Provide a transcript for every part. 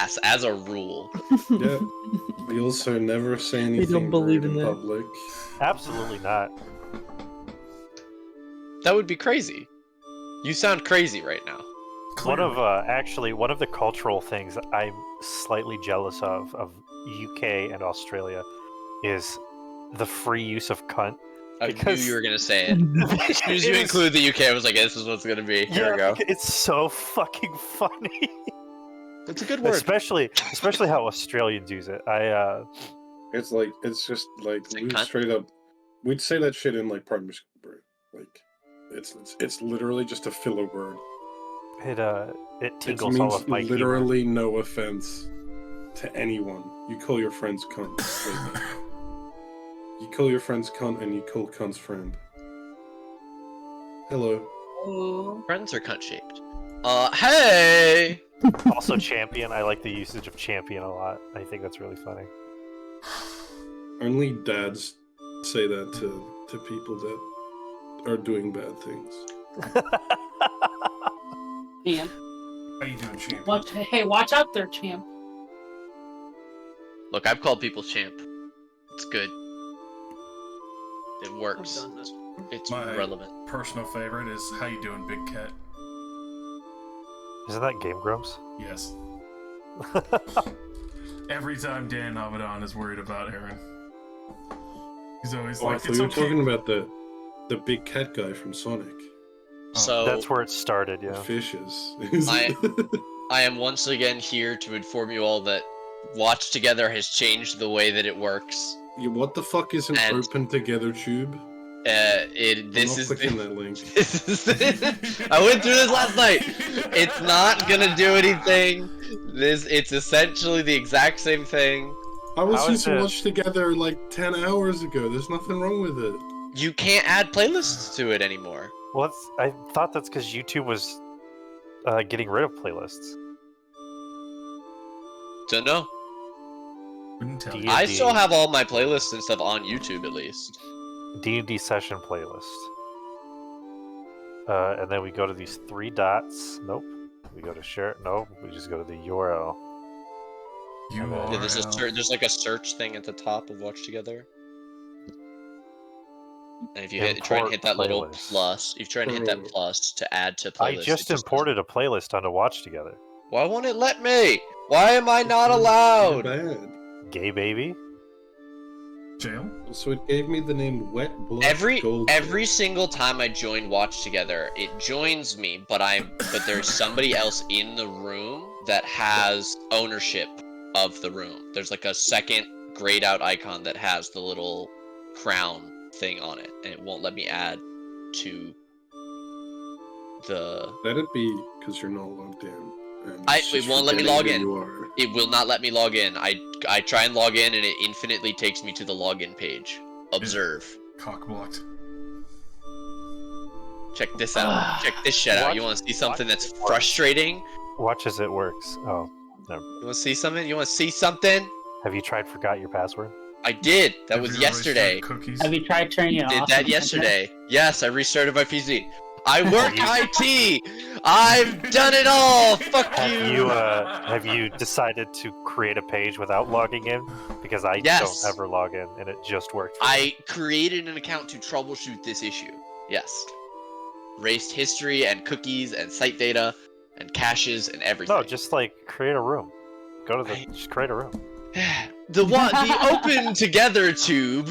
pass as a rule. Yeah. We also never say anything don't believe rude in in that. public. Absolutely not. That would be crazy. You sound crazy right now. One of the cultural things I'm slightly jealous of UK and Australia is the free use of cunt. I Because- knew you were gonna say it. As soon as you It is- include the UK, I was like, this is what's gonna be. Here we go. It's so fucking funny. It's a good word. especially how Australians use it. It's just like Say we cunt? straight up we'd say that shit in like primary school, bro. Like it's literally just a filler word. It It tingles means all of my humor. literally no offense to anyone. You call your friends cunt. Like, you call your friends cunt and you call cunt's friend. Hello. Ooh. Friends are cunt shaped. Hey! Also, champion. I like the usage of champion a lot. I think that's really funny. Only dads say that to people that are doing bad things. Champ. How you doing, champ? Watch out there, champ. Look, I've called people champ. It's good. It works. I've done this. It's My- relevant. Personal favorite is how you doing, Big Cat? Isn't that Game Grumps? Yes. Every time Dan Avedon is worried about Aaron, he's always Oh, I like, thought "It's you were okay." talking about the big cat guy from Sonic. So That's where it started, yeah. Fishes. I am once again here to inform you all that Watch Together has changed the way that it works. What the fuck is an And- open together tube? This I'm is not clicking that link. I went through this last night. It's not gonna do anything. It's essentially the exact same thing. I was How is just it? watched together like 10 hours ago. There's nothing wrong with it. You can't add playlists to it anymore. Well, I thought that's because YouTube was getting rid of playlists. Don't know. Wouldn't tell Do you. you- I D&D. still have all my playlists and stuff on YouTube at least. D&D session playlist. And then we go to these three dots. Nope. We go to share. Nope. We just go to the URL. You Yeah, are Yeah, hell. there's like a search thing at the top of Watch Together. And if you try and hit that little Import plus, if you try and hit that Oh. plus to add to I playlist. just imported a playlist onto Watch Together. Why won't it let me? Why am I not It's allowed? bad. Gay Baby. Jail? So it gave me the name Wet Blood Gold. Every single time I join Watch Together, it joins me, but there's somebody else in the room that has ownership of the room. There's like a second grayed out icon that has the little crown thing on it, and it won't let me add to the. That'd be because you're not logged in. And It it's just won't let me forgetting log who in. You are. It will not let me log in. I try and log in, and it infinitely takes me to the login page. Observe. Cock blocked. Check this out. Check this shit out. You want to see something that's frustrating? Watch as it works. Oh, You want to see something? You want to see something? have you tried forgot your password? I did. That Have was you always yesterday. tried Cookies? Have you tried turning it Did off? that yesterday. Yes, I restarted my PC. I work IT. I've done it all. Fuck you. Have you decided to create a page without logging in? Because I Yes. don't ever log in, and it just worked. For me. I created an account to troubleshoot this issue. Yes. Raced history and cookies and site data and caches and everything. No, just like create a room. Go to the I- just create a room. The open together tube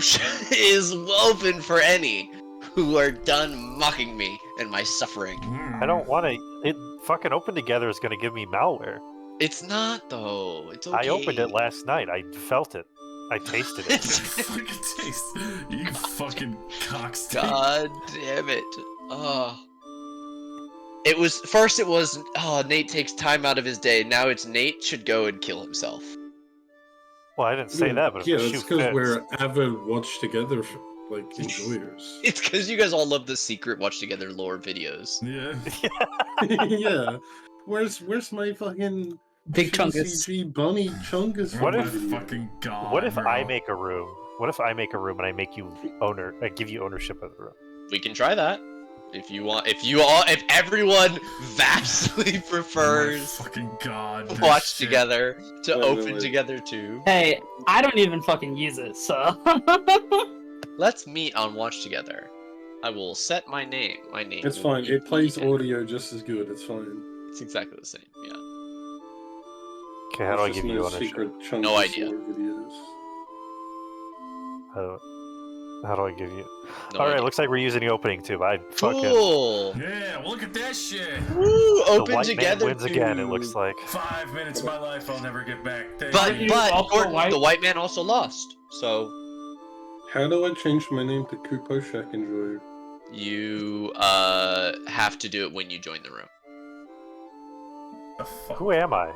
is open for any who are done mocking me and my suffering. Mm. I don't want to. It fucking open together is gonna give me malware. It's not though. It's okay. I opened it last night. I felt it. I tasted it. You fucking taste. You fucking cockstick. God damn it. Oh. It was first it was Nate takes time out of his day. Now it's Nate should go and kill himself. Well, I didn't say that, but if yeah, the that's shoe because fits. we're avid Watch Together like enjoyers. It's because you guys all love the secret Watch Together lore videos. Yeah. Yeah. Where's my fucking Big Chungus. CG bunny Chungus? What Oh if- my fucking god? What if bro. I make a room? What if I make a room and I make you owner? I give you ownership of the room. We can try that. If everyone vastly Oh prefers my fucking god. this watch shit. together to Wait, open wait. together too, Hey, I don't even fucking use it, so. let's meet on watch together. I will set my name. My name. It's will fine. be It plays Ian. audio just as good. It's fine. It's exactly the same. Yeah. Okay, how do I There's give just you no ownership? secret chunky No idea. sword videos. How do I give you? No All right, idea. looks like we're using the opening too. I fucking Cool. Yeah, well, look at that shit. Woo, the open white man together. wins again. It looks too. like. 5 minutes of my life I'll never get back. Thank But you. but also Gordon, white? the white man also lost. So How do I change my name to Kupo Shack Enjoy? you have to do it when you join the room. The fuck? Who am I?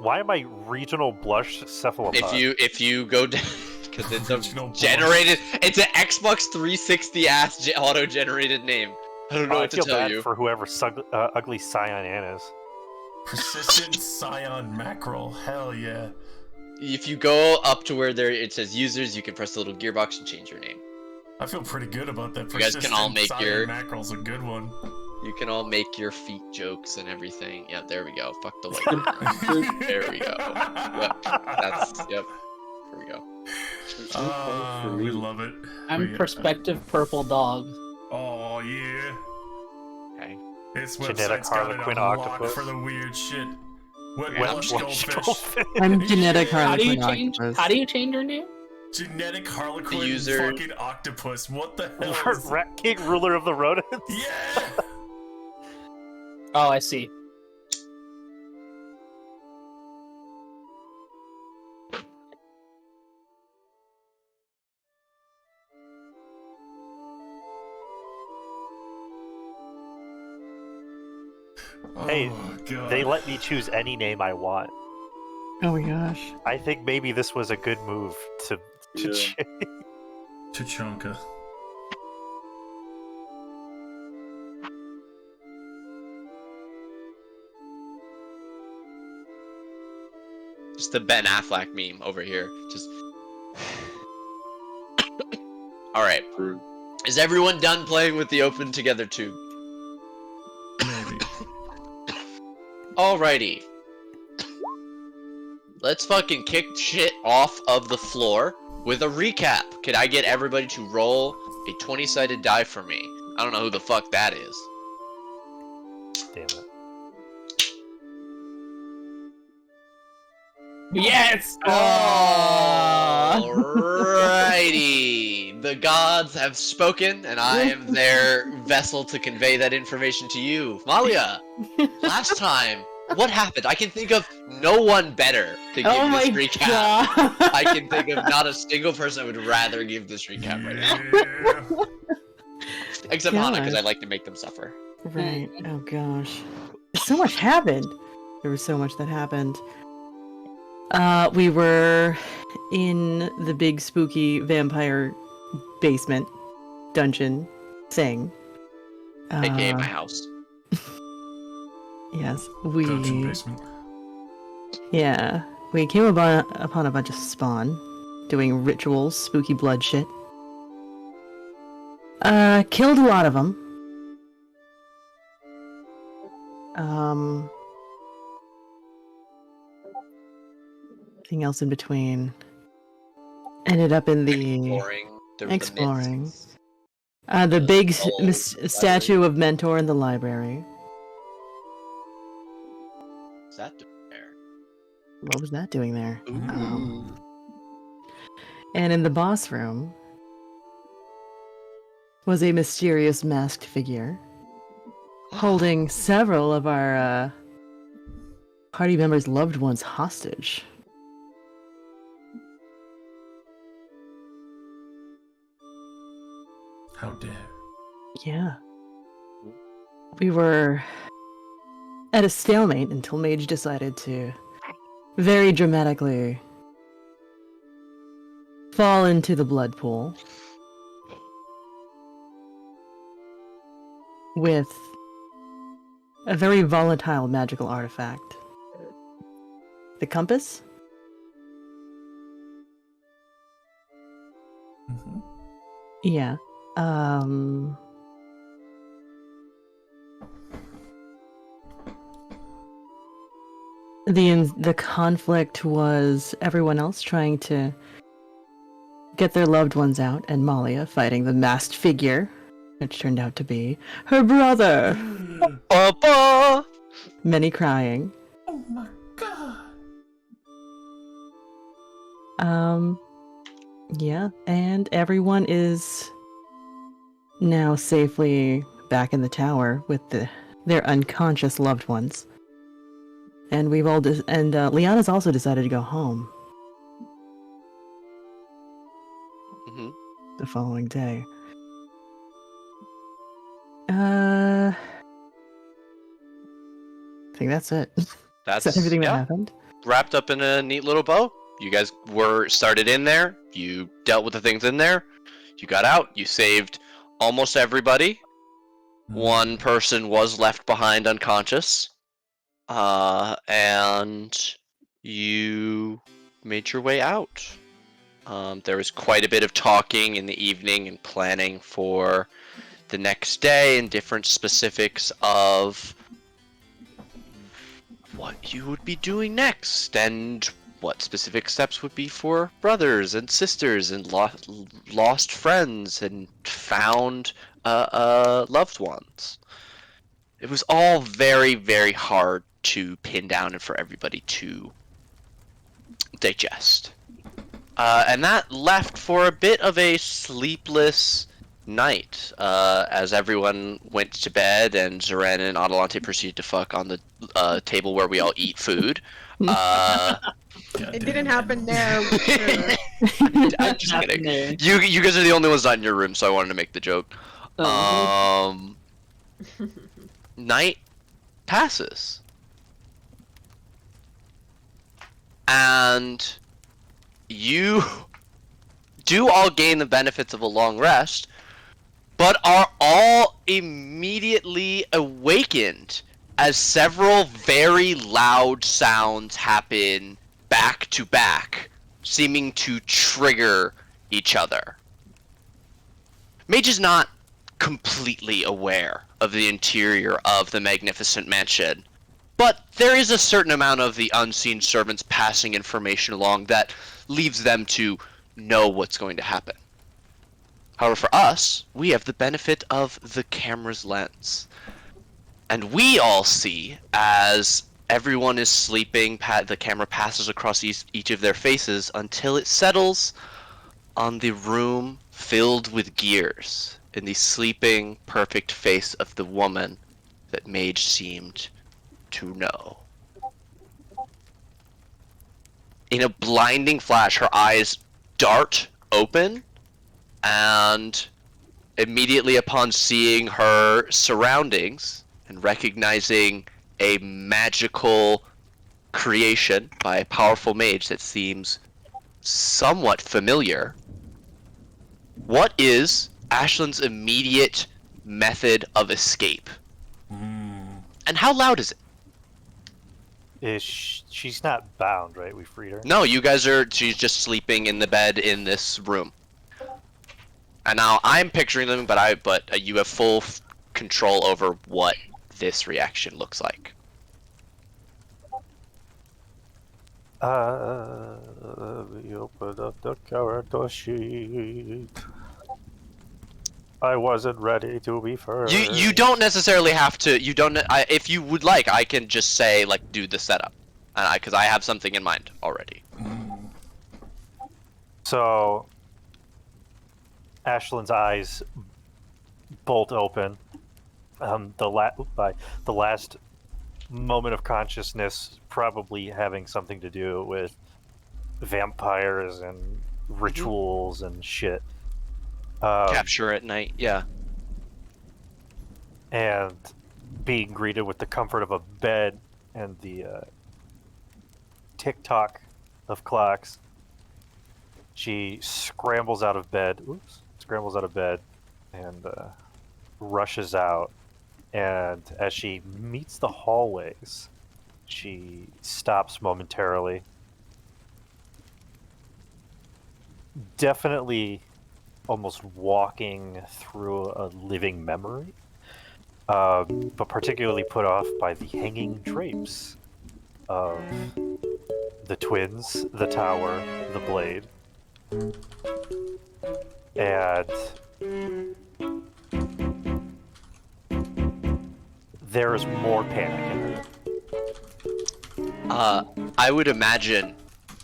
Why am I regional blush cephalopod? If you go down because it's Original a boss. generated, it's an Xbox 360 ass auto generated name. I don't know I what to feel tell bad you. for whoever ugly Scion Ann is. Persistent Scion Mackerel. Hell yeah. If you go up to where it says users, you can press the little gearbox and change your name. I feel pretty good about that. You guys can all make Scion your- Mackerel's a good one. You can all make your feet jokes and everything. Yeah, there we go. Fuck the white. There we go. Yep. Yep. Here we go. Ah, we love it. I'm perspective purple dog. Oh yeah. Okay. This Genetic website's got it Harlequin unlocked octopus. for the weird shit. Wet Yeah, blush Blush goldfish. goldfish. I'm genetic Yeah. How do you Harlequin change? octopus. How do you change your name? Genetic Harlequin The user- fucking octopus. What the hell? Is... Rat King, ruler of the rodents. Yeah. Oh, I see. Hey, Oh, God. They let me choose any name I want. Oh my gosh. I think maybe this was a good move to Yeah. change. Tachanka. Just the Ben Affleck meme over here. Just. All right. Rude. Is everyone done playing with the Open Together tube? Maybe. Alrighty. Let's fucking kick shit off of the floor with a recap. Could I get everybody to roll a 20-sided die for me? I don't know who the fuck that is. Damn it. Yes. Alrighty. The gods have spoken, and I am their vessel to convey that information to you. Malia, last time, what happened? I can think of no one better to give Oh my this recap. god. I can think of not a single person I would rather give this recap right now. Yeah. Except Hana, because I God. like to make them suffer. Right. Oh gosh. So much happened. There was so much that happened. We were in the big spooky vampire basement dungeon thing. AKA my house. Yes, Dungeon we. basement. Yeah, we came upon a bunch of spawn doing rituals, spooky blood shit. Killed a lot of them. Anything else in between? Ended up in the Exploring. myths. The big old statue of Mentor in the library. What's that doing there? What was that doing there? Ooh. And in the boss room was a mysterious masked figure holding several of our party members' loved ones hostage. How dare. Yeah. We were at a stalemate until Mage decided to very dramatically fall into the blood pool with a very volatile magical artifact. The compass? Mm-hmm. Yeah. The conflict was everyone else trying to get their loved ones out, and Malia fighting the masked figure, which turned out to be her brother. Papa! Many crying. Oh my god. Yeah, and everyone is now safely back in the tower with their unconscious loved ones. And we've all Liana's also decided to go home Hmm. the following day. I think that's it. That's Is that everything that yeah, happened? wrapped up in a neat little bow. You guys were started in there. You dealt with the things in there. You got out. You saved almost everybody. One person was left behind unconscious. And you made your way out. There was quite a bit of talking in the evening and planning for the next day and different specifics of what you would be doing next and what specific steps would be for brothers and sisters and lost friends and found loved ones. It was all very, very hard to pin down and for everybody to digest. And that left for a bit of a sleepless night as everyone went to bed and Zoran and Adelante proceeded to fuck on the table where we all eat food. It didn't happen there. I'm just kidding. You guys are the only ones not in your room, so I wanted to make the joke. Night passes. And you do all gain the benefits of a long rest, but are all immediately awakened as several very loud sounds happen back to back, seeming to trigger each other. Mage is not completely aware of the interior of the magnificent mansion, but there is a certain amount of the unseen servants passing information along that leaves them to know what's going to happen. However, for us, we have the benefit of the camera's lens. And we all see, as everyone is sleeping, the camera passes across each of their faces until it settles on the room filled with gears in the sleeping, perfect face of the woman that Mage seemed to know. In a blinding flash, her eyes dart open, and immediately upon seeing her surroundings and recognizing a magical creation by a powerful mage that seems somewhat familiar, what is Ashland's immediate method of escape? And how loud is it? She's not bound, right? We freed her. No, she's just sleeping in the bed in this room. And now I'm picturing them, but you have full control over what this reaction looks like. We opened up the character sheet. I wasn't ready to be first. You don't necessarily have to. You don't. If you would like, I can just say like do the setup, because I have something in mind already. So, Ashland's eyes bolt open. The last moment of consciousness probably having something to do with vampires and rituals and shit. Capture at night, yeah. And being greeted with the comfort of a bed and the tick-tock of clocks, she scrambles out of bed. And rushes out. And as she meets the hallways, she stops momentarily. Definitely almost walking through a living memory, but particularly put off by the hanging drapes of the twins, the tower, the blade, and there is more panic in it. I would imagine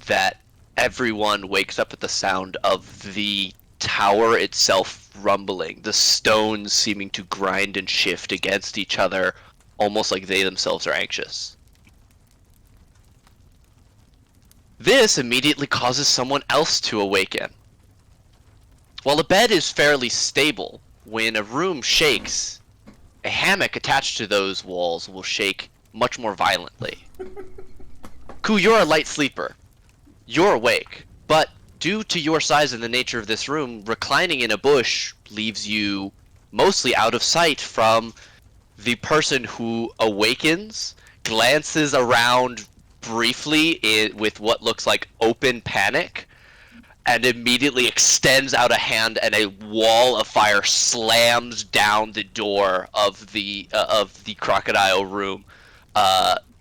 that everyone wakes up at the sound of the tower itself rumbling, the stones seeming to grind and shift against each other, almost like they themselves are anxious. This immediately causes someone else to awaken. While a bed is fairly stable, when a room shakes, a hammock attached to those walls will shake much more violently. Ku, you're a light sleeper. You're awake, but due to your size and the nature of this room, reclining in a bush leaves you mostly out of sight from the person who awakens, glances around briefly with what looks like open panic, and immediately extends out a hand, and a wall of fire slams down the door of the crocodile room,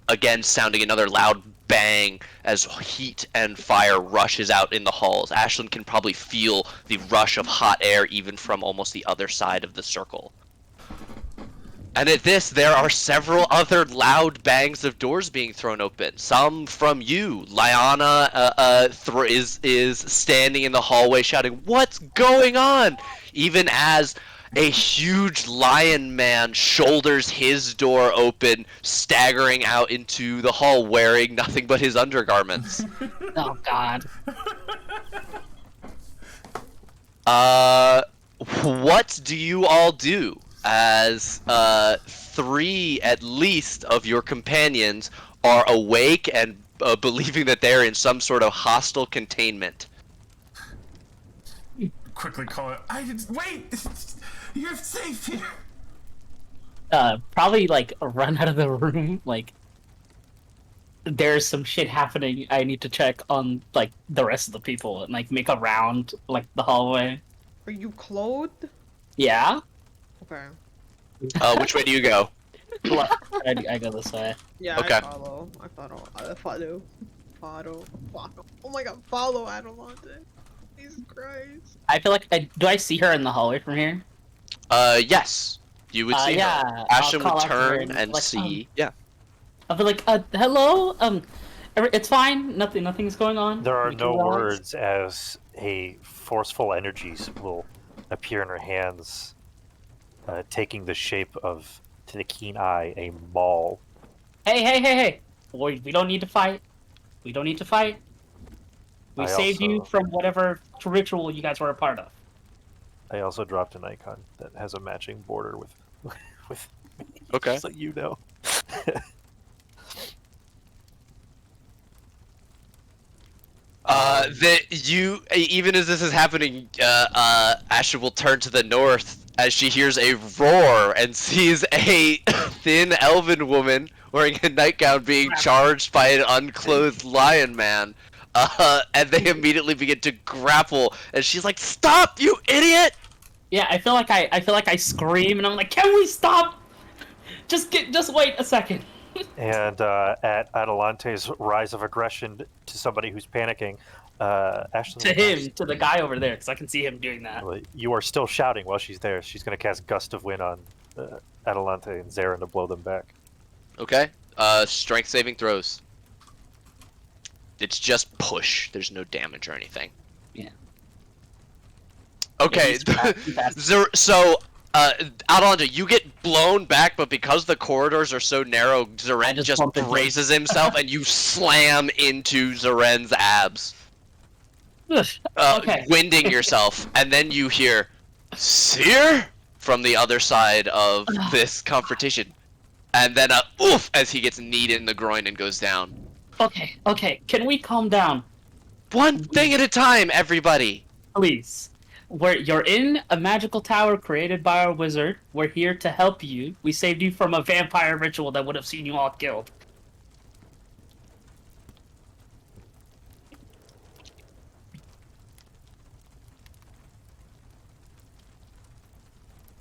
again sounding another loud bang as heat and fire rushes out in the halls. Ashlyn can probably feel the rush of hot air even from almost the other side of the circle. And at this, there are several other loud bangs of doors being thrown open. Some from you. Lyanna is standing in the hallway shouting, "What's going on?" Even as a huge lion man shoulders his door open, staggering out into the hall wearing nothing but his undergarments. Oh God. What do you all do as 3 at least of your companions are awake and believing that they're in some sort of hostile containment? Quickly call it. Wait! You're safe here! Probably like run out of the room. Like, there's some shit happening. I need to check on like the rest of the people and like make a round like the hallway. Are you clothed? Yeah. Okay. Which way do you go? I go this way. Yeah, Okay. I follow. Oh my god, follow Adelante. Jesus Christ. I feel like do I see her in the hallway from here? Yes. You would see yeah, her. I'll Ashlyn call would out to her turn and like, see. Yeah. I'll be like, hello, it's fine. Nothing's going on. There are You can no relax." words as a forceful energies will appear in her hands, taking the shape of, to the keen eye, a maul. Hey! We don't need to fight. We don't need to fight. We I saved you also- from whatever ritual you guys were a part of. I also dropped an icon that has a matching border with me, Okay. so you know. Even as this is happening, Ashlyn will turn to the north as she hears a roar and sees a thin elven woman wearing a nightgown being charged by an unclothed lion man. And they immediately begin to grapple, and she's like, "Stop, you idiot!" Yeah, I feel like I scream and I'm like, can we stop? Just wait a second. And at Adelante's rise of aggression to somebody who's panicking, Ashlyn... To him, to the guy over there, because I can see him doing that. Well, you are still shouting while she's there. She's going to cast Gust of Wind on Adelante and Zarin to blow them back. Okay. Strength saving throws. It's just push. There's no damage or anything. Yeah. Okay. Yeah, he's fast. So, Adelante, you get blown back, but because the corridors are so narrow, Zaren just just bump into him. braces himself, and you slam into Zaren's abs, Okay. winding yourself, and then you hear, "Seer?" from the other side of this confrontation. And then a oof as he gets kneed in the groin and goes down. Okay. Can we calm down, One thing at a time, everybody! please? You're in a magical tower created by our wizard. We're here to help you. We saved you from a vampire ritual that would have seen you all killed.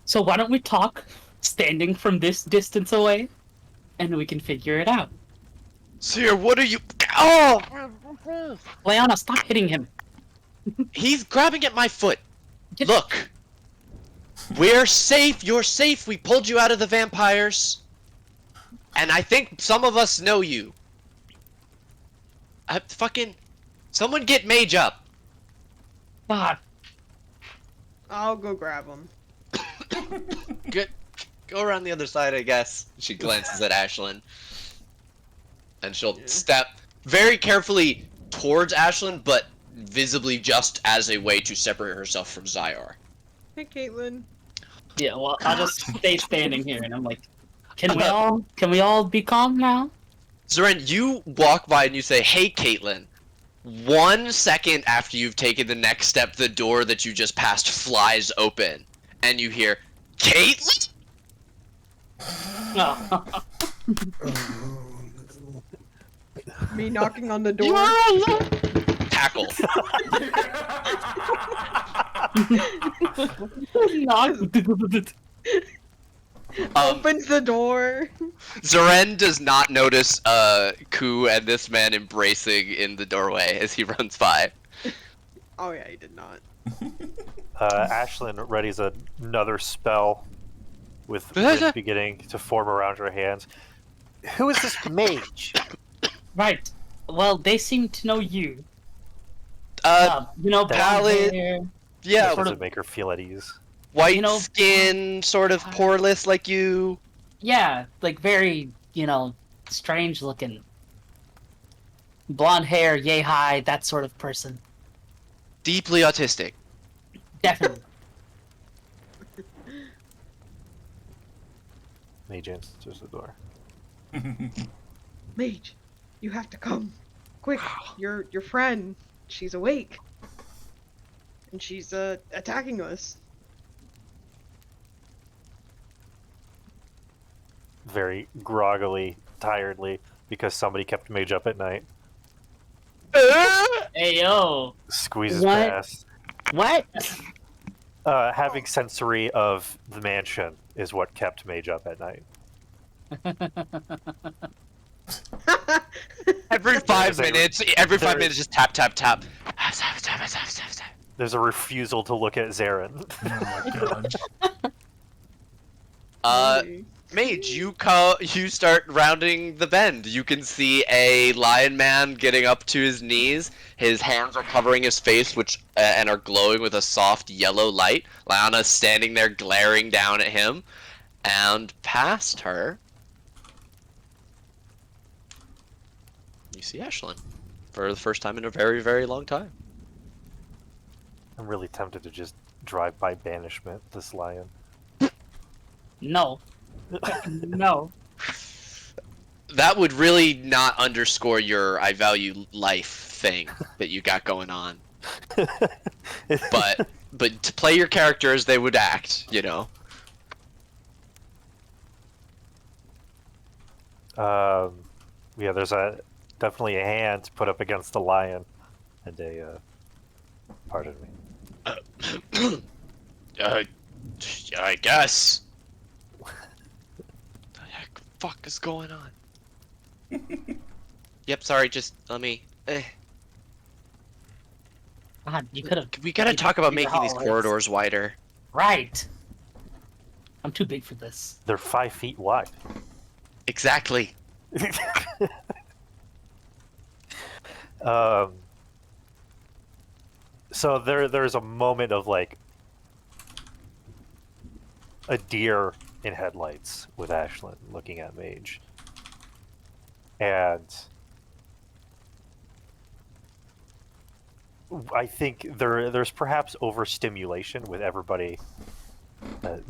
So why don't we talk standing from this distance away, and we can figure it out. Seer, what are you? Oh! Leona, stop hitting him. He's grabbing at my foot. Get- Look! We're safe, you're safe, we pulled you out of the vampires. And I think some of us know you. Someone get Mage up. God. I'll go grab him. Go around the other side, I guess. She glances at Ashlyn. And she'll step very carefully towards Ashlyn, but visibly just as a way to separate herself from Zyar. Hey, Caitlin. Yeah, well, I'll just stay standing here, and I'm like, can we all be calm now? Zoran, you walk by and you say, "Hey, Caitlin." 1 second after you've taken the next step, the door that you just passed flies open, and you hear, "Caitlin?" No. Me knocking on the door. Tackle. Opens the door. Zoran does not notice Ku and this man embracing in the doorway as he runs by. Oh yeah, he did not. Ashlyn readies another spell with wind beginning to form around her hands. Who is this mage? Right. Well, they seem to know you. Valid. Blonde hair. Yeah, Does it make her feel at ease? white skin, sort of poreless like you. Yeah, like very, strange looking. Blonde hair, yay high, that sort of person. Deeply autistic. Definitely. Mage answers the door. Mage, you have to come. Quick, your friend, she's awake. And she's attacking us. Very groggily, tiredly, because somebody kept Mage up at night. Hey, yo. Squeezes What? past. What? Having sensory of the mansion is what kept Mage up at night. Every 5 minutes, just tap, tap, tap. There's a refusal to look at Zarin. Oh my god. Really? Mage, you start rounding the bend. You can see a lion man getting up to his knees. His hands are covering his face, and are glowing with a soft yellow light. Lyanna's standing there glaring down at him. And past her, you see Ashlyn. For the first time in a very, very long time. I'm really tempted to just drive by banishment this lion. No. No. That would really not underscore your I value life thing that you got going on. But to play your character as they would act, Yeah, there's definitely a hand put up against the lion, and pardon me. I guess. What the heck fuck is going on? Yep, sorry, just let me. God, you could have. We gotta talk about making these hallways. corridors wider. Right. I'm too big for this. They're 5 feet wide. Exactly. So there's a moment of like a deer in headlights with Ashlyn looking at Mage, and I think there's perhaps overstimulation with everybody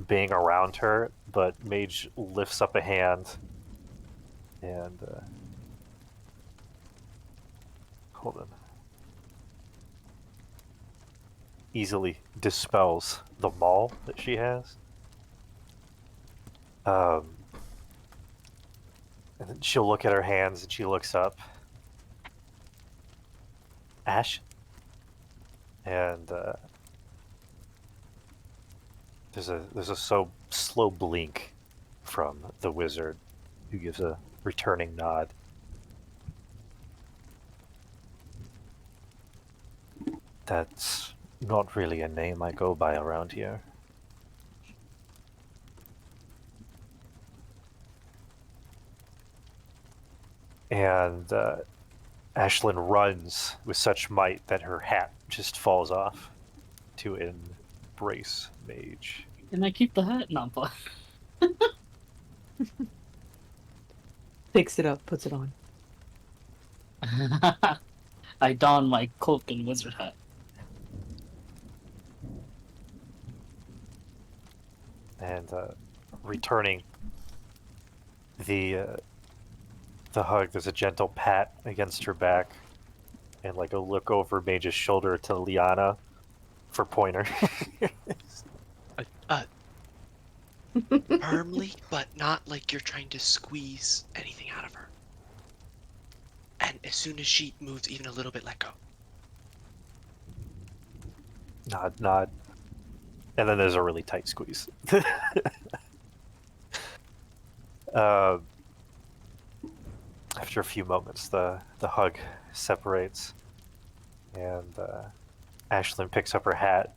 being around her, but Mage lifts up a hand and hold on. Easily dispels the maul that she has. And then she'll look at her hands and she looks up. Ash? And there's a slow blink from the wizard, who gives a returning nod. That's not really a name I go by around here. And Ashlyn runs with such might that her hat just falls off to embrace Mage. Can I keep the hat? No, but Picks it up, puts it on. I don my cloak and wizard hat. And returning the hug, there's a gentle pat against her back, and like a look over Mage's shoulder to Liana for pointer. Firmly, but not like you're trying to squeeze anything out of her. And as soon as she moves even a little bit, let go. Nod, nod. And then there's a really tight squeeze. After a few moments, the hug separates, and Ashlyn picks up her hat.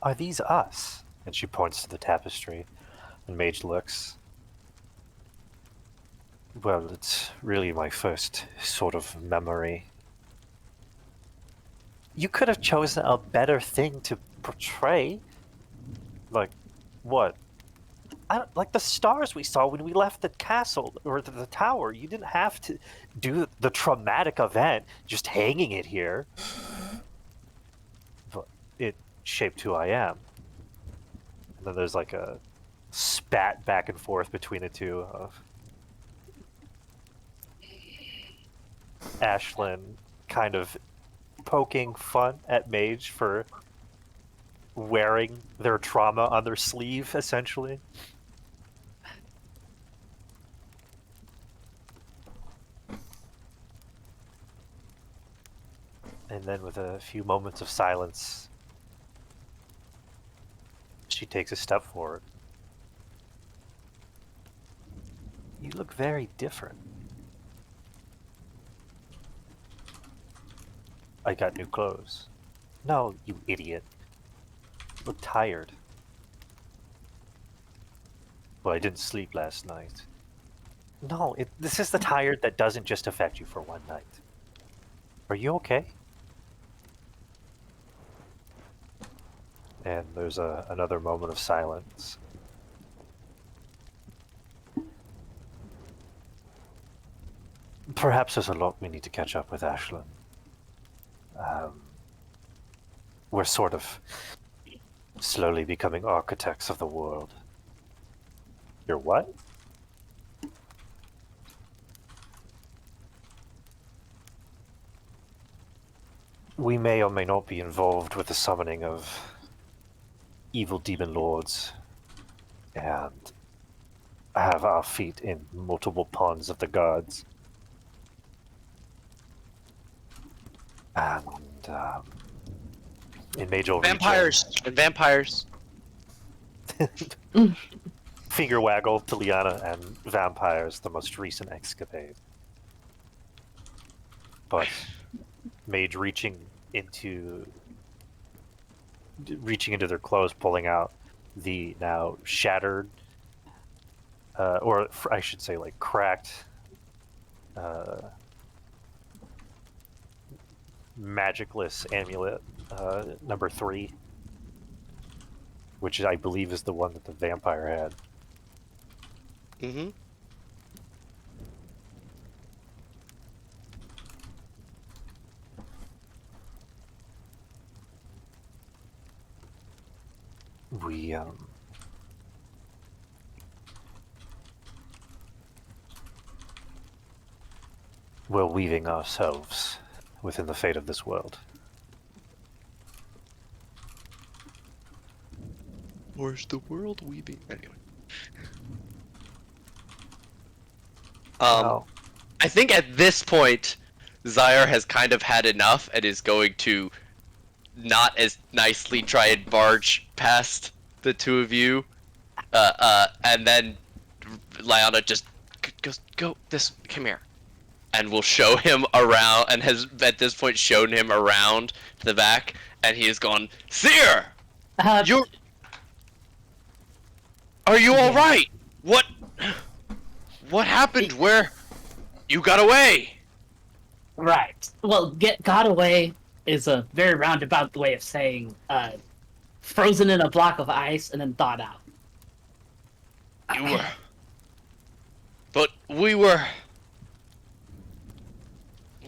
Are these us? And she points to the tapestry, and Mage looks. Well, it's really my first sort of memory. You could have chosen a better thing to portray. Like, what? Like the stars we saw when we left the castle, or the tower. You didn't have to do the traumatic event, just hanging it here. But it shaped who I am. And then there's like a spat back and forth between the two of Ashlyn kind of poking fun at Mage for wearing their trauma on their sleeve, essentially. And then with a few moments of silence, she takes a step forward. You look very different. I got new clothes. No, you idiot. You look tired. Well, I didn't sleep last night. No, this is the tired that doesn't just affect you for one night. Are you okay? And there's another moment of silence. Perhaps there's a lot we need to catch up with, Ashlyn. We're sort of slowly becoming architects of the world. You're what? We may or may not be involved with the summoning of evil demon lords, and have our feet in multiple ponds of the gods. And in Major Vampires! And vampires! Finger waggle to Liana, and vampires, the most recent escapade. But Mage reaching into their clothes, pulling out the now shattered, or I should say like cracked, magicless amulet, number 3, which I believe is the one that the vampire had. Mm-hmm. We're weaving ourselves within the fate of this world. Where's the world weaving? Anyway. Wow. I think at this point, Zyre has kind of had enough and is going to not as nicely try and barge past the two of you. And then Liana just goes, come here. and will show him around, and has at this point shown him around to the back, and he has gone, Seer! You Are you Yeah. alright? What happened? Where you got away? Right. Well, got away is a very roundabout way of saying frozen in a block of ice and then thawed out. You were. But we were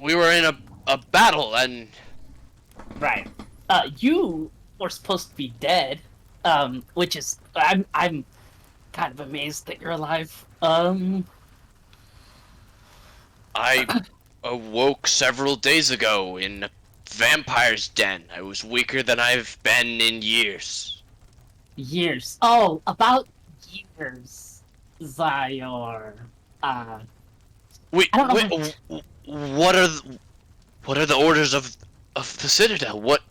in a battle, and Right. You were supposed to be dead, which is I'm kind of amazed that you're alive. I awoke several days ago in a vampire's den. I was weaker than I've been in years. Years. Oh, about years, Zyor. Wait, I don't know what are the orders of the Citadel? What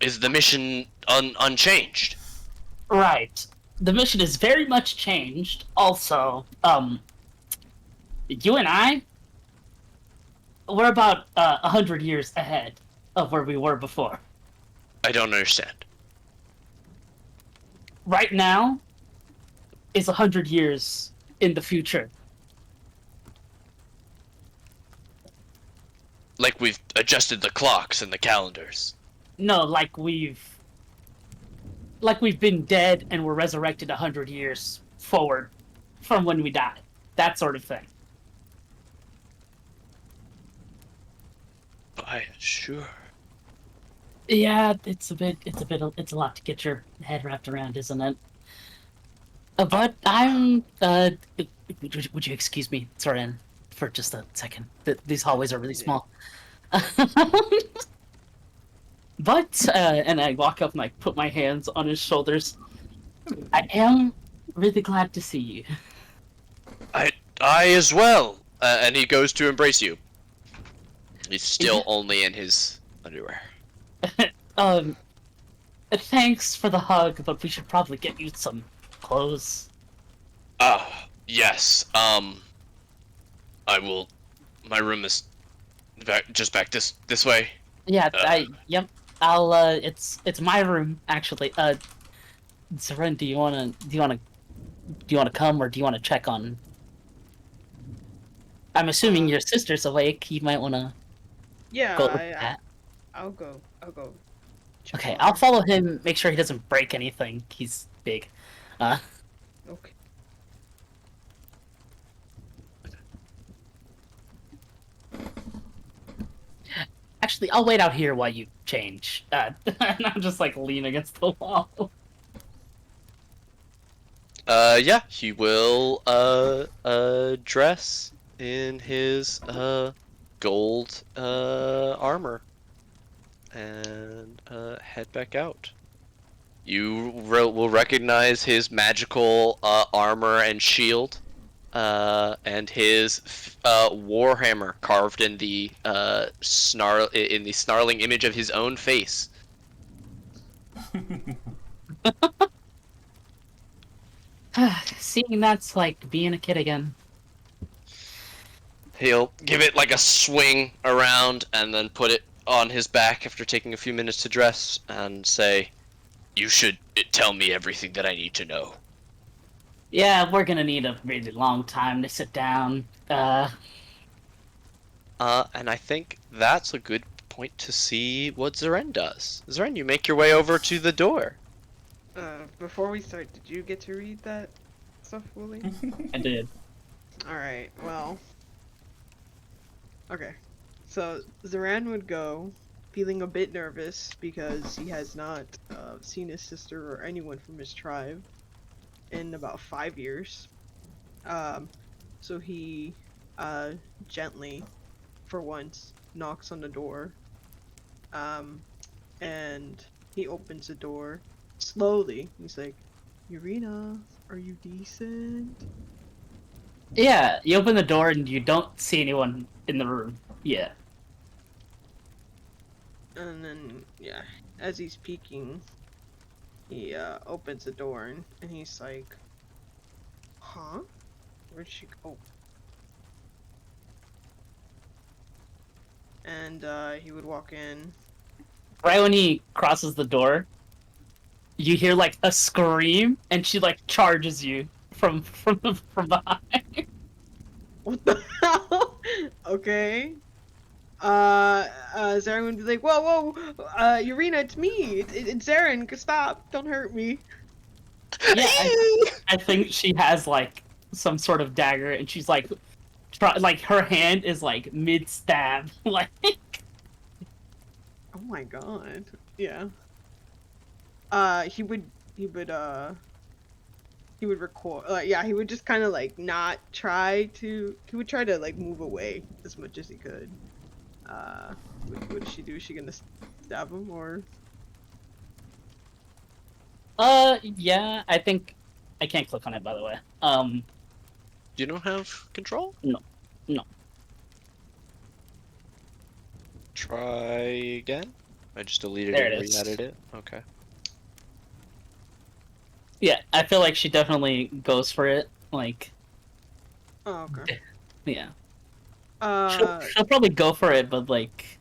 is the mission unchanged? Right. The mission is very much changed. Also, you and I, we're about 100 years ahead of where we were before. I don't understand. Right now is 100 years in the future. Like we've adjusted the clocks and the calendars. No, like we've been dead and we're resurrected 100 years forward from when we died. That sort of thing. Sure. Yeah, it's a lot to get your head wrapped around, isn't it? But I'm, would you excuse me, Soren, for just a second? These hallways are really small. But, and I walk up and I put my hands on his shoulders. I am really glad to see you. I as well. And he goes to embrace you. He's still only in his underwear. Thanks for the hug, but we should probably get you some clothes. Yes. I will. My room is back this way. Yeah, yep. I'll, it's my room, actually. Zeren, do you wanna come, or do you wanna check on... I'm assuming your sister's awake, you might wanna Yeah, go look at that. I'll go. check Okay, on I'll her. follow him, make sure he doesn't break anything, he's big. Okay. Actually, I'll wait out here while you change. And I'll just, like, lean against the wall. Yeah, he will, dress in his, gold, armor. And, head back out. You will recognize his magical, armor and shield. And his warhammer carved in the snarling image of his own face. Seeing that's like being a kid again. He'll give it like a swing around and then put it on his back after taking a few minutes to dress and say, "You should tell me everything that I need to know." Yeah, we're gonna need a really long time to sit down. And I think that's a good point to see what Zeren does. Zeren, you make your way over to the door. Before we start, did you get to read that stuff, Wooly? I did. Alright, well. Okay. So, Zoran would go, feeling a bit nervous because he has not seen his sister or anyone from his tribe in about 5 years. So he gently, for once, knocks on the door. And he opens the door slowly. He's like, "Yurina, are you decent?" Yeah, you open the door and you don't see anyone in the room. Yeah. And then, yeah, as he's peeking, he opens the door and he's like, "Huh? Where'd she go?" and he would walk in. Right when he crosses the door, you hear like a scream, and she like charges you from behind. What the hell? Okay. Zarin would be like, whoa, Urina, it's me. It's Zarin. Stop. Don't hurt me. Yeah, I think she has like some sort of dagger, and she's like, like her hand is like mid stab, like. Oh my god. Yeah. He would record. Yeah, he would just kind of like not try to. He would try to like move away as much as he could. What does she do? Is she gonna stab him or? Yeah, I think I can't click on it, by the way. You don't have control? No. Try again. I just deleted There it it and is. re-added it. Okay. Yeah, I feel like she definitely goes for it. Like, Oh, okay. yeah, Uh, she'll probably go for it, but like,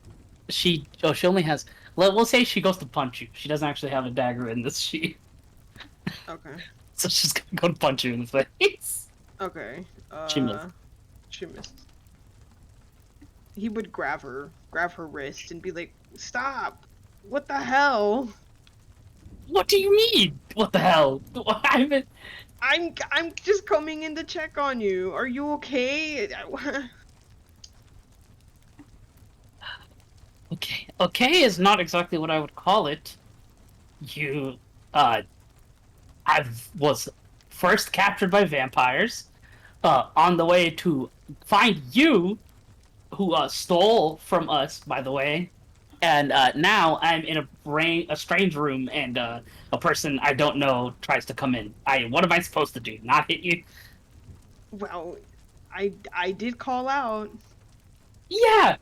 she only has. We'll say she goes to punch you. She doesn't actually have a dagger in this sheet, okay. so she's gonna go to punch you in the face. Okay. She missed. She missed. He would grab her wrist and be like, "Stop! What the hell? What do you mean? What the hell? I'm I'm just coming in to check on you. Are you okay?" okay. Okay is not exactly what I would call it. I was first captured by vampires, on the way to find you, who stole from us, by the way, and now I'm in a strange room, and a person I don't know tries to come in. What am I supposed to do? Not hit you? Well, I did call out. Yeah,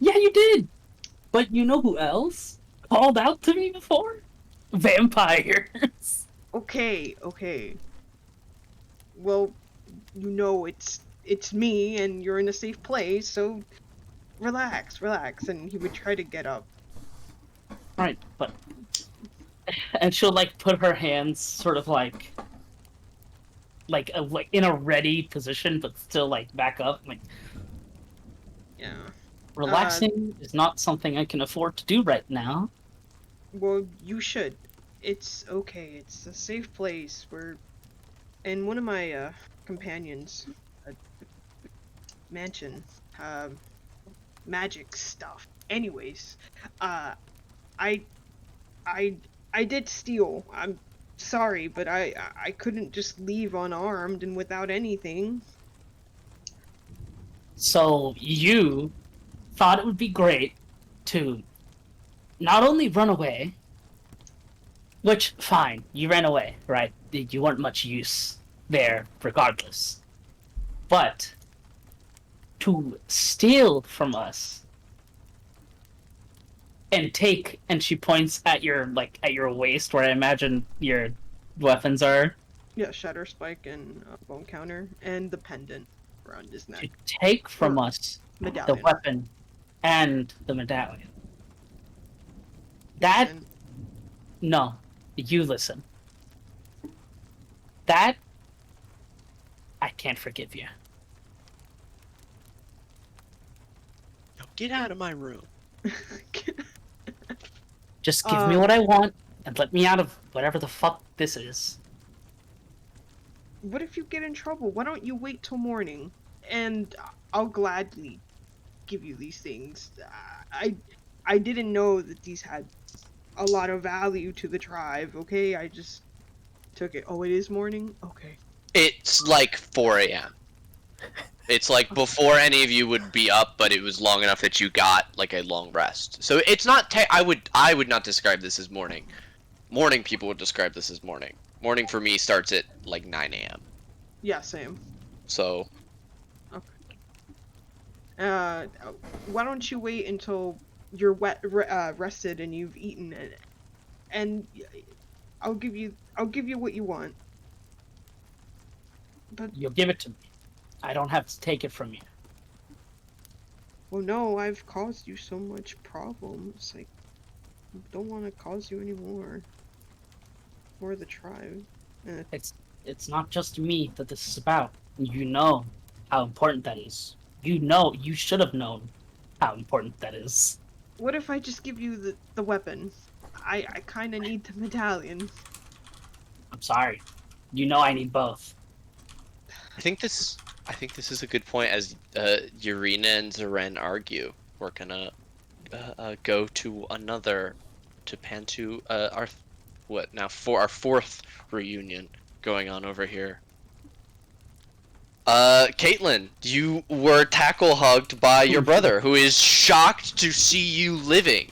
you did. But you know who else called out to me before? Vampires. Okay. Well, you know it's me, and you're in a safe place, so relax. And he would try to get up. Right, but and she'll like put her hands sort of like in a ready position, but still like back up. Like, Yeah. relaxing is not something I can afford to do right now. Well, you should. It's okay. It's a safe place. And one of my companions, mansion, magic stuff. Anyways, I did steal. I'm sorry, but I couldn't just leave unarmed and without anything. So you thought it would be great to not only run away, which fine, you ran away, right? You weren't much use there regardless. But to steal from us and take, and she points at your waist where I imagine your weapons are. Yeah, Shatter Spike and Bone Counter and the pendant around his To neck. take from us the Medallion. weapon and the medallion. That And- no, you listen. That I can't forgive you. Yo, get out of my room. Just give me what I want and let me out of whatever the fuck this is. What if you get in trouble? Why don't you wait till morning? And I'll gladly give you these things. I didn't know that these had a lot of value to the tribe, okay? I just took it. Oh, it is morning? Okay. It's like 4 a.m. It's like before any of you would be up, but it was long enough that you got like a long rest. So it's not. I would not describe this as morning. Morning people would describe this as morning. Morning for me starts at like 9 a.m. Yeah, same. So Why don't you wait until you're rested and you've eaten it, and I'll give you what you want. But You'll give it to me. I don't have to take it from you. Well, no, I've caused you so much problems. Like, I don't want to cause you anymore. Or the tribe. It's not just me that this is about. You know how important that is. You know, you should have known how important that is. What if I just give you the weapon? I kind of need the medallion. I'm sorry. You know I need both. I think this is a good point. As Urina and Zeren argue, we're gonna go to Pantu. For our fourth reunion going on over here. Caitlin, you were tackle hugged by your brother, who is shocked to see you living.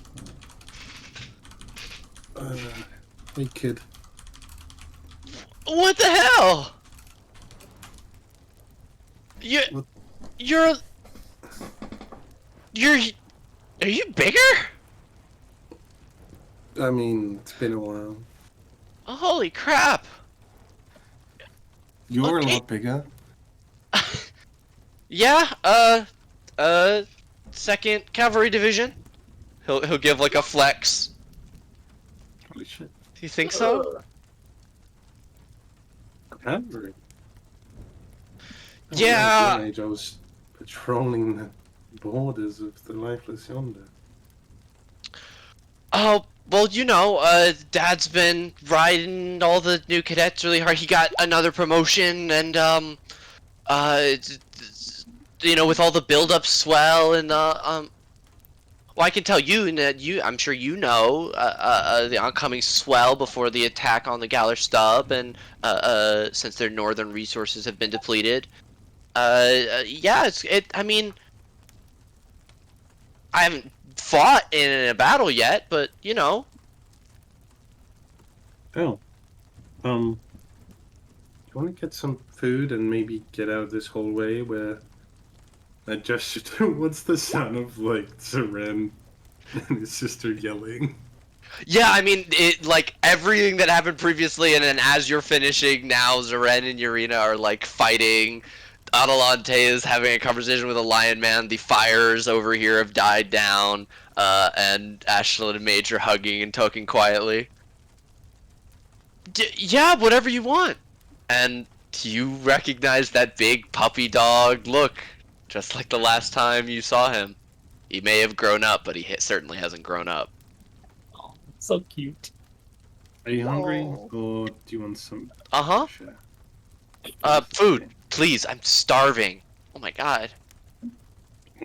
Hey, kid. What the hell? What? Are you bigger? I mean, it's been a while. Oh, holy crap! You're Okay. a lot bigger. Yeah, 2nd Cavalry Division. He'll give like a flex. Holy shit. Do you think so? Cavalry. Yeah. I was patrolling the borders of the Lifeless Yonder. Oh, well, Dad's been riding all the new cadets really hard. He got another promotion, and with all the build-up swell, and well, I can tell you, and I'm sure you know, the oncoming swell before the attack on the Galler Stub, and since their northern resources have been depleted. Yeah, I mean, I haven't fought in a battle yet, but Oh. You want to get some food and maybe get out of this hallway where I just what's the sound of like Zeren and his sister yelling? Yeah, I mean, everything that happened previously, and then as you're finishing now, Zeren and Urina are like fighting. Adelante is having a conversation with a lion man. The fires over here have died down, and Ashlyn and Mage are hugging and talking quietly. Yeah, whatever you want. And you recognize that big puppy dog look, just like the last time you saw him. He may have grown up, but he certainly hasn't grown up. Oh, so cute. Are you hungry, Oh. or do you want some? Uh-huh. Share? Food, please. I'm starving. Oh my god. I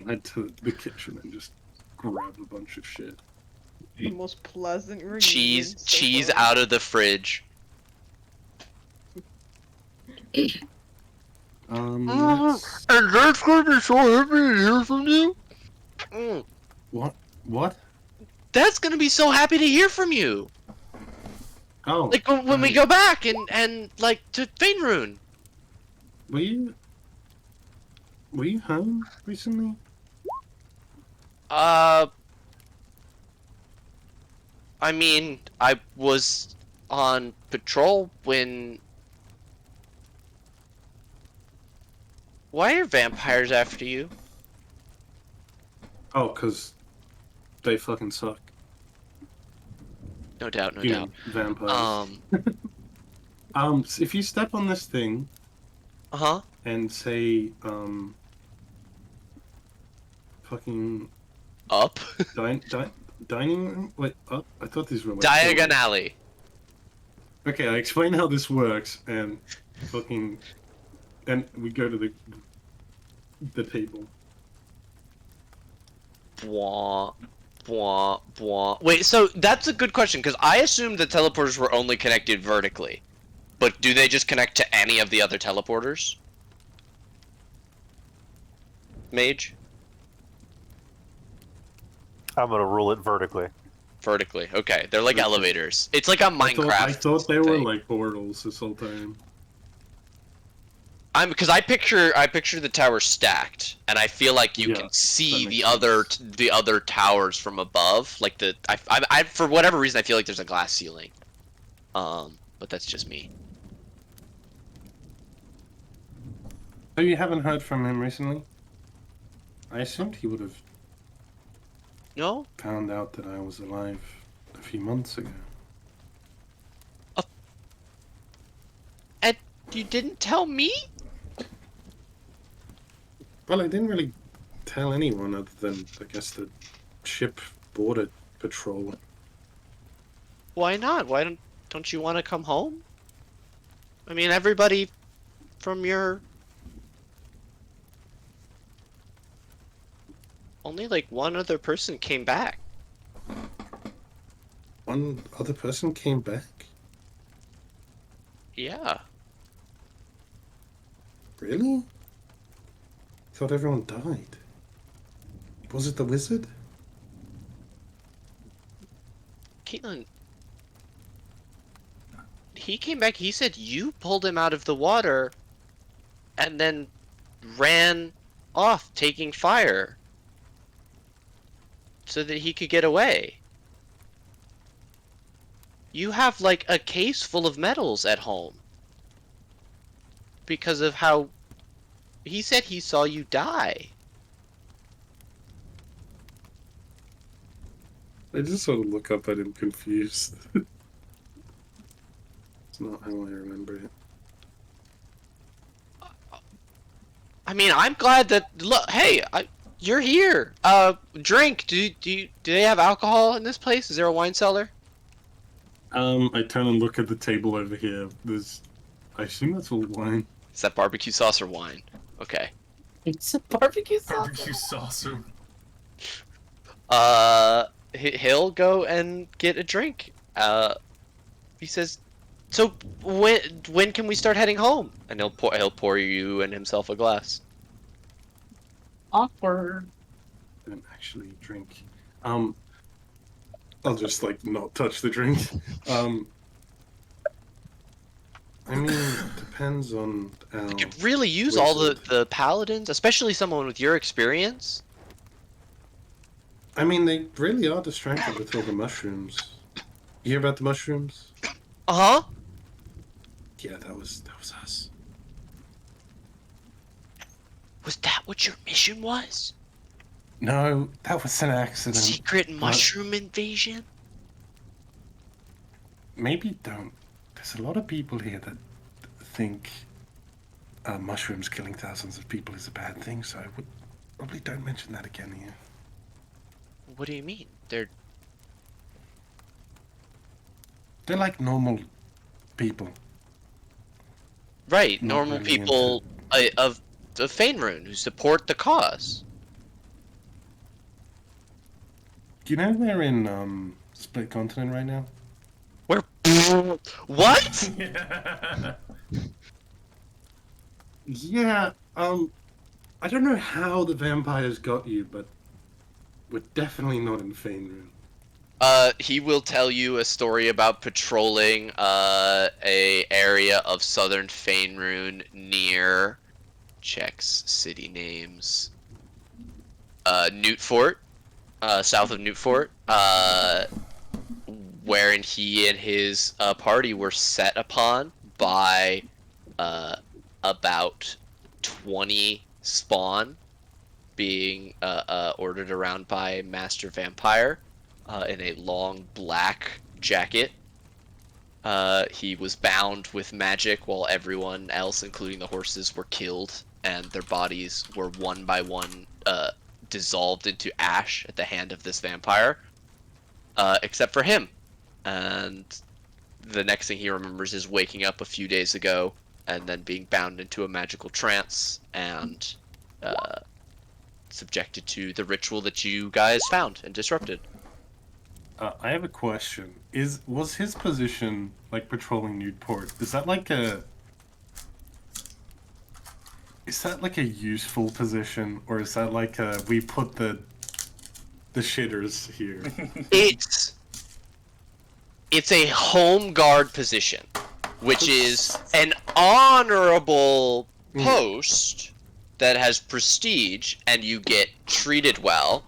went to the kitchen and just grabbed a bunch of shit. The most pleasant reunion so Cheese far. out of the fridge. Let's- And that's gonna be so happy to hear from you. What? That's gonna be so happy to hear from you. Oh, Like when we go back and like to Fainrune. were you home recently? I mean, I was on patrol when. Why are vampires after you? Oh, 'cause they fucking suck. No doubt, no You doubt. know, vampires. So if you step on this thing Uh-huh. and say, fucking Up. dining room? Wait, up? I thought these were like Diagon Alley. Okay, I explain how this works, and and we go to the table. Bwah, bwah, bwah. Wait, so that's a good question, because I assumed the teleporters were only connected vertically. But do they just connect to any of the other teleporters? Mage? I'm gonna rule it vertically. Vertically. Okay, they're like elevators. It's like a Minecraft. I thought they were thing. like portals this whole time. Because I picture the tower stacked, and I feel like you Yeah, can see that the makes other towers from above. Like I for whatever reason I feel like there's a glass ceiling. But that's just me. Oh, you haven't heard from him recently? I assumed he would have No? found out that I was alive a few months ago. And you didn't tell me? Well, I didn't really tell anyone other than, I guess, the ship border patrol. Why not? Why don't you want to come home? I mean, everybody from your... Only like one other person came back. One other person came back? Yeah. Really? Thought everyone died. Was it the wizard? Caitlin... He came back, he said you pulled him out of the water and then ran off taking fire so that he could get away. You have like a case full of medals at home because of how he said he saw you die. I just sort of look up at him confused. It's not how I remember it. I mean, I'm glad that look. Hey, you're here. Drink. Do they have alcohol in this place? Is there a wine cellar? I turn and look at the table over here. I assume that's all wine. Is that barbecue sauce or wine? Okay. It's a barbecue sauce. Barbecue saucer. He'll go and get a drink. He says, "So when can we start heading home?" And he'll pour you and himself a glass. Awkward. I don't actually drink. I'll just like not touch the drink. I mean, it depends on. You could really use all wizard. the paladins, especially someone with your experience. I mean, they really are distracted with all the mushrooms. You hear about the mushrooms? Uh huh. Yeah, that was us. Was that what your mission was? No, that was an accident. Secret mushroom invasion? Maybe don't. There's a lot of people here that think mushrooms killing thousands of people is a bad thing, so I would probably don't mention that again here. What do you mean? They're like normal people. right, Not normal really people of Faerun who support the cause. You know they're in Split Continent right now? Where? What? Yeah. Yeah, I don't know how the vampires got you, but we're definitely not in Faerun. He will tell you a story about patrolling a area of southern Faerun near checks city names. Newt Fort, south of Newt Fort, wherein he and his party were set upon by about 20 spawn being ordered around by Master Vampire in a long black jacket. He was bound with magic while everyone else, including the horses, were killed, and their bodies were one by one dissolved into ash at the hand of this vampire, except for him. And the next thing he remembers is waking up a few days ago and then being bound into a magical trance and subjected to the ritual that you guys found and disrupted. I have a question. Was his position like patrolling Newport? Is that like a useful position, or is that like we put the shitters here? It's a home guard position, which is an honorable post that has prestige and you get treated well.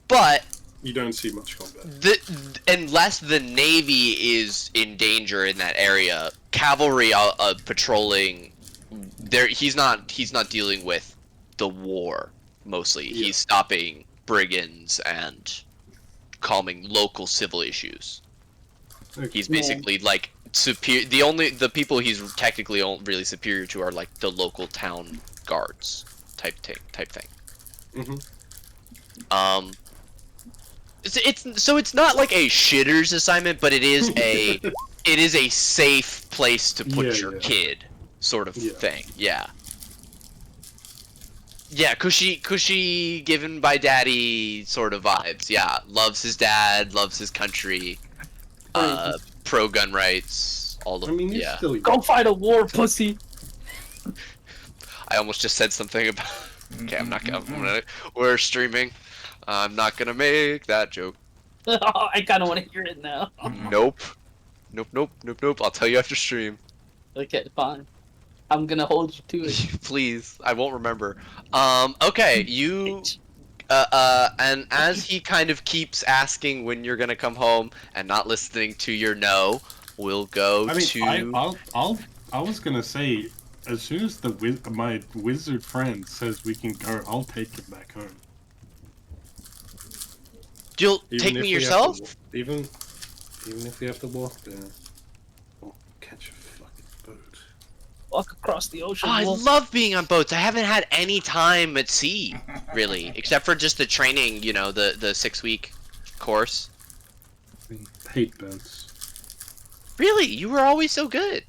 But You don't see much combat. unless the Navy is in danger in that area, cavalry patrolling there, he's not dealing with the war mostly. Yeah. He's stopping brigands and calming local civil issues. Okay. He's Yeah. basically like superior. The people he's technically really superior to are like the local town guards type thing. Mhm. It's not like a shitter's assignment, but it is a safe place to put Yeah, your yeah. kid, sort of Yeah. thing. Yeah. Yeah, cushy given by daddy sort of vibes. Yeah, loves his dad, loves his country, pro gun rights, all the I mean, he's yeah. still Go fight a war, pussy. I almost just said something about. Okay, I'm not gonna. We're streaming. I'm not gonna make that joke. I kind of want to hear it now. Nope. Nope. I'll tell you after stream. Okay, fine. I'm gonna hold you to it. Please, I won't remember. Okay, you. And as he kind of keeps asking when you're gonna come home and not listening to your no, we'll go I mean, to. I was gonna say, as soon as my wizard friend says we can go, I'll take him back home. You'll Even take if me we have to yourself? even if we have to walk there, we'll catch a fucking boat. Walk across the ocean. Oh, I wolf. love being on boats. I haven't had any time at sea, really, except for just the training. You know, the 6-week course. I hate boats. Really, you were always so good.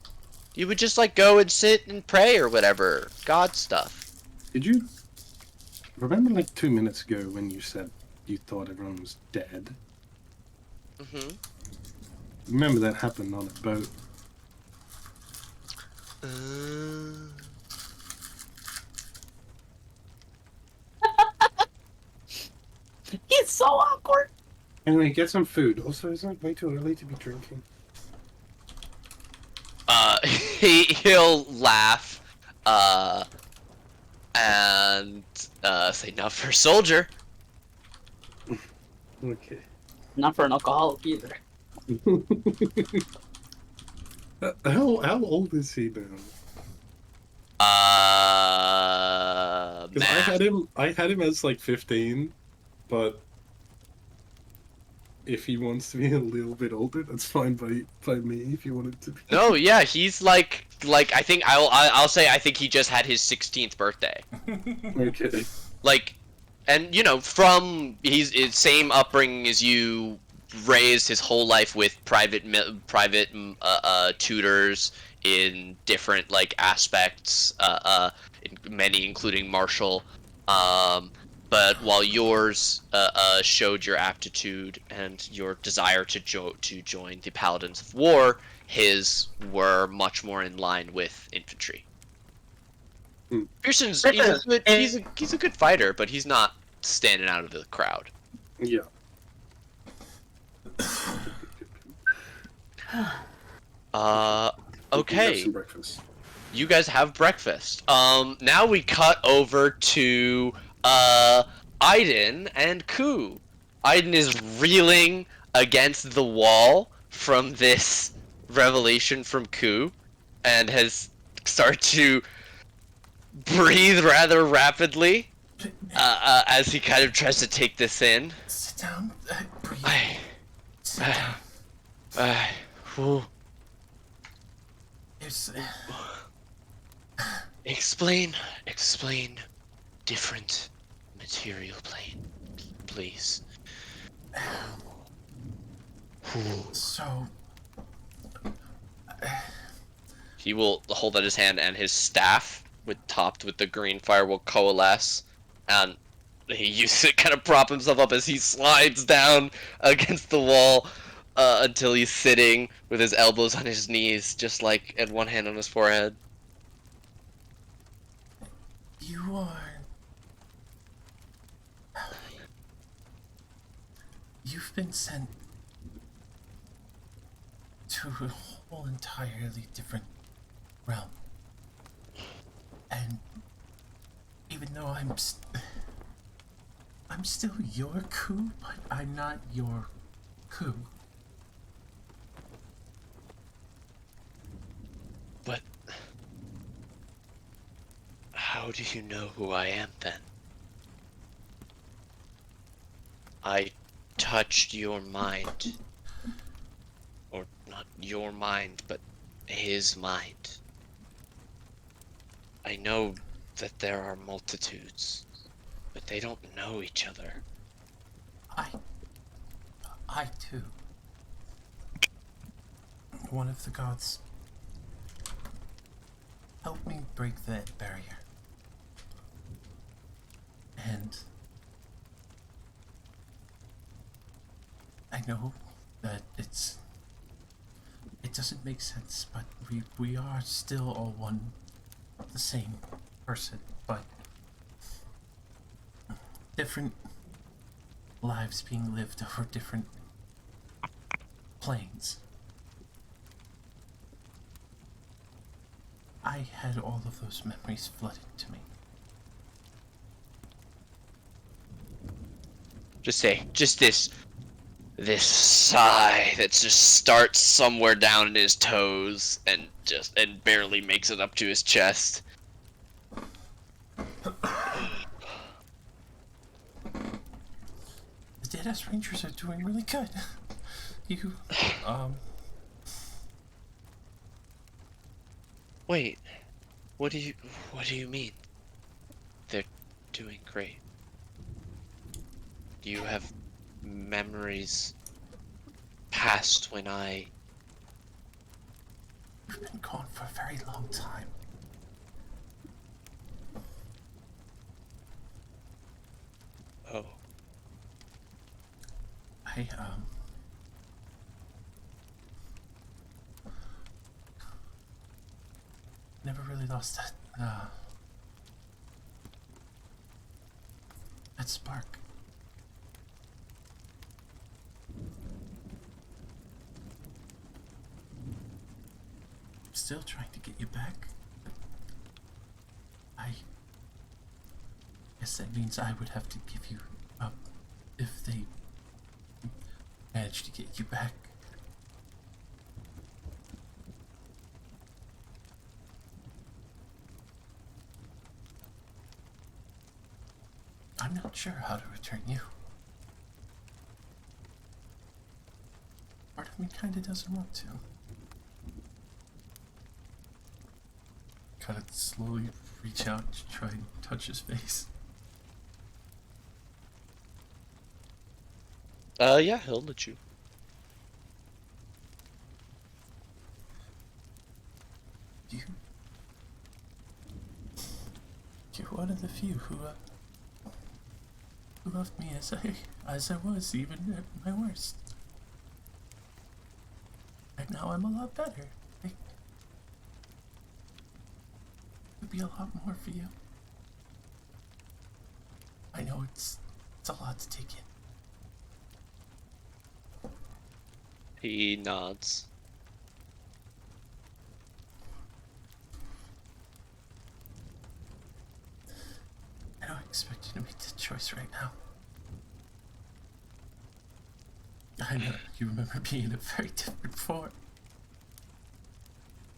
You would just like go and sit and pray or whatever, God stuff. Did you remember like 2 minutes ago when you said you thought everyone was dead? Mm-hmm. Remember that happened on a boat. He's so awkward. Anyway, get some food. Also, isn't it way too early to be drinking? He'll laugh, and say, "Not for a soldier." Okay. Not for an alcoholic either. How old is he now? Because I had him as like 15, but if he wants to be a little bit older, that's fine by me. If you wanted to be. No, yeah, he's like I think I'll say I think he just had his 16th birthday. Okay. Like, and you know, from his same upbringing as you, raised his whole life with private tutors in different like aspects, many including martial. But while yours showed your aptitude and your desire to join the Paladins of War, his were much more in line with infantry. Pearson's he's a good fighter, but he's not standing out of the crowd. Yeah. Okay. Have some breakfast. You guys have breakfast. Now we cut over to Aiden and Ku. Aiden is reeling against the wall from this revelation from Ku, and has started to breathe rather rapidly as he kind of tries to take this in. Sit down. Breathe. Sit I- down. Whew. It's, Explain different material plane, please. so. He will hold out his hand, and his staff, topped with the green fire, will coalesce, and he uses it kind of prop himself up as he slides down against the wall until he's sitting with his elbows on his knees, just like, and one hand on his forehead. You are. You've been sent to a whole entirely different realm. And even though I'm still your Ku, but I'm not your Ku. But how How do you know who I am then? I touched your mind. Or not your mind, but his mind. I know that there are multitudes, but they don't know each other. I too. One of the gods helped me break that barrier. And I know that it doesn't make sense, but we are still all one, the same person, but different lives being lived over different planes. I had all of those memories flooded to me. Just this sigh that just starts somewhere down in his toes and barely makes it up to his chest. The Deadass Rangers are doing really good. You, Wait, what do you mean? They're doing great. Do you have memories past when I... We've been gone for a very long time. Oh. I, never really lost that spark. I'm still trying to get you back. I guess that means I would have to give you up if they manage to get you back. I'm not sure how to return you. Part of me kinda doesn't want to. Kind of slowly reach out to try and touch his face. Yeah, he'll let you. You're one of the few who loved me as I was, even at my worst. And now I'm a lot better. I could be a lot more for you. I know it's a lot to take in. He nods. I don't expect you to make the choice right now. I know you remember being in a very different form.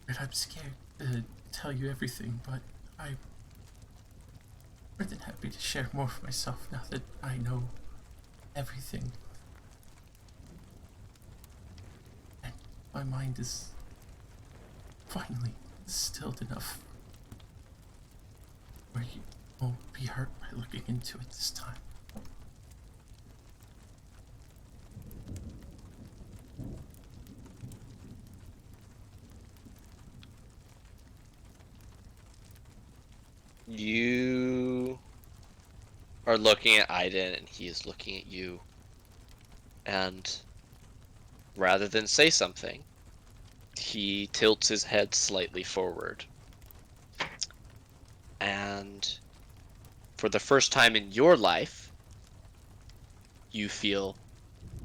And I'm scared to tell you everything, but I'm more than happy to share more of myself now that I know everything. And my mind is finally stilled enough where you won't be hurt by looking into it this time. You are looking at Aiden and he is looking at you. And rather than say something, he tilts his head slightly forward. And for the first time in your life, you feel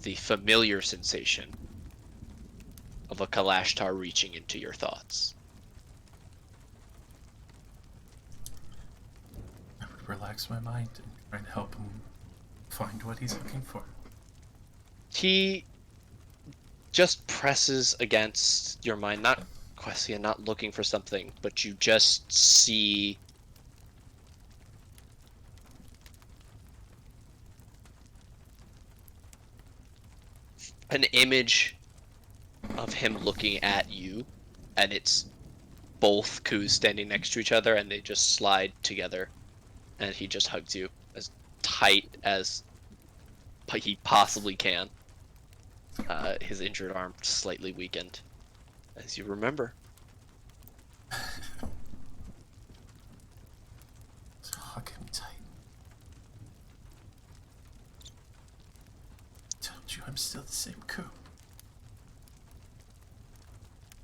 the familiar sensation of a Kalashtar reaching into your thoughts. I would relax my mind and try and help him find what he's looking for. He just presses against your mind, not questing, not looking for something, but you just see an image of him looking at you, and it's both Kus standing next to each other, and they just slide together, and he just hugs you as tight as he possibly can. His injured arm slightly weakened, as you remember. So hug me tight. Told you I'm still the same Ku.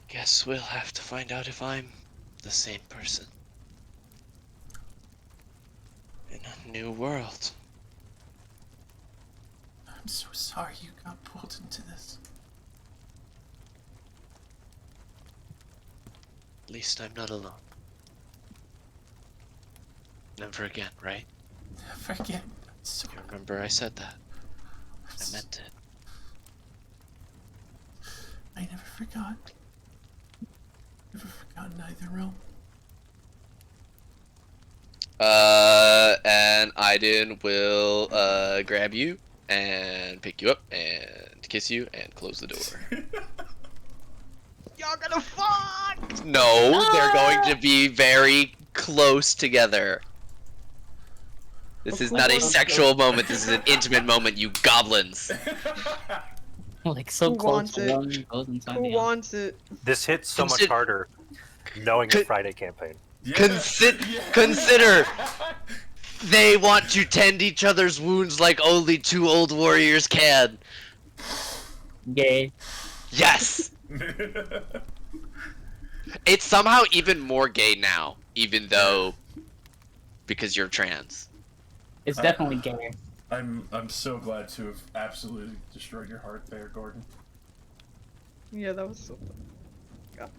Guess we'll have to find out if I'm the same person. In a new world. I'm so sorry you got pulled into this. At least I'm not alone. Never again, right? Never again. I'm so You remember I said that. I'm I s- meant it. I never forgot. Never forgotten either realm. And Aiden will, grab you and pick you up and kiss you and close the door. Y'all gonna fuck! No, they're going to be very close together. This is not a sexual moment, this is an intimate moment, you goblins. Like so Who close wants to it? one goes inside Who the other. wants it? This hits so much Consider- harder knowing the Con- Friday campaign. Consider they want to tend each other's wounds like only two old warriors can. Gay. Yes! It's somehow even more gay now, even though because you're trans. It's definitely gay. I'm so glad to have absolutely destroyed your heart there, Gordon. Yeah, that was so fun. God.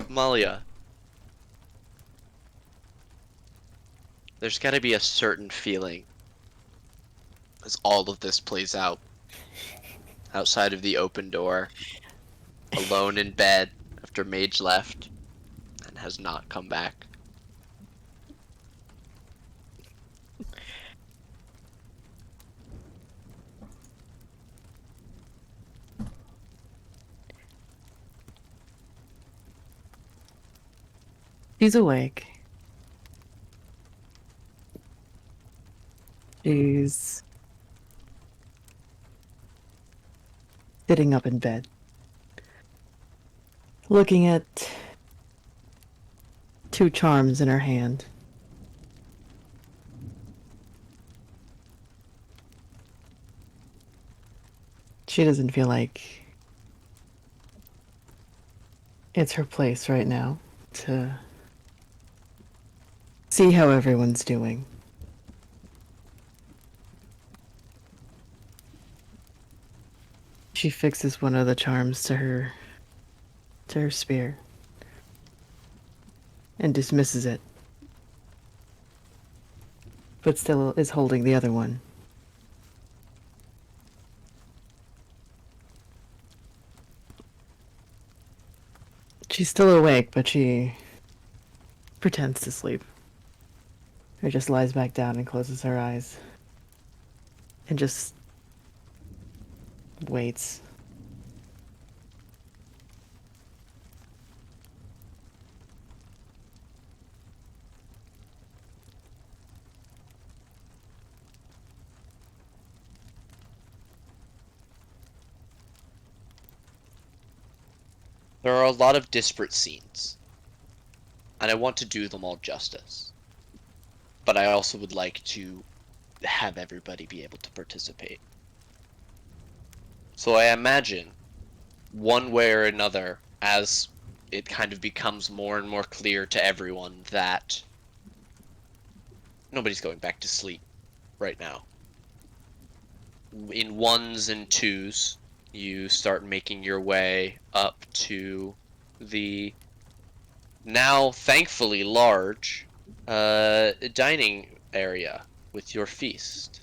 Malia. There's gotta be a certain feeling as all of this plays out. Outside of the open door, alone in bed after Mage left and has not come back. She's awake. She's sitting up in bed, looking at two charms in her hand. She doesn't feel like it's her place right now to see how everyone's doing. She fixes one of the charms to her spear and dismisses it, but still is holding the other one. She's still awake, but she pretends to sleep. Or just lies back down and closes her eyes. And just waits. There are a lot of disparate scenes, and I want to do them all justice. But I also would like to have everybody be able to participate. So I imagine, one way or another, as it kind of becomes more and more clear to everyone that nobody's going back to sleep right now. In ones and twos, you start making your way up to the now thankfully large dining area with your feast.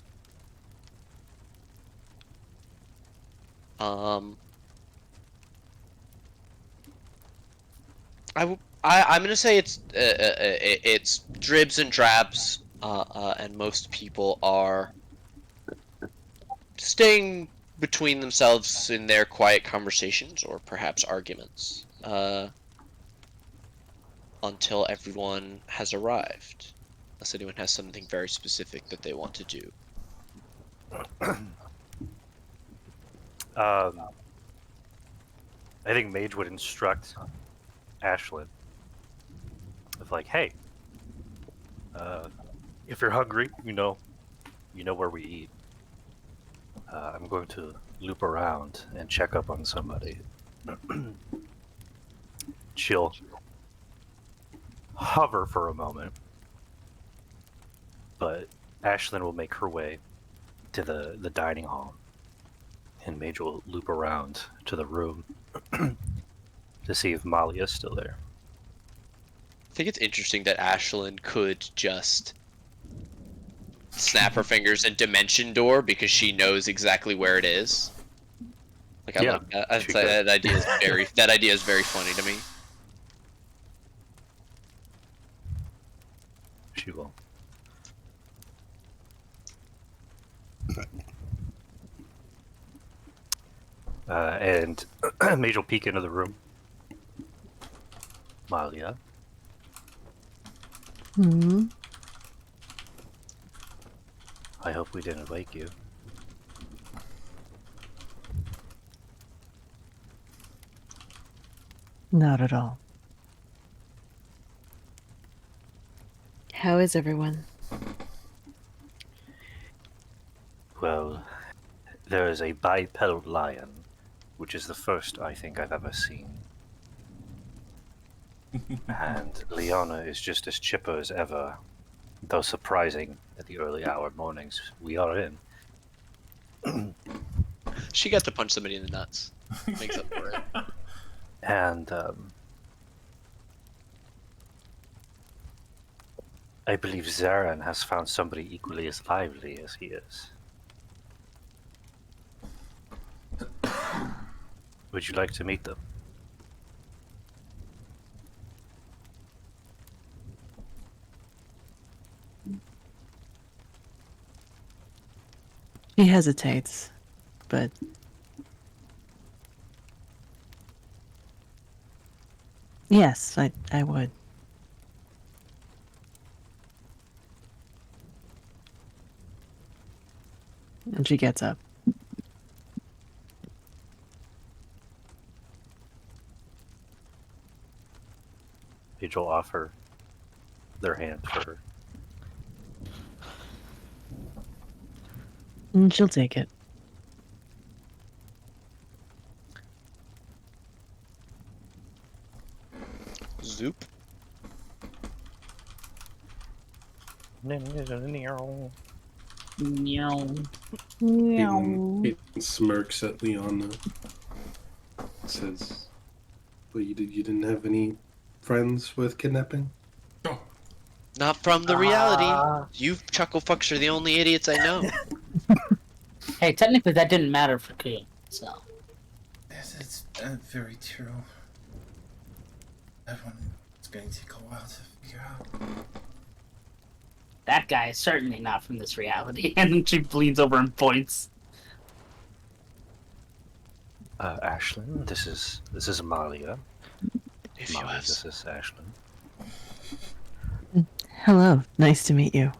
I'm gonna say it's dribs and drabs, and most people are staying between themselves in their quiet conversations or perhaps arguments, until everyone has arrived. Unless anyone has something very specific that they want to do. I think Mage would instruct Ashlyn of like, hey, if you're hungry, you know where we eat. I'm going to loop around and check up on somebody. She'll hover for a moment, but Ashlyn will make her way to the dining hall, and Mage will loop around to the room to see if Molly is still there. I think it's interesting that Ashlyn could just snap her fingers and dimension door because she knows exactly where it is. Like, I Yeah, like that. she That idea is very funny to me. She will. And Mage will peek into the room. Malia, Hmm. I hope we didn't wake you. Not at all. How is everyone? Well, there is a bipedal lion, which is the first I think I've ever seen. And Leona is just as chipper as ever, though surprising at the early hour mornings we are in. She got to punch somebody in the nuts. Makes up for it. And I believe Zaran has found somebody equally as lively as he is. Would you like to meet them? He hesitates, but yes, I would. And she gets up. Paige will offer their hand for her. And she'll take it. Zoop. Meow. Peyton smirks at Leona. Says, "Well, you didn't have any friends with kidnapping?" Oh, Not from the reality. You chuckle fucks are the only idiots I know. Hey, technically that didn't matter for Kuya, so. yes, it's very true. That one is going to take a while to figure out. That guy is certainly not from this reality. And then she leans over and points. Ashlyn, this is Amalia. If you Molly, have this is Ashlyn. Hello, nice to meet you.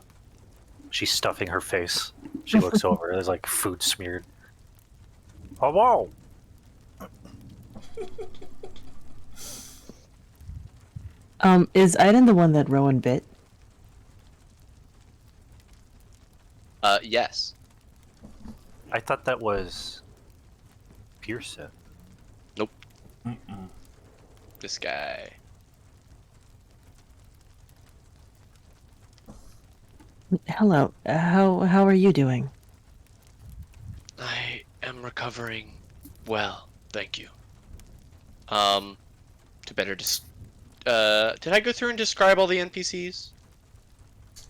She's stuffing her face. She looks over. There's like food smeared. Hello. Is Aiden the one that Rowan bit? yes. I thought that was Pearson. Mm-mm. This guy. Hello. How are you doing? I am recovering well, thank you. To better did I go through and describe all the NPCs?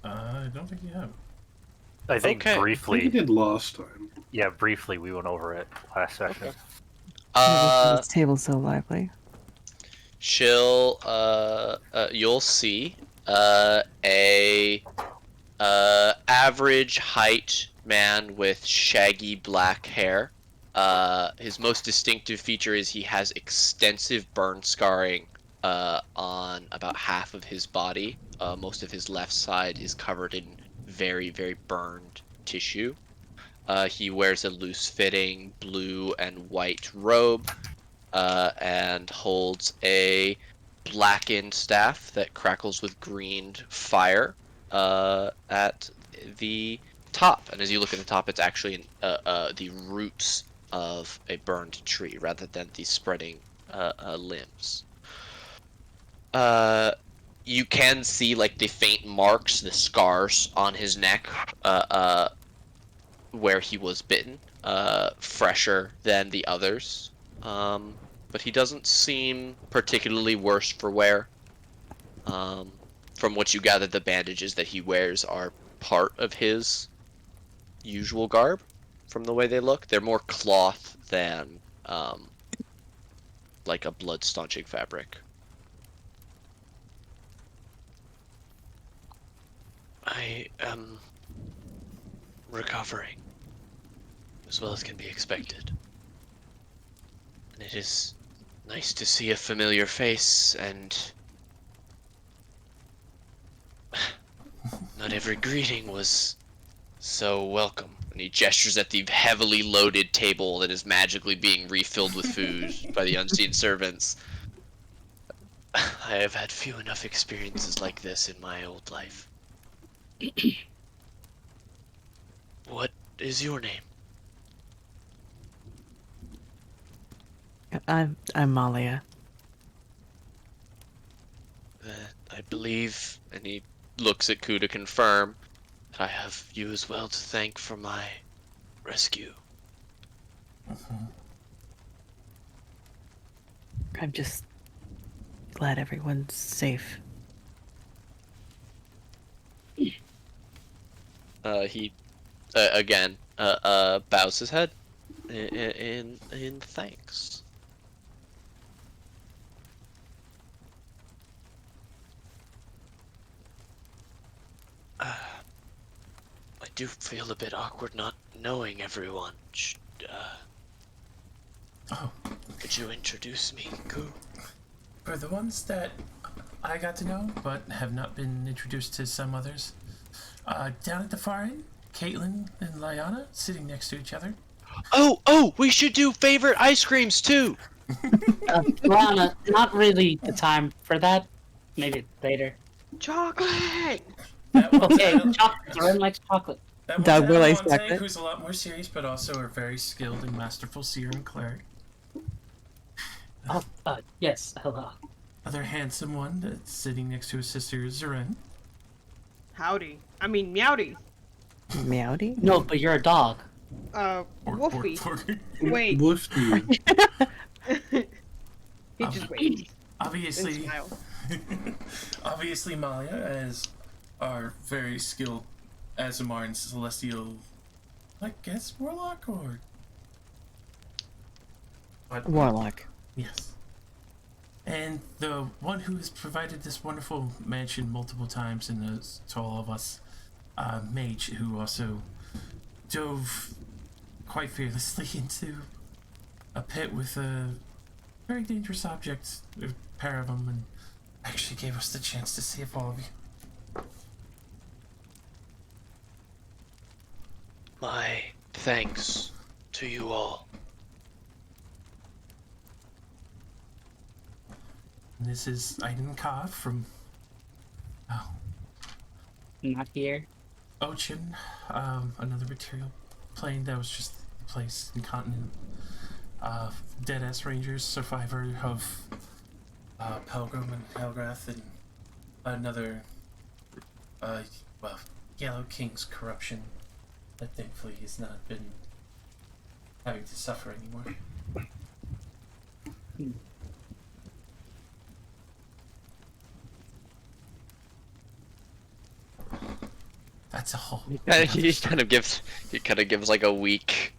I don't think you have. I think Okay. I think briefly. you did last time. Yeah, briefly we went over it last session. Okay. This table's so lively. Chill. You'll see a average height man with shaggy black hair. His most distinctive feature is he has extensive burn scarring on about half of his body. Most of his left side is covered in very, very burned tissue. He wears a loose-fitting blue and white robe and holds a blackened staff that crackles with green fire at the top. And as you look at the top, it's actually the roots of a burned tree rather than the spreading limbs. You can see like the faint marks, the scars on his neck where he was bitten, fresher than the others. But he doesn't seem particularly worse for wear. From what you gather, the bandages that he wears are part of his usual garb, from the way they look. They're more cloth than like a blood staunching fabric. I am recovering as well as can be expected. And it is nice to see a familiar face, and not every greeting was so welcome. And he gestures at the heavily loaded table that is magically being refilled with food by the unseen servants. I have had few enough experiences like this in my old life. What is your name? I'm Malia. I believe, and he looks at Ku to confirm, that I have you as well to thank for my rescue. I'm just glad everyone's safe. He again bows his head in thanks. I do feel a bit awkward not knowing everyone. Oh, Could you introduce me, Ku? for the ones that I got to know, but have not been introduced to some others, down at the far end, Caitlin and Liana sitting next to each other. Oh, we should do favorite ice creams too! Lana, not really the time for that. Maybe later. Chocolate! That was Okay, chocolate. Ren likes chocolate. that was Doug will Adelante, expect it. who's a lot more serious, but also a very skilled and masterful seer and cleric. Oh, yes. Hello. Other handsome one that's sitting next to his sister, Zeren. Howdy. I mean, meowdy. Meowdy? No, but you're a dog. Wolfie. Or Wait. Woofy. He just waits and obviously, smiles. obviously Malia, as our very skilled Azamar and Celestial, I guess, Warlock, or... What? Warlock. Yes. And the one who has provided this wonderful mansion multiple times and to all of us, Mage, who also dove quite fearlessly into a pit with a very dangerous object, a pair of them, and actually gave us the chance to save all of you. My thanks to you all. And this is Aiden Ka from Not here. Ocean, another material plane that was just a place and continent. Deadass Rangers, survivor of Pelgrim and Helgrath, and another, Yellow King's corruption that thankfully has not been having to suffer anymore. That's a whole. He kind of gives like a weak.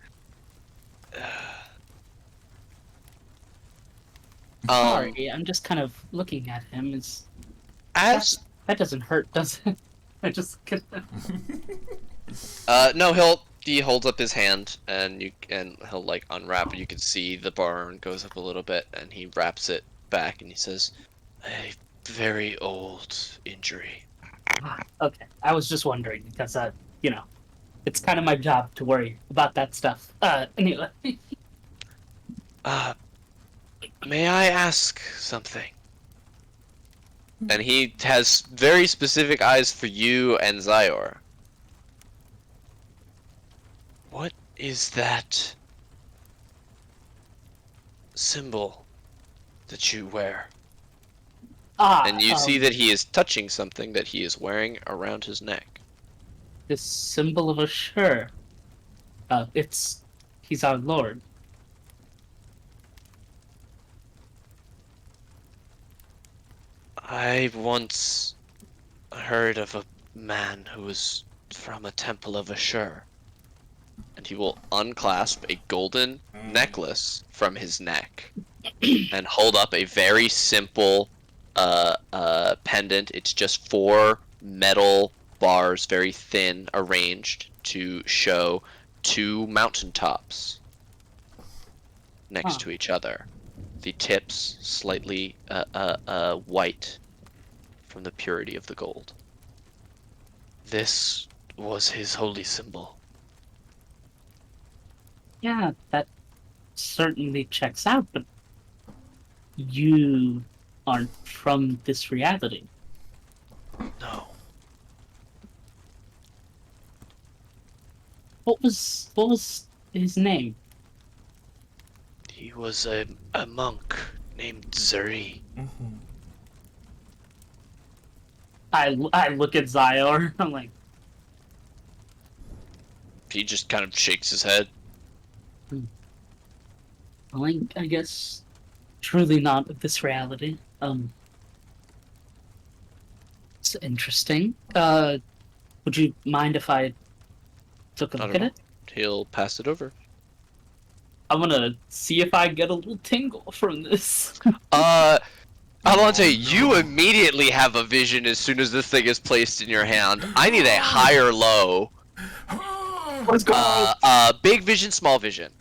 Sorry, I'm just kind of looking at him. As That doesn't hurt, does it? I just no, he holds up his hand and he'll like unwrap it. You can see the burn goes up a little bit, and he wraps it back and he says, "A very old injury." Okay, I was just wondering because it's kind of my job to worry about that stuff. Anyway. May I ask something? And he has very specific eyes for you and Zyor. What is that symbol that you wear? And you see that he is touching something that he is wearing around his neck. This symbol of Ashur. He's our lord. I once heard of a man who was from a temple of Ashur. And he will unclasp a golden necklace from his neck and hold up a very simple pendant. It's just 4 metal bars, very thin, arranged to show 2 mountaintops next to each other. The tips slightly white from the purity of the gold. This was his holy symbol. Yeah, that certainly checks out, but you aren't from this reality. No. What was his name? He was a monk named Zuri. I look at Zyor. I'm like, He just kind of shakes his head. well, I guess truly not of this reality. It's interesting. Would you mind if I took a Not look at at it? He'll pass it over. I'm gonna see if I get a little tingle from this. Alante, you immediately have a vision as soon as this thing is placed in your hand. I need a higher low. Let's go. Big vision, small vision.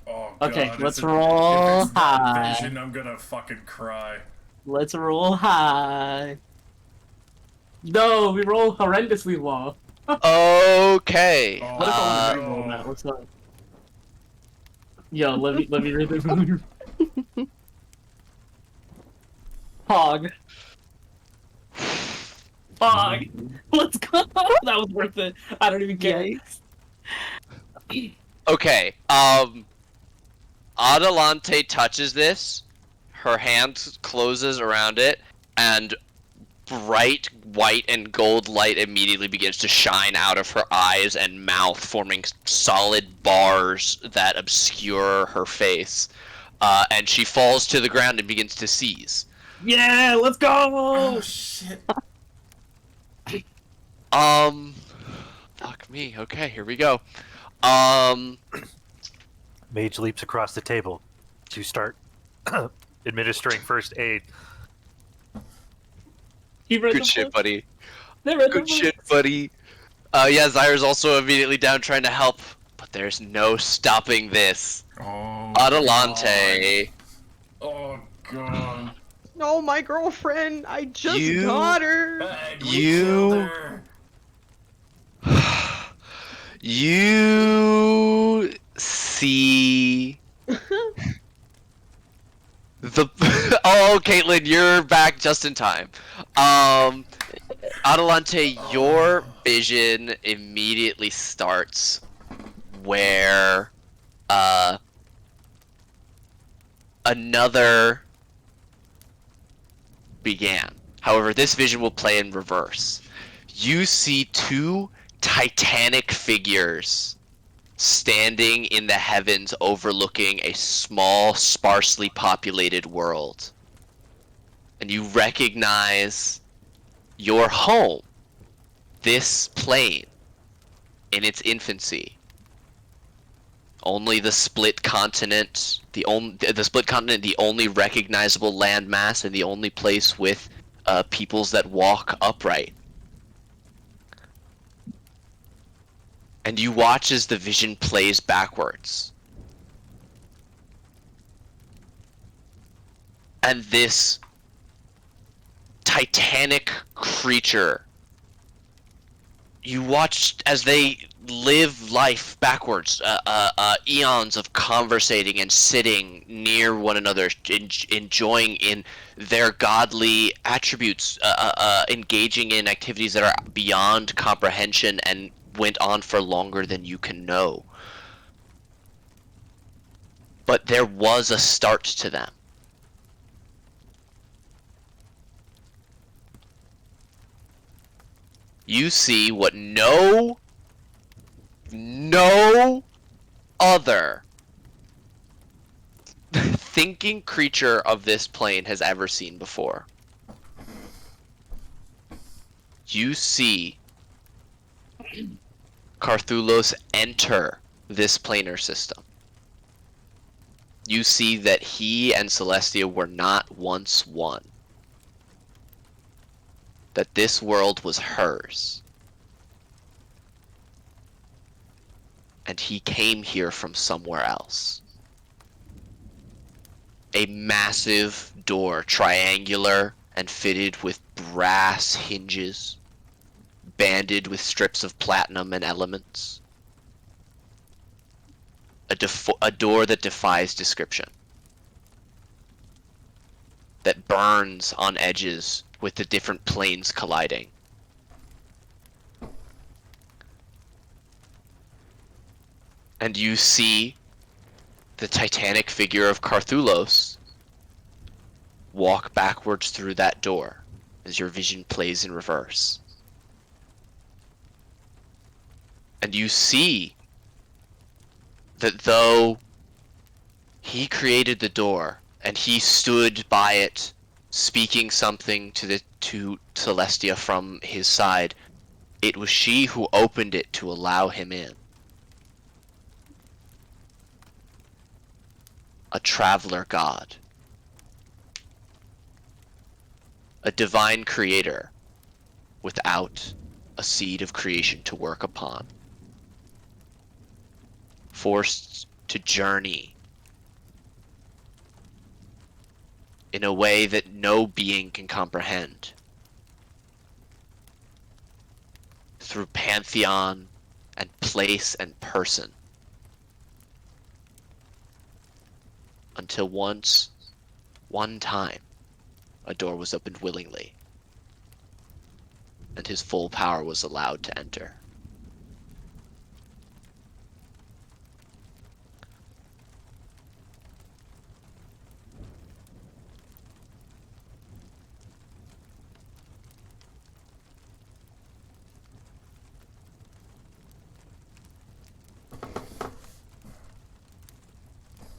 Oh, Okay, God, let's if roll if it's not high. vision, I'm gonna fucking cry. Let's roll high. No, we roll horrendously low. Okay. Oh, What if I no. roll that? What's up? Yo, let me read this. Hog. Hog. Let's go. That was worth it. I don't even care. Okay. Adelante touches this. Her hand closes around it, and bright white and gold light immediately begins to shine out of her eyes and mouth, forming solid bars that obscure her face. And she falls to the ground and begins to seize. Yeah, let's go. Oh shit. Fuck me. Okay, here we go. Mage leaps across the table to start administering first aid. He read Good the shit, book. buddy. They read the Good book. shit, buddy. Yeah, Zyra's also immediately down trying to help, but there's no stopping this. Oh. Adelante. God. Oh god. No, my girlfriend. I just You- got her. Bag, we You- killed her. You see the oh, Caitlin, you're back just in time. Adelante, your vision immediately starts where another began. However, this vision will play in reverse. You see 2 titanic figures standing in the heavens overlooking a small, sparsely populated world. And you recognize your home, this plane, in its infancy. Only the split continent, the only recognizable landmass, and the only place with peoples that walk upright. And you watch as the vision plays backwards. And this titanic creature, you watch as they live life backwards, eons of conversating and sitting near one another, enjoying in their godly attributes, engaging in activities that are beyond comprehension and went on for longer than you can know. But there was a start to them. You see what no other thinking creature of this plane has ever seen before. You see Carthulos enter this planar system. You see that he and Celestia were not once one. That this world was hers. And he came here from somewhere else. A massive door, triangular and fitted with brass hinges, banded with strips of platinum and elements. A door that defies description. That burns on edges with the different planes colliding. And you see the titanic figure of Carthulos walk backwards through that door as your vision plays in reverse. And you see that though he created the door and he stood by it, speaking something to Celestia from his side, it was she who opened it to allow him in. A traveler god. A divine creator without a seed of creation to work upon. Forced to journey in a way that no being can comprehend. Through pantheon and place and person. Until one time, a door was opened willingly, and his full power was allowed to enter.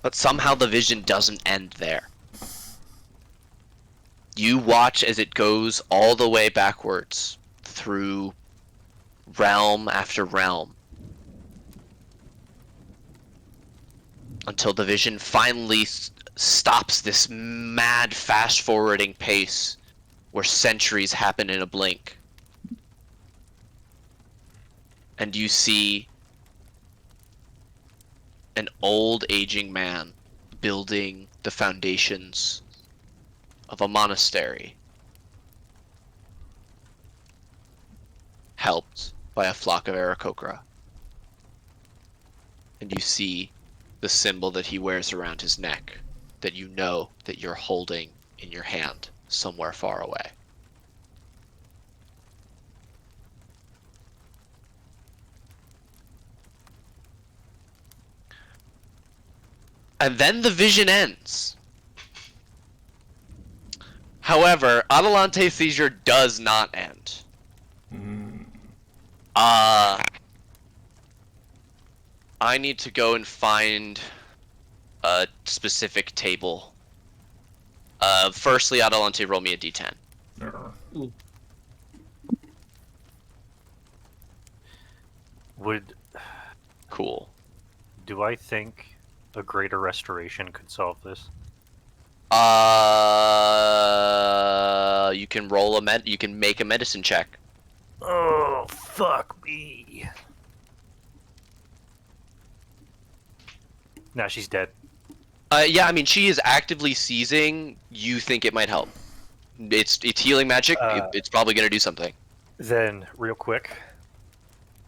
But somehow the vision doesn't end there. You watch as it goes all the way backwards through realm after realm. Until the vision finally stops this mad fast-forwarding pace where centuries happen in a blink. And you see an old aging man building the foundations of a monastery, helped by a flock of Aarakocra. And you see the symbol that he wears around his neck, that you know that you're holding in your hand somewhere far away. And then the vision ends. However, Adelante seizure does not end. I need to go and find a specific table. Firstly, Adelante, roll me a d10. Would Cool. Do I think a greater restoration could solve this? You can roll you can make a medicine check. Oh, fuck me. Now she's dead. Yeah, I mean, she is actively seizing. You think it might help? It's healing magic. It's probably gonna do something. Then, real quick,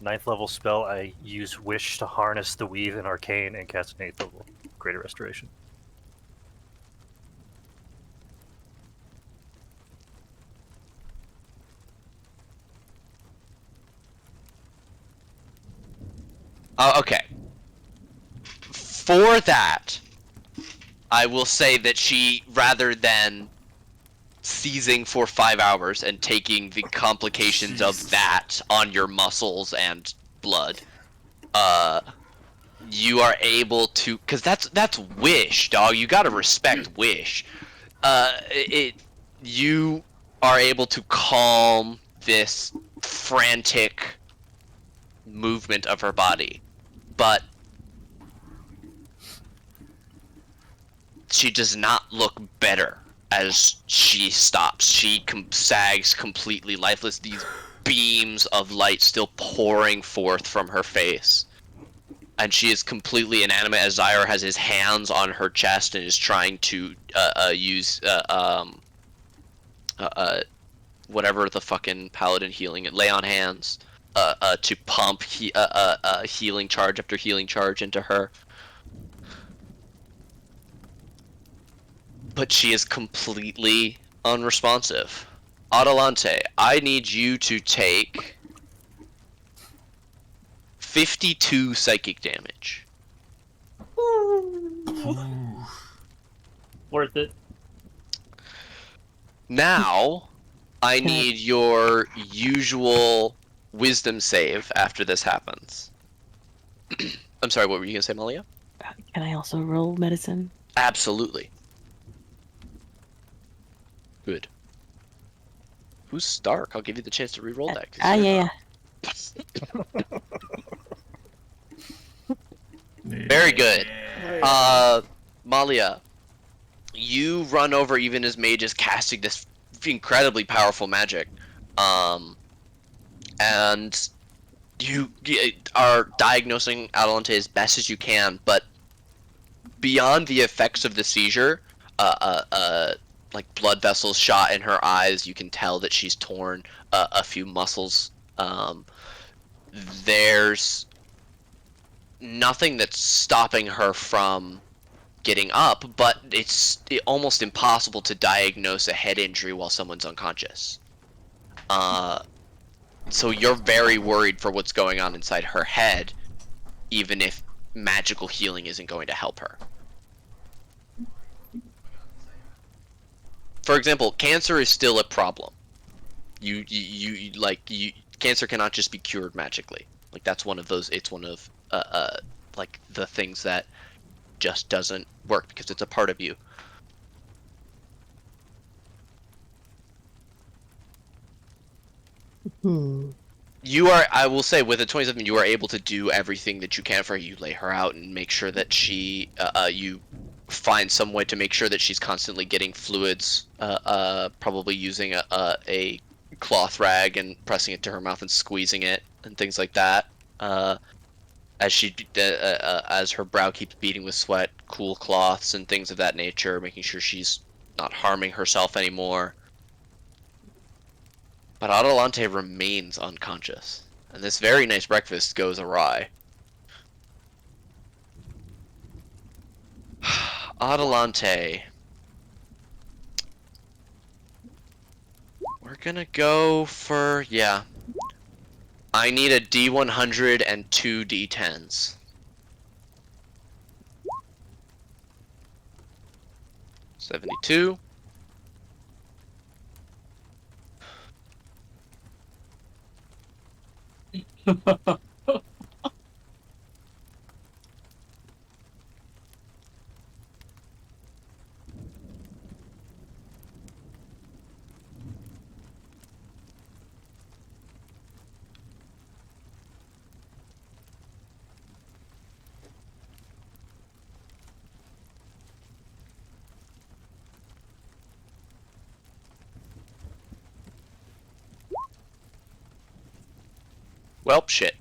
9th level spell, I use Wish to harness the Weave and Arcane and cast an 8th level Greater Restoration. Okay. For that, I will say that she, rather than seizing for 5 hours and taking the complications of that on your muscles and blood, you are able to, because that's Wish, dog. You gotta respect Wish. You are able to calm this frantic movement of her body, but she does not look better as she stops. She sags completely lifeless, these beams of light still pouring forth from her face. And she is completely inanimate as Zyre has his hands on her chest and is trying to use whatever the fucking paladin healing, lay on hands, to pump healing charge after healing charge into her. But she is completely unresponsive. Adelante, I need you to take 52 psychic damage. Worth it. Now, I need your usual wisdom save after this happens. I'm sorry, what were you going to say, Malia? Can I also roll medicine? Absolutely. Good. Who's Stark? I'll give you the chance to re-roll that. Yeah. Very good. Malia, you run over even as Mage is casting this incredibly powerful magic. And you are diagnosing Adelante as best as you can, but beyond the effects of the seizure, like blood vessels shot in her eyes, you can tell that she's torn a few muscles. There's nothing that's stopping her from getting up, but it's almost impossible to diagnose a head injury while someone's unconscious. So you're very worried for what's going on inside her head, even if magical healing isn't going to help her. For example, cancer is still a problem. Cancer cannot just be cured magically. Like that's one of those. It's one of like the things that just doesn't work because it's a part of you. You are, I will say, with a 27, you are able to do everything that you can for her. You lay her out and make sure that she, you find some way to make sure that she's constantly getting fluids, probably using a cloth rag and pressing it to her mouth and squeezing it and things like that. As her brow keeps beating with sweat, cool cloths and things of that nature, making sure she's not harming herself anymore. But Adelante remains unconscious, and this very nice breakfast goes awry. Adelante. We're gonna go for, yeah. I need a D100 and 2 D10s. 72. Well, shit.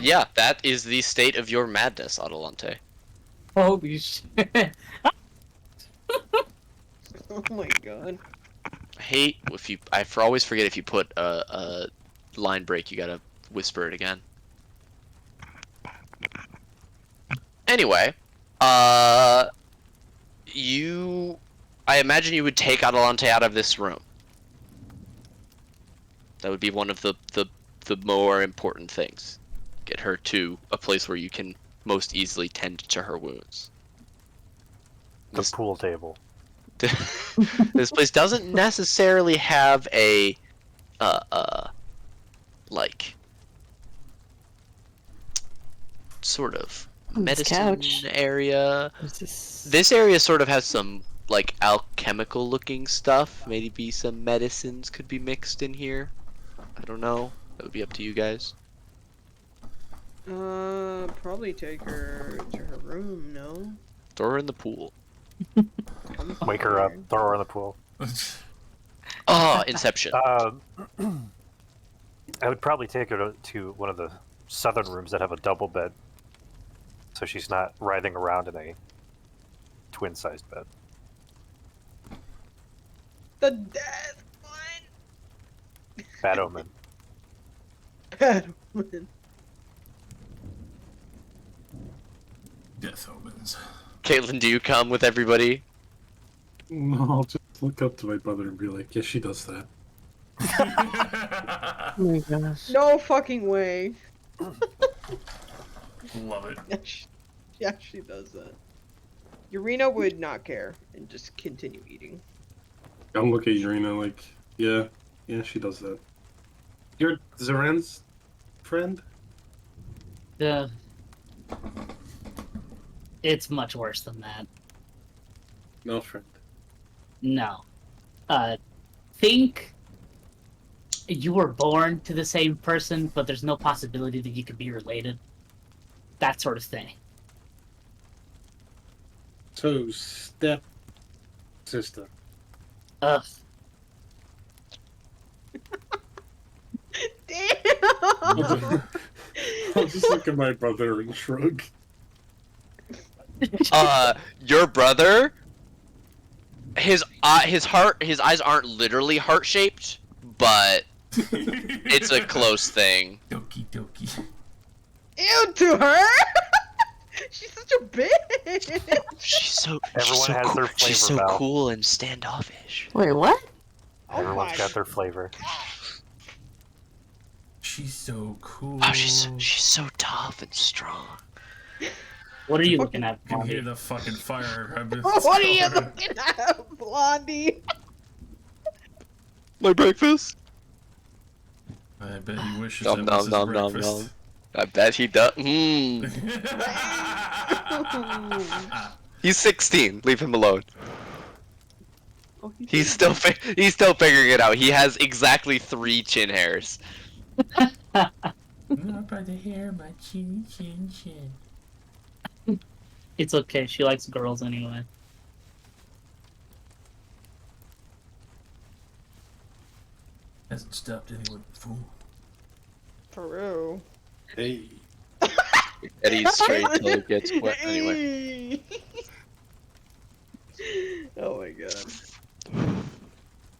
Yeah, that is the state of your madness, Adelante. Holy shit. Oh my god. I hate if you. I always forget if you put a line break, you gotta whisper it again. Anyway, you. I imagine you would take Adelante out of this room. That would be one of the more important things. Get her to a place where you can most easily tend to her wounds. The pool table. This place doesn't necessarily have a like sort of medicine couch. area. What's this? This area sort of has some like alchemical looking stuff. Maybe some medicines could be mixed in here. I don't know. That would be up to you guys. Probably take her to her room, no? Throw her in the pool. Wake her up, throw her in the pool. Oh, Inception. I would probably take her to one of the southern rooms that have a double bed, so she's not writhing around in a twin-sized bed. The death one! Bad omen. Bad one. Death omens. Caitlin, do you come with everybody? No, I'll just look up to my brother and be like, yeah, she does that. Oh my gosh. No fucking way. Love it. Yeah, she does that. Urena would not care and just continue eating. I'll look at Urena like, yeah, she does that. You're Zoran's friend? It's much worse than that. No friend. No. Think you were born to the same person, but there's no possibility that you could be related. That sort of thing. So, step sister. Ugh. Damn! I'll just look at my brother and shrug. Your brother, his eyes aren't literally heart-shaped, but it's a close thing. Doki doki. Ew to her! She's such a bitch! She's Everyone has cool. their flavor, She's so Val. cool and standoffish. Wait, what? Oh Everyone's my got their flavor. She's so cool. Oh, she's so tough and strong. What are you looking at, I can hear Blondie? the fucking fire. What are you looking at, Blondie? My breakfast. I bet he wishes Nom that was nom his nom nom breakfast. nom. I bet he does. He's 16. Leave him alone. Oh, He's still figuring it out. He has exactly 3 chin hairs. My brother hair, my chin chin chin. It's okay, she likes girls anyway. Hasn't stopped anyone before. For real. Hey. Eddie's straight till it gets wet anyway. Oh my god.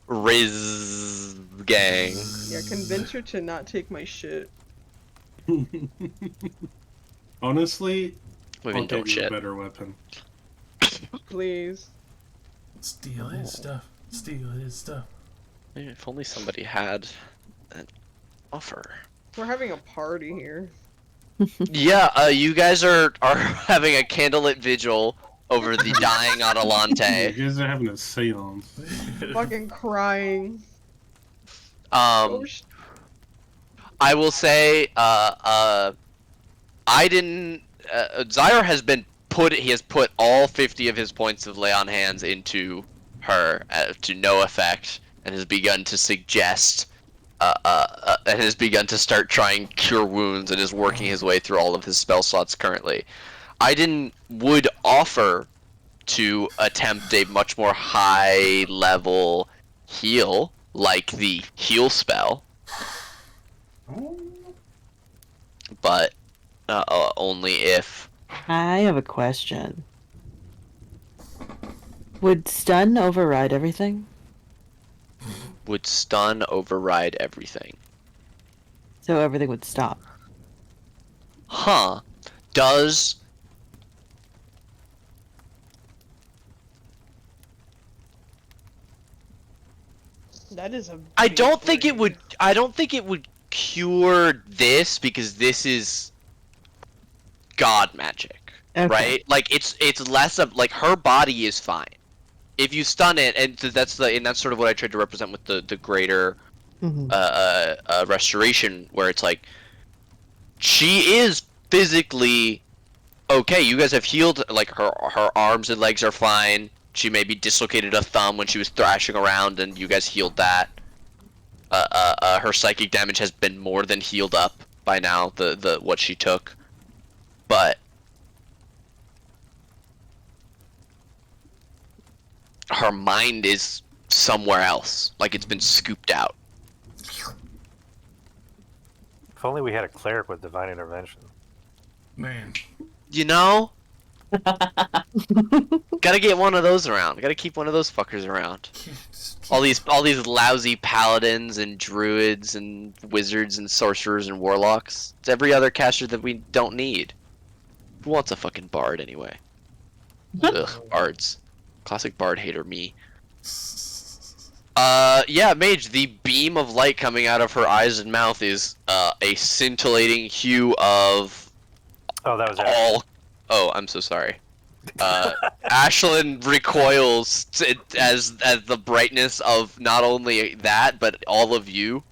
Riz gang. Yeah, convince her to not take my shit. Honestly, Women I'll don't get you a shit. better weapon. Please. Steal his stuff. Steal his stuff. Man, if only somebody had an offer. We're having a party here. Yeah, you guys are having a candlelit vigil over the dying You Adelante. guys are having a seance. Fucking crying. Oh, I will say, I didn't. Zyre has been he has put all 50 of his points of lay on hands into her to no effect, and has begun to suggest, and has begun to start trying cure wounds, and is working his way through all of his spell slots currently. I would offer to attempt a much more high level heal, like the heal spell, but only if. I have a question. Would stun override everything? Would stun override everything? So everything would stop. Huh. Does That is a. I big don't think it brain. would I don't think it would cure this, because this is god magic. Okay. Right? Like it's less of like her body is fine. If you stun it, and that's sort of what I tried to represent with the greater Mhm. restoration, where it's like she is physically okay. You guys have healed, like her arms and legs are fine. She maybe dislocated a thumb when she was thrashing around, and you guys healed that. Her psychic damage has been more than healed up by now. The what she took, but her mind is somewhere else. Like it's been scooped out. If only we had a cleric with divine intervention. Man. You know? Gotta get one of those around. Gotta keep one of those fuckers around. All these lousy paladins and druids and wizards and sorcerers and warlocks. It's every other caster that we don't need. Who wants a fucking bard anyway? Ugh, bards. Classic bard hater me. Yeah, Mage, the beam of light coming out of her eyes and mouth is a scintillating hue of Oh, that was it. all. Oh, I'm so sorry. Ashlyn recoils as the brightness of not only that, but all of you.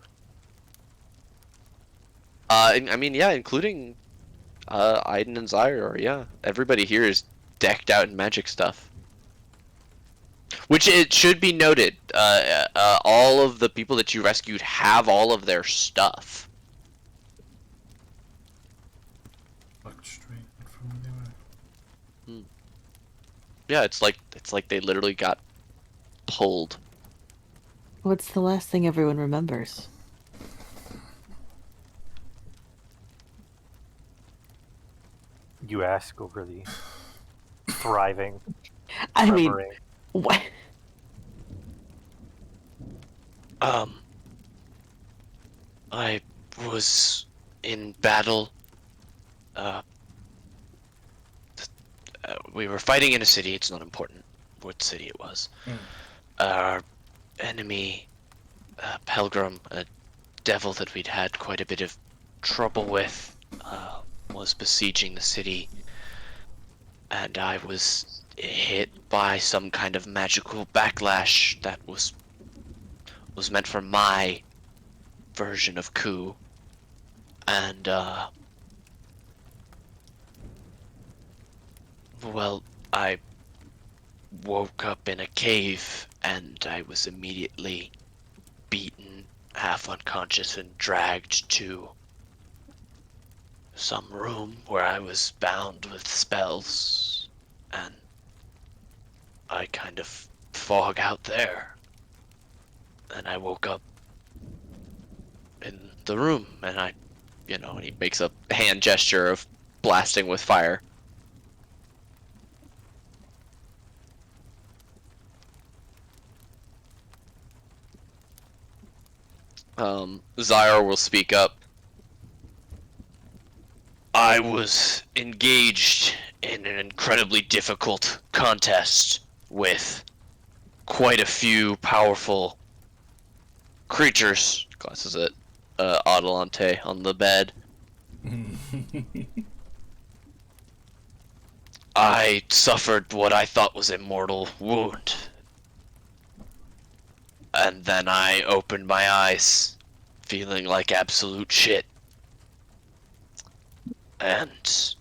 I mean, yeah, including Aiden and Zyra. Yeah, everybody here is decked out in magic stuff. Which it should be noted, all of the people that you rescued have all of their stuff. Looked straight from where they were. Yeah, it's like they literally got pulled. What's the last thing everyone remembers? You ask over the thriving, I mean, murmuring. what? I was in battle. We were fighting in a city. It's not important what city it was. Our enemy, Pelgrim, a devil that we'd had quite a bit of trouble with, was besieging the city, and I was hit by some kind of magical backlash that was meant for my version of coup, and well, I woke up in a cave and I was immediately beaten, half unconscious, and dragged to some room where I was bound with spells, and I kind of fog out there. And I woke up in the room, and and he makes a hand gesture of blasting with fire. Zyra will speak up. I was engaged in an incredibly difficult contest with quite a few powerful creatures. Glasses at Adelante on the bed. I suffered what I thought was a mortal wound. And then I opened my eyes, feeling like absolute shit. And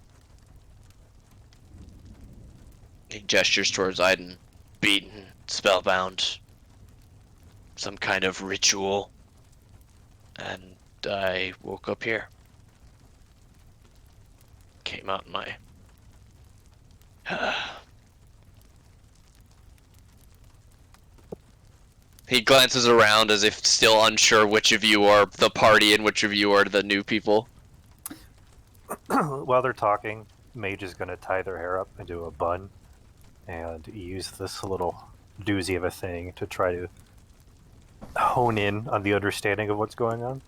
he gestures towards Aiden, beaten, spellbound, some kind of ritual, and I woke up here. Came out in my He glances around as if still unsure which of you are the party and which of you are the new people. While they're talking, Mage is going to tie their hair up into a bun and use this little doozy of a thing to try to hone in on the understanding of what's going on.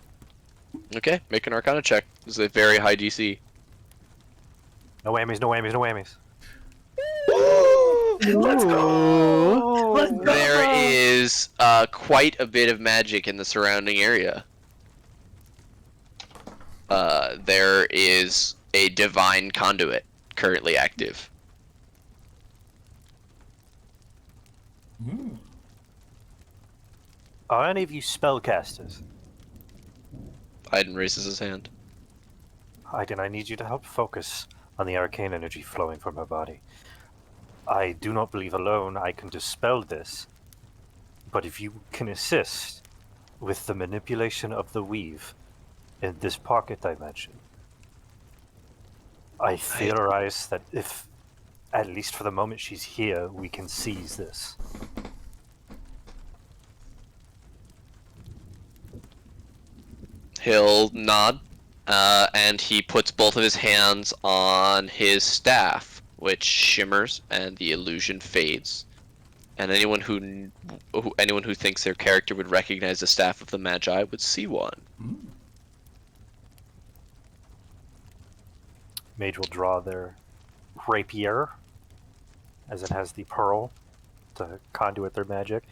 Okay, make an Arcana check. This is a very high DC. No whammies, no whammies, no whammies. Let's go! Let's go! There is quite a bit of magic in the surrounding area. There is a divine conduit currently active. Are any of you spellcasters? Aiden raises his hand. Aiden, I need you to help focus on the arcane energy flowing from her body. I do not believe alone I can dispel this, but if you can assist with the manipulation of the weave in this pocket dimension, I theorize that if, at least for the moment she's here, we can seize this. He'll nod, and he puts both of his hands on his staff, which shimmers, and the illusion fades. And anyone who thinks their character would recognize the staff of the Magi would see one. Mage will draw their rapier, as it has the pearl to conduit their magic.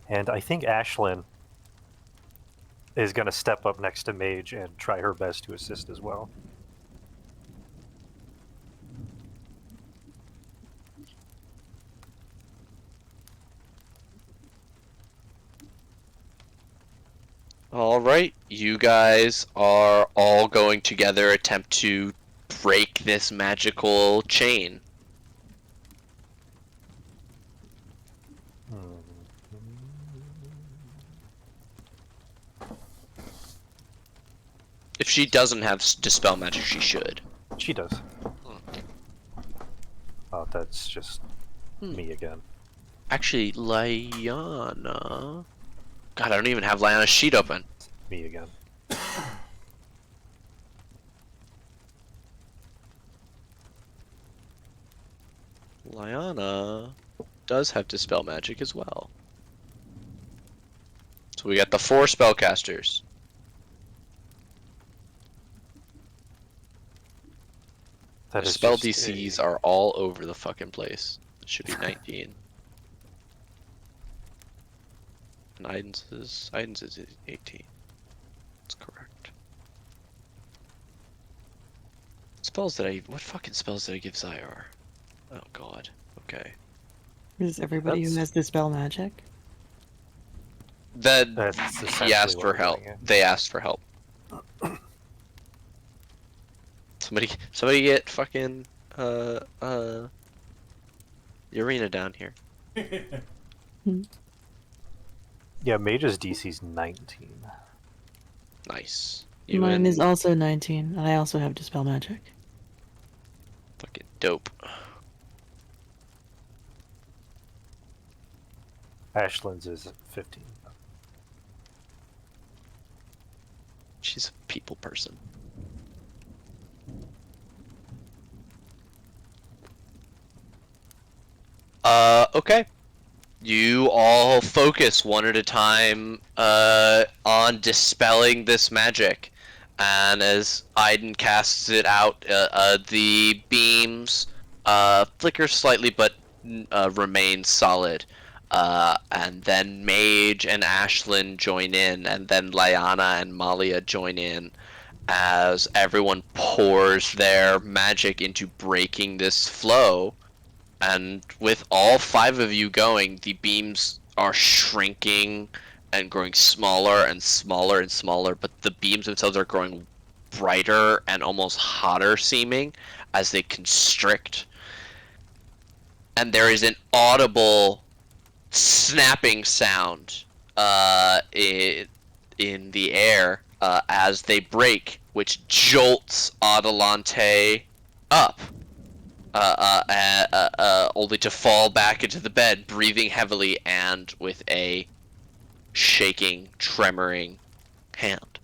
And I think Ashlyn is going to step up next to Mage and try her best to assist as well. Alright, you guys are all going together attempt to break this magical chain. If she doesn't have Dispel Magic, she should. She does. Oh, that's just me again. Actually, Lyanna... God, I don't even have Lyanna's sheet open. Me again. Lyanna does have Dispel Magic as well. So we got the 4 spellcasters. That The is spell just DCs are all over the fucking place. It should be 19. And Aiden's is 18. That's correct. Spells that what fucking spells did I give Zyar? Oh god. Okay. Is everybody who has Dispel Magic? That That's he essentially asked what for we're help. doing, yeah. They asked for help. Somebody get fucking Urena down here. Yeah, Mage's DC's 19. Nice. Mine is also 19, and I also have Dispel Magic. Fucking dope. Ashlyn's is 15. She's a people person. Okay. You all focus one at a time on dispelling this magic. And as Aiden casts it out, the beams flicker slightly but remain solid. And then Mage and Ashlyn join in, and then Lyanna and Malia join in as everyone pours their magic into breaking this flow. And with all 5 of you going, the beams are shrinking and growing smaller and smaller and smaller, but the beams themselves are growing brighter and almost hotter seeming as they constrict. And there is an audible snapping sound in the air as they break, which jolts Adelante up. Only to fall back into the bed, breathing heavily and with a shaking, tremoring hand.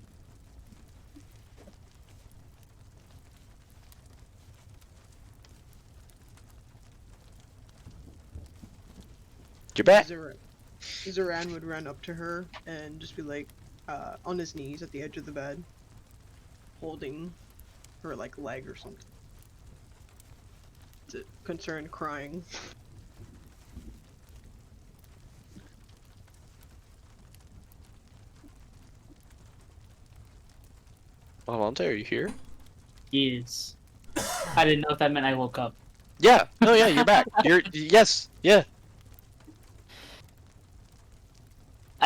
You're back. Zoran would run up to her and just be like, on his knees at the edge of the bed, holding her like leg or something. Concerned, crying. Alante, are you here? Yes. I didn't know if that meant I woke up. Yeah. No, yeah, you're back. Yes. Yeah.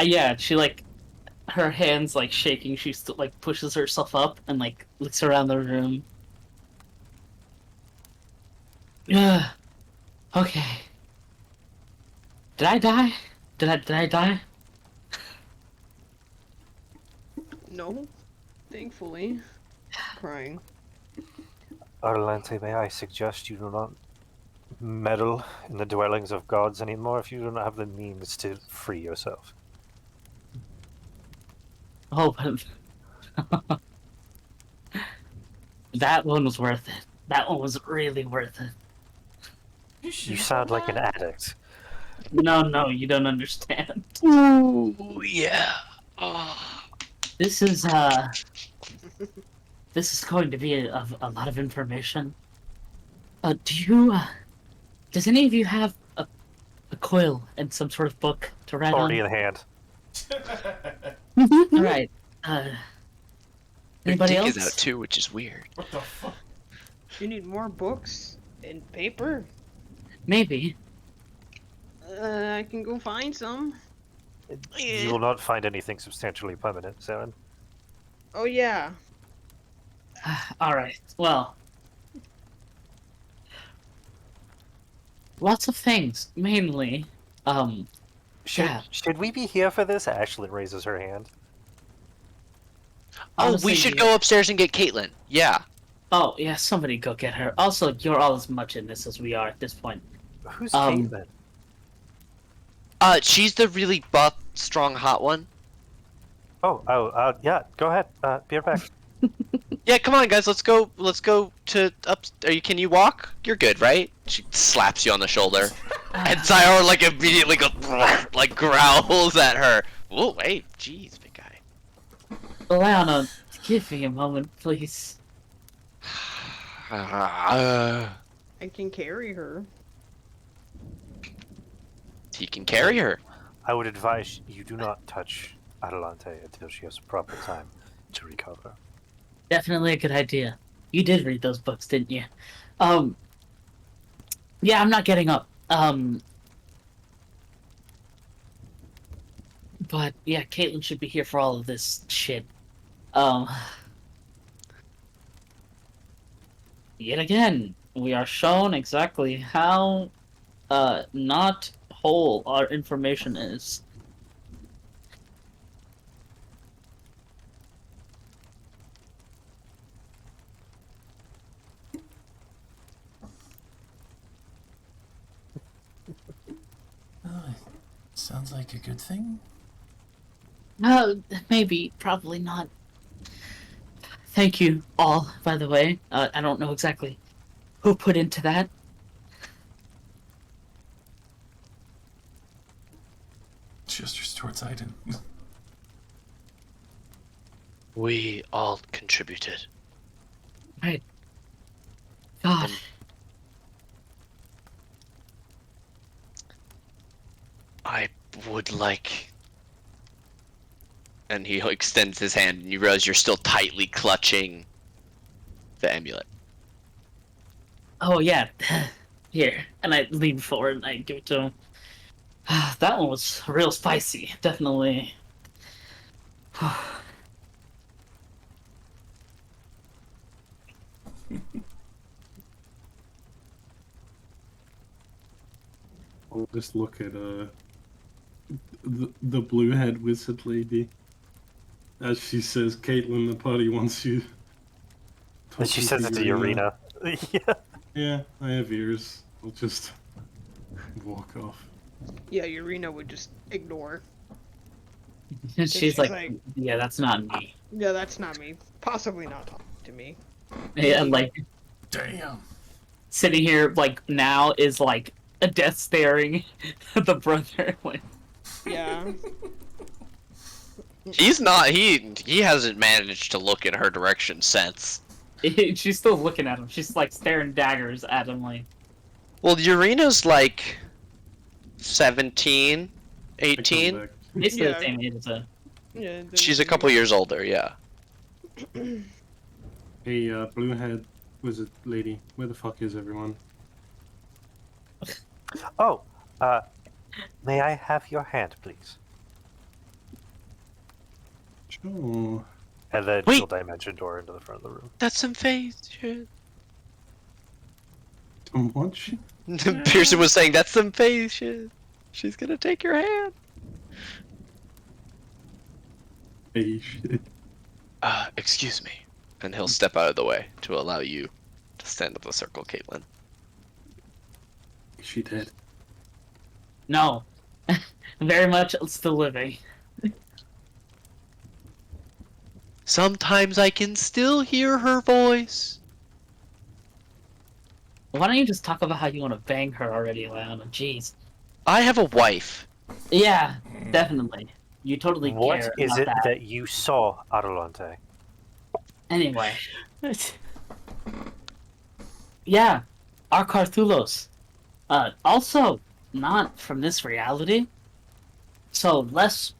Yeah, she like, her hands like shaking. She still like pushes herself up and like looks around the room. Yeah. Okay. Did I die? Did I die? No, thankfully. Crying. Arlante, may I suggest you do not meddle in the dwellings of gods anymore if you do not have the means to free yourself. Oh, but that one was worth it. That one was really worth it. You sound like an addict. No, you don't understand. Ooh, yeah. Oh. This is going to be a lot of information. Does any of you have a coil and some sort of book to write Already on? in hand. All right. Anybody Your else? dick is out too, which is weird. What the fuck? You need more books and paper? Maybe. I can go find some. You will not find anything substantially permanent, Saren. Oh yeah. All right. Well, lots of things. Mainly, yeah. Should we be here for this? Ashlyn raises her hand. Oh, Honestly, we should yeah. go upstairs and get Caitlin. Yeah. Oh yeah, somebody go get her. Also, you're all as much in this as we are at this point. Who's Um, Caitlin? She's the really buff, strong, hot one. Yeah, go ahead. Be right back. Yeah, come on, guys. Let's go to up. Can you walk? You're good, right? She slaps you on the shoulder, and Zyor like immediately goes like growls at her. Whoa, hey, jeez, big guy. Leona, give me a moment, please. I can carry her. He can carry her. I would advise you do not touch Adelante until she has proper time to recover. Definitely a good idea. You did read those books, didn't you? Yeah, I'm not getting up. But yeah, Caitlin should be here for all of this shit. Yet again, we are shown exactly how not whole our information is. Sounds like a good thing. Maybe, probably not. Thank you all, by the way. I don't know exactly who put into that. Gestures towards Aiden. We all contributed. Right. God. I would like. And he extends his hand, and you realize you're still tightly clutching the amulet. Oh, yeah. Here. And I lean forward and I give it to him. That one was real spicy. Definitely. I'll just look at the blue-head wizard lady as she says, "Caitlin, the party wants you." And she says it to Urena. Yeah. Yeah, I have ears. I'll just walk off. Yeah, Urena would just ignore. She's like, yeah, that's not me. Yeah, that's not me. Possibly not talking to me. Yeah, like Damn. sitting here like now is like a death staring at the brother. Like, Yeah. He's not. He hasn't managed to look in her direction since. she's still looking at him. She's like staring daggers at him. Like, Well, Urina's like 17, I come 18. back. basically Yeah. the same age as a. Yeah. She's a couple years older. Yeah. Hey, blue-head wizard lady, where the fuck is everyone? Oh, may I have your hand, please? Sure. And then Wait. she'll dimension door into the front of the room. That's some face shit. Don't want shit. Pearson was saying that's some face shit. She's gonna take your hand. Hey, shit. Excuse me. And he'll step out of the way to allow you to stand up the circle, Caitlin. Is she dead? No, very much still living. Sometimes I can still hear her voice. Why don't you just talk about how you want to bang her already, Leona? Jeez. I have a wife. Yeah, definitely. You totally What care is about it that. that you saw, Adelante? Anyway, yeah, our Carthulos. Also not from this reality. So less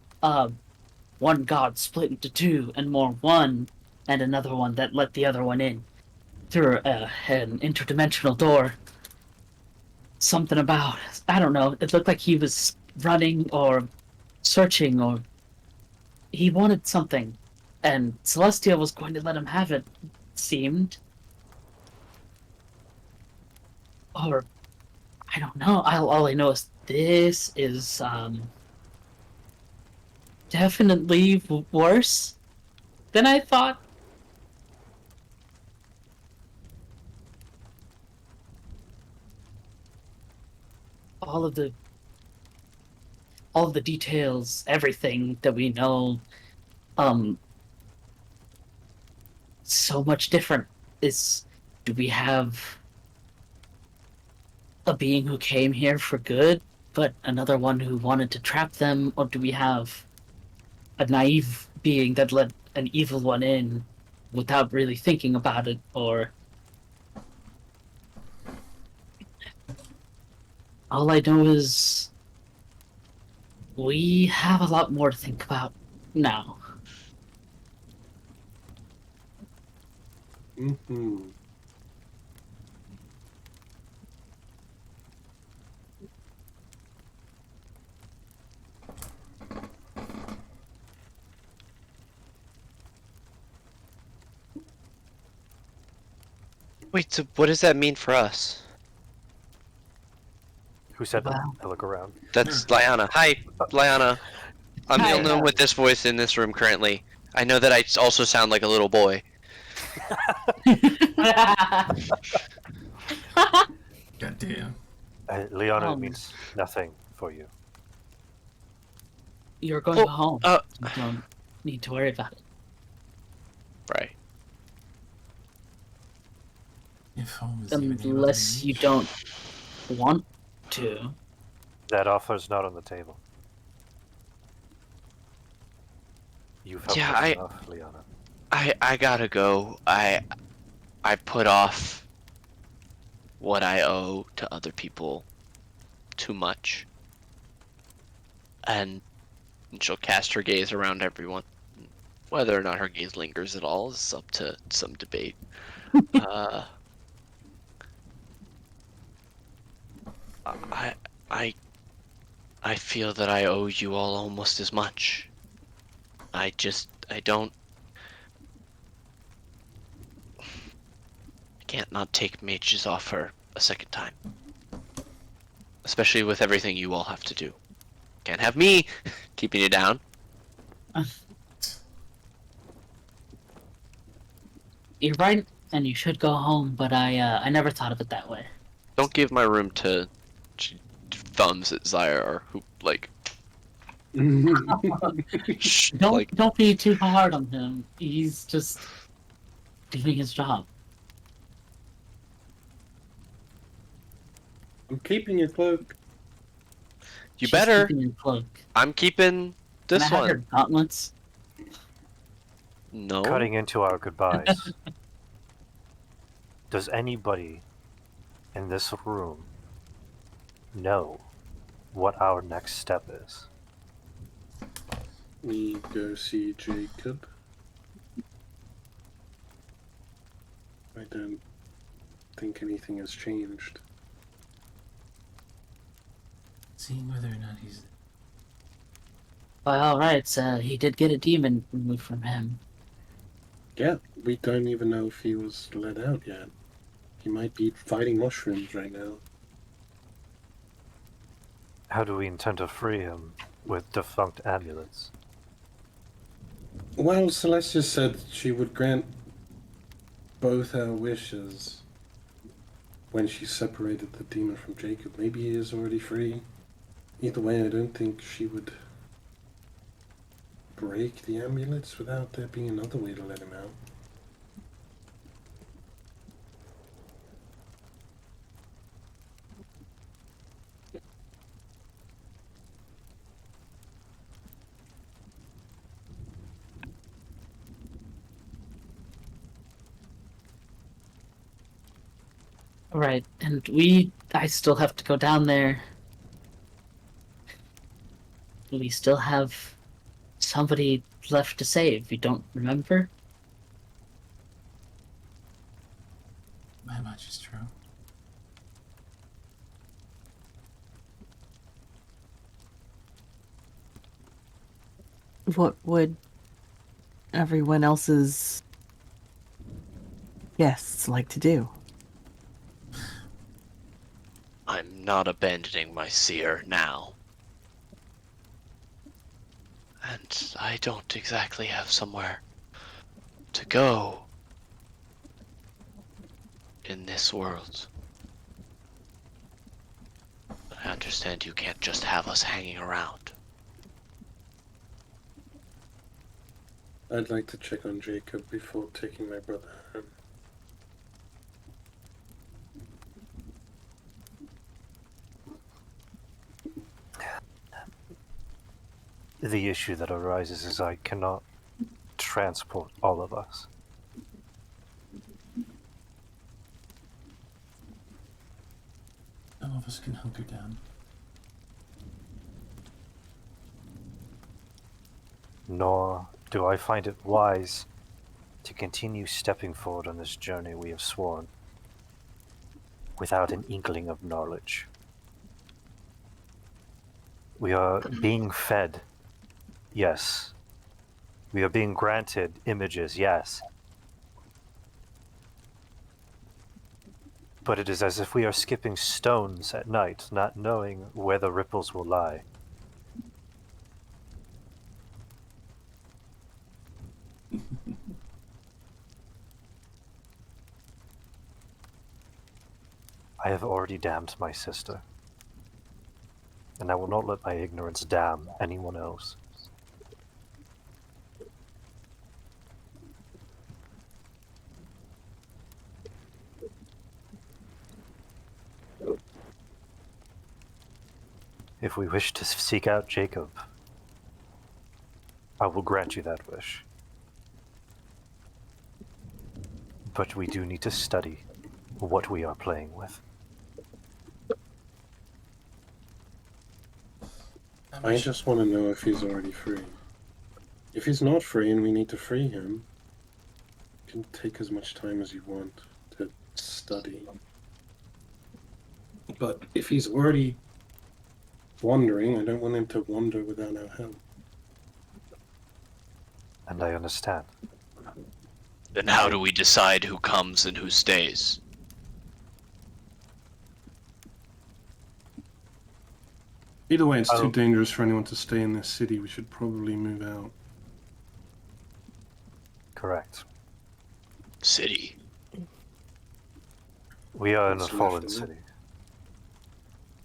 one god split into two and more one and another one that let the other one in through an interdimensional door. Something about, I don't know, it looked like he was running or searching or he wanted something. And Celestia was going to let him have it, seemed. Or, I don't know. All I know is this is, definitely worse than I thought. All of the details, everything that we know, so much different. Do we have a being who came here for good, but another one who wanted to trap them, or do we have a naive being that let an evil one in without really thinking about it, or all I know is we have a lot more to think about now. Mm-hmm. Wait, so what does that mean for us? Who said that? Wow. I look around. That's Liana. Hi, Liana. I'm Hi. the only one with this voice in this room currently. I know that I also sound like a little boy. Goddamn. Leona, it means nothing for you. You're going Oh, home. uh- You don't need to worry about it. Right. If home is even able Unless to you reach. don't want to. That offer's not on the table. You've helped Yeah, us enough, Leona. I gotta go. I put off what I owe to other people too much. And she'll cast her gaze around everyone. Whether or not her gaze lingers at all is up to some debate. I feel that I owe you all almost as much. I don't. I can't not take mages off her a second time. Especially with everything you all have to do. Can't have me keeping you down. You're right, and you should go home, but I never thought of it that way. Don't give my room to thumbs at Zyre or who, like. Don't be too hard on him. He's just doing his job. I'm keeping your cloak. You She's better. keeping your cloak. I'm keeping Can this I have your one. gauntlets? No. Cutting into our goodbyes. Does anybody in this room know what our next step is? We go see Jacob. I don't think anything has changed. Seeing whether or not he's. By all rights, he did get a demon removed from him. Yeah, we don't even know if he was let out yet. He might be fighting mushrooms right now. How do we intend to free him with defunct amulets? Well, Celestia said she would grant both our wishes when she separated the demon from Jacob. Maybe he is already free. Either way, I don't think she would break the amulets without there being another way to let him out. Right, and I still have to go down there. We still have somebody left to save, you don't remember? That much is true. What would everyone else's guests like to do? I'm not abandoning my seer now. And I don't exactly have somewhere to go in this world. But I understand you can't just have us hanging around. I'd like to check on Jacob before taking my brother home. The issue that arises is I cannot transport all of us. Some of us can hunker down. Nor do I find it wise to continue stepping forward on this journey we have sworn without an inkling of knowledge. We are being fed, yes. We are being granted images, yes. But it is as if we are skipping stones at night, not knowing where the ripples will lie. I have already damned my sister, and I will not let my ignorance damn anyone else. If we wish to seek out Jacob, I will grant you that wish. But we do need to study what we are playing with. I just want to know if he's already free. If he's not free and we need to free him, you can take as much time as you want to study. But if he's already wandering, I don't want him to wander without our help. And I understand. Then how do we decide who comes and who stays? Either way, it's too dangerous for anyone to stay in this city. We should probably move out. Correct. City. We are in a What's fallen left of it? city.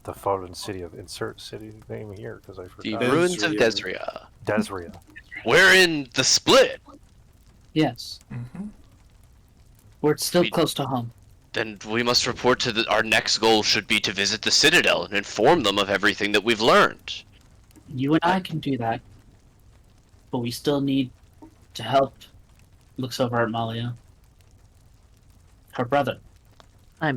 The fallen city of insert city name here because I The forgot. ruins of Desria. Desria. Desria. We're in the split. Yes, Mm-hmm. we're still We- close to home. Then we must report to our next goal should be to visit the Citadel and inform them of everything that we've learned. You and I can do that, but we still need to help. Looks over at Malia. Her brother. I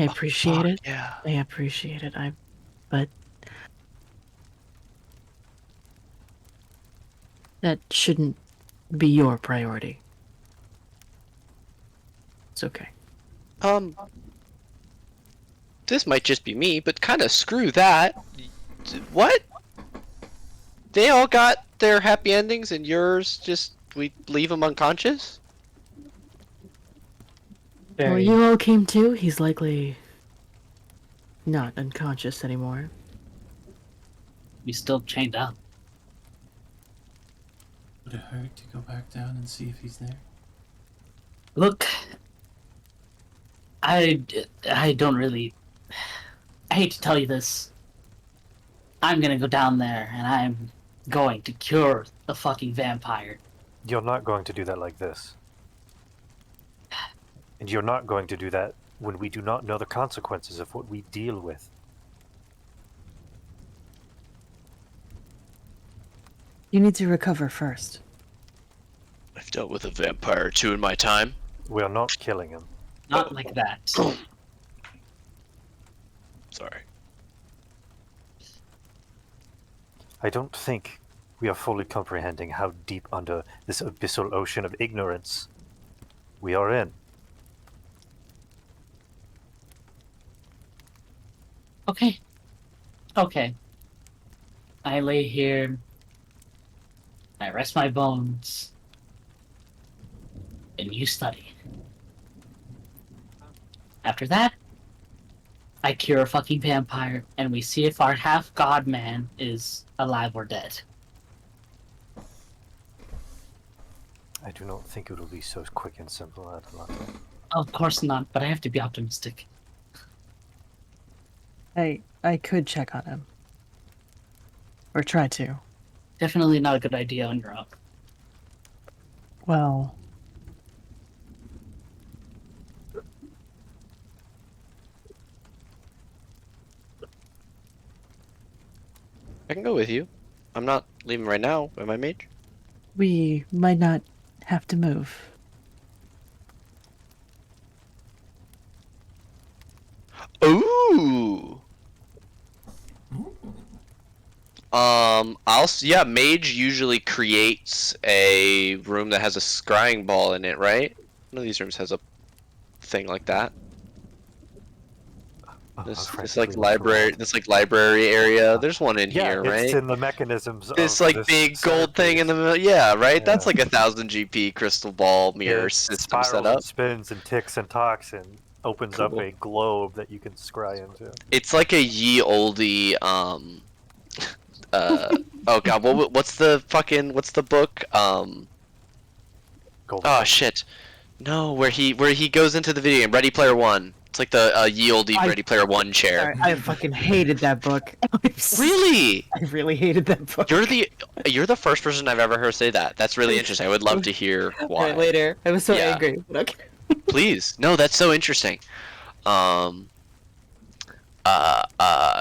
appreciate it. Yeah. I appreciate it. But that shouldn't be your priority. It's okay. This might just be me, but kind of screw that. What? They all got their happy endings, and yours just we leave them unconscious? Well, Very. you all came too. He's likely not unconscious anymore. We still chained up. Would it hurt to go back down and see if he's there? Look, I don't really. I hate to tell you this. I'm gonna go down there and I'm going to cure the fucking vampire. You're not going to do that like this. And you're not going to do that when we do not know the consequences of what we deal with. You need to recover first. I've dealt with a vampire or two in my time. We are not killing him. Not like that. Sorry. I don't think we are fully comprehending how deep under this abyssal ocean of ignorance we are in. Okay. Okay. I lay here. I rest my bones. And you study. After that, I cure a fucking vampire, and we see if our half-god man is alive or dead. I do not think it will be so quick and simple, Atalanta. Of course not, but I have to be optimistic. I could check on him. Or try to. Definitely not a good idea on your own. Well, I can go with you. I'm not leaving right now, am I, Mage? we might not have to move. Ooh. Yeah, Mage usually creates a room that has a scrying ball in it, right? One of these rooms has a thing like that. This like library area. There's one in Yeah, here, it's right? in the mechanisms This of like this big gold thing in the middle. Yeah, right. That's Yeah. like 1,000 GP crystal ball mirror It system spirals set up. and spins and ticks and talks and opens up Cool. a globe that you can scry into. It's like a ye olde oh god, what's the book? Golden Oh shit. No, where he goes into the video game, Ready Player One. It's like the ye olde Ready Player One chair. Sorry, I fucking hated that book. Really? I really hated that book. You're the first person I've ever heard say that. That's really interesting. I would love to hear why. Alright, later. I was so Yeah. angry. But okay. Please. No, that's so interesting.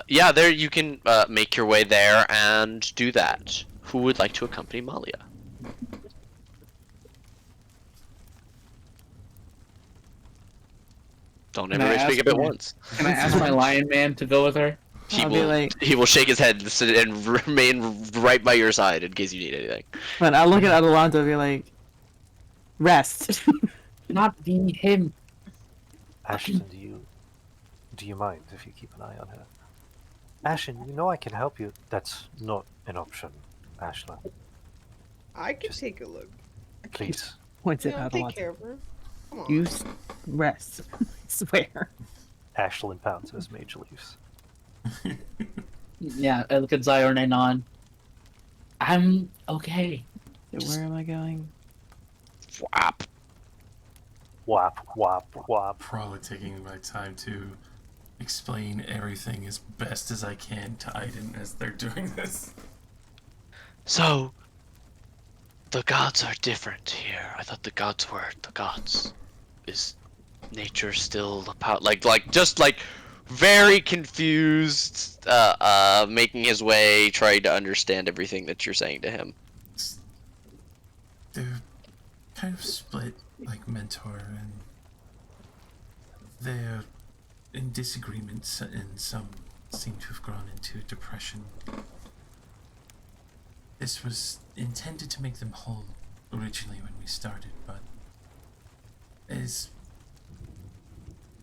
Yeah, there you can make your way there and do that. Who would like to accompany Malia? Don't Can everybody I speak ask up at him- once. Can I ask my lion man to go with her? He I'll be will. like- He will shake his head and remain right by your side in case you need anything. But I'll look at Adelanto and be like, rest. Not be him. Ashton, do you mind if you keep an eye on her? Ashton, you know I can help you. That's not an option, Ashla. I can Just- take a look. Please. Points at Yeah, I'll take Adelanto. care of her. Come on. You rest. I swear. Ashlyn pounds as Mage leaves. Yeah, I look at Zion and on. I'm okay. Where am I going? Flap. Whop, whop, whop. Probably taking my time to explain everything as best as I can to Aiden as they're doing this. So, the gods are different here. I thought the gods were the gods. Is nature still a power? Just very confused, making his way, trying to understand everything that you're saying to him. They're kind of split, like Mentor, and they're in disagreements, and some seem to have gone into depression. This was intended to make them whole originally when we started, but there's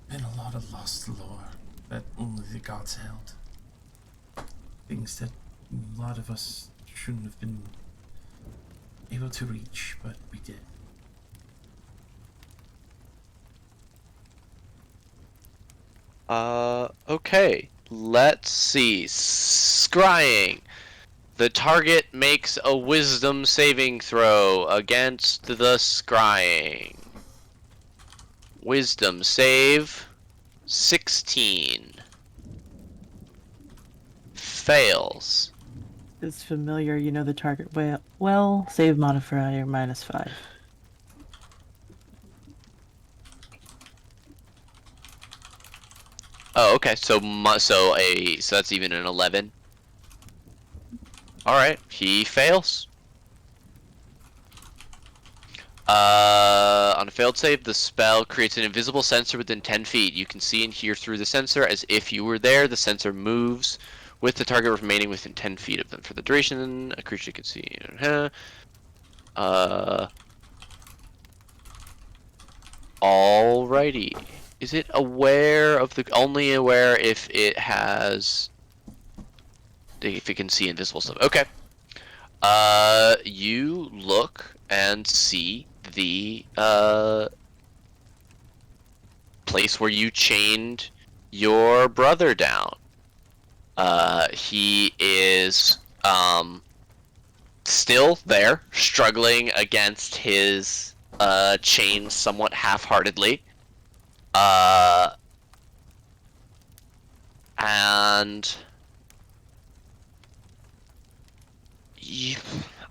been a lot of lost lore that only the gods held. Things that a lot of us shouldn't have been able to reach, but we did. Okay. Let's see. Scrying. The target makes a wisdom saving throw against the scrying. Wisdom save 16. Fails. It's familiar, you know the target well. Save modifier -5. Oh, okay. So that's even an 11. All right, he fails. On a failed save, the spell creates an invisible sensor within 10 feet. You can see and hear through the sensor as if you were there. The sensor moves with the target remaining within 10 feet of them. For the duration, a creature can see. Alrighty. Is it aware of only aware if it has, if it can see invisible stuff? Okay. You look and see the place where you chained your brother down. He is still there, struggling against his chain somewhat half-heartedly. And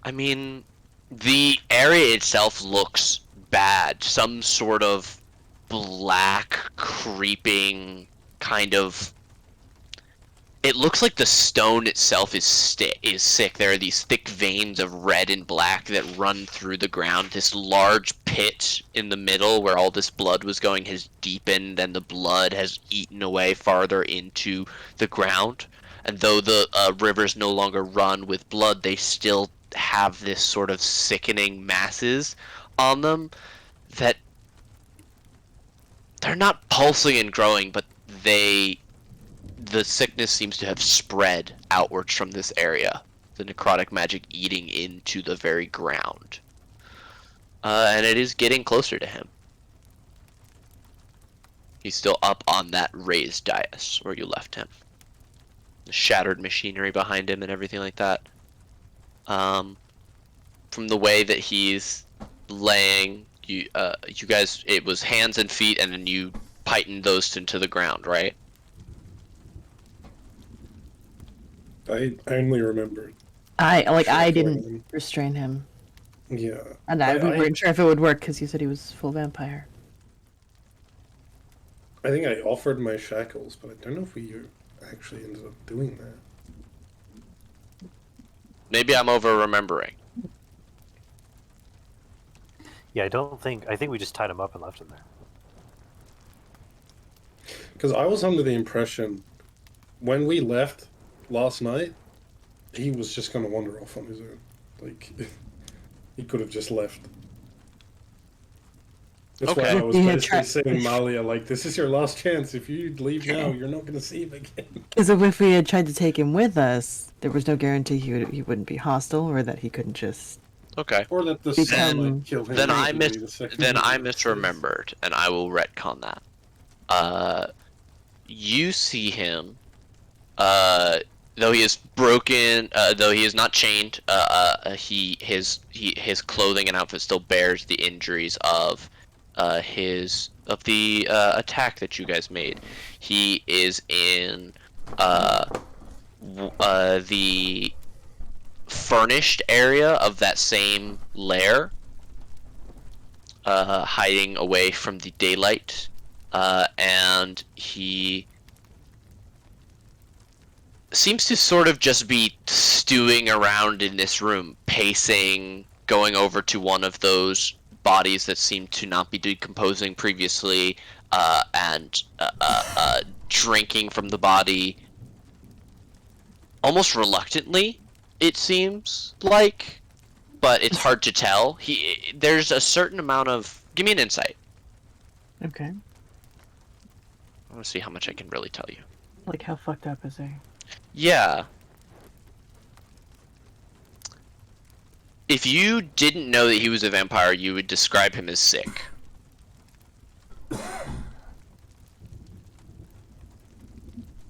I mean, the area itself looks bad. Some sort of black, creeping kind of. It looks like the stone itself is sick. There are these thick veins of red and black that run through the ground. This large pit in the middle where all this blood was going has deepened, and the blood has eaten away farther into the ground. And though the rivers no longer run with blood, they still have this sort of sickening masses on them that they're not pulsing and growing, but the sickness seems to have spread outwards from this area. The necrotic magic eating into the very ground. And it is getting closer to him. He's still up on that raised dais where you left him. The shattered machinery behind him and everything like that. From the way that he's laying, you guys, it was hands and feet, and then you pythoned those into the ground, right? I only remembered. I didn't restrain him. Yeah. And we weren't sure if it would work because you said he was full vampire. I think I offered my shackles, but I don't know if we actually ended up doing that. Maybe I'm over-remembering. Yeah, I think we just tied him up and left him there. Because I was under the impression, when we left last night, he was just going to wander off on his own. Like, he could have just left. That's why I was basically saying, Malia, like, this is your last chance. If you leave now, you're not going to see him again. Because if we had tried to take him with us, there was no guarantee he wouldn't be hostile, or that he couldn't just. Okay. Or that the sun might kill him. Then I misremembered, and I will retcon that. You see him, though he is broken, though he is not chained, his clothing and outfit still bears the injuries of the attack that you guys made. He is in the furnished area of that same lair, hiding away from the daylight, and he seems to sort of just be stewing around in this room, pacing, going over to one of those bodies that seemed to not be decomposing previously, and drinking from the body almost reluctantly, it seems like, but it's hard to tell. There's a certain amount of... Give me an insight. Okay. I want to see how much I can really tell you. Like, how fucked up is he? Yeah. If you didn't know that he was a vampire, you would describe him as sick.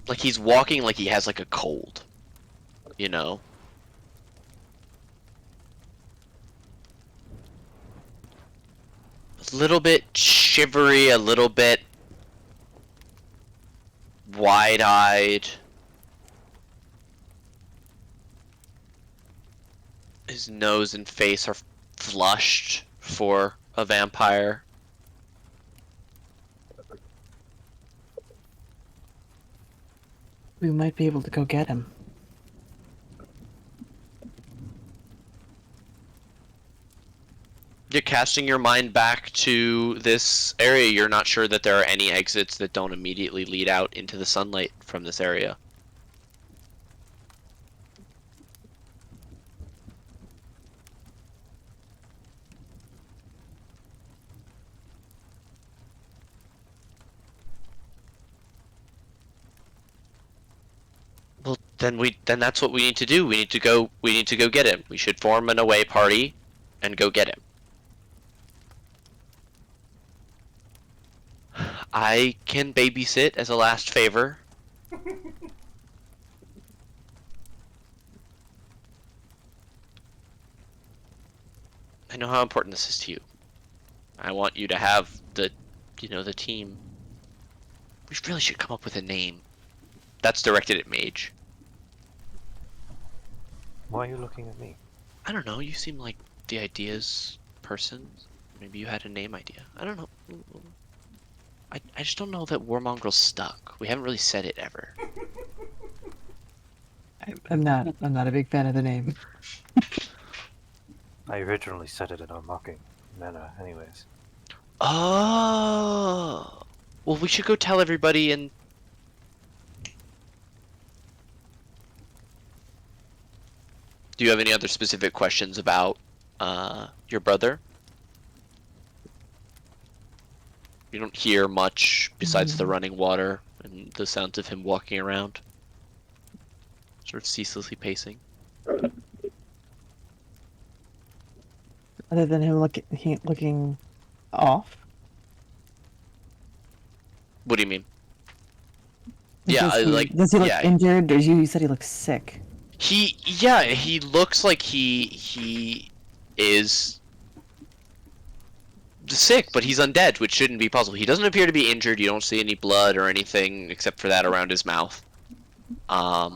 Like, he's walking like he has, like, a cold. You know? A little bit shivery, a little bit wide-eyed. His nose and face are flushed for a vampire. We might be able to go get him. You're casting your mind back to this area. You're not sure that there are any exits that don't immediately lead out into the sunlight from this area. Well, then that's what we need to do. We need to go get him. We should form an away party and go get him. I can babysit as a last favor. I know how important this is to you. I want you to have the team. We really should come up with a name. That's directed at Mage. Why are you looking at me? I don't know, you seem like the ideas person. Maybe you had a name idea. I don't know. I just don't know that Warmongrel's stuck. We haven't really said it ever. I'm not a big fan of the name. I originally said it in a mocking manner, anyways. Oh! Well, we should go tell everybody and... Do you have any other specific questions about your brother? You don't hear much besides the running water and the sounds of him walking around. Sort of ceaselessly pacing. Other than him looking off. What do you mean? Yeah, Does he look injured? Or you said he looks sick. He looks like he is sick, but he's undead, which shouldn't be possible. He doesn't appear to be injured. You don't see any blood or anything except for that around his mouth. But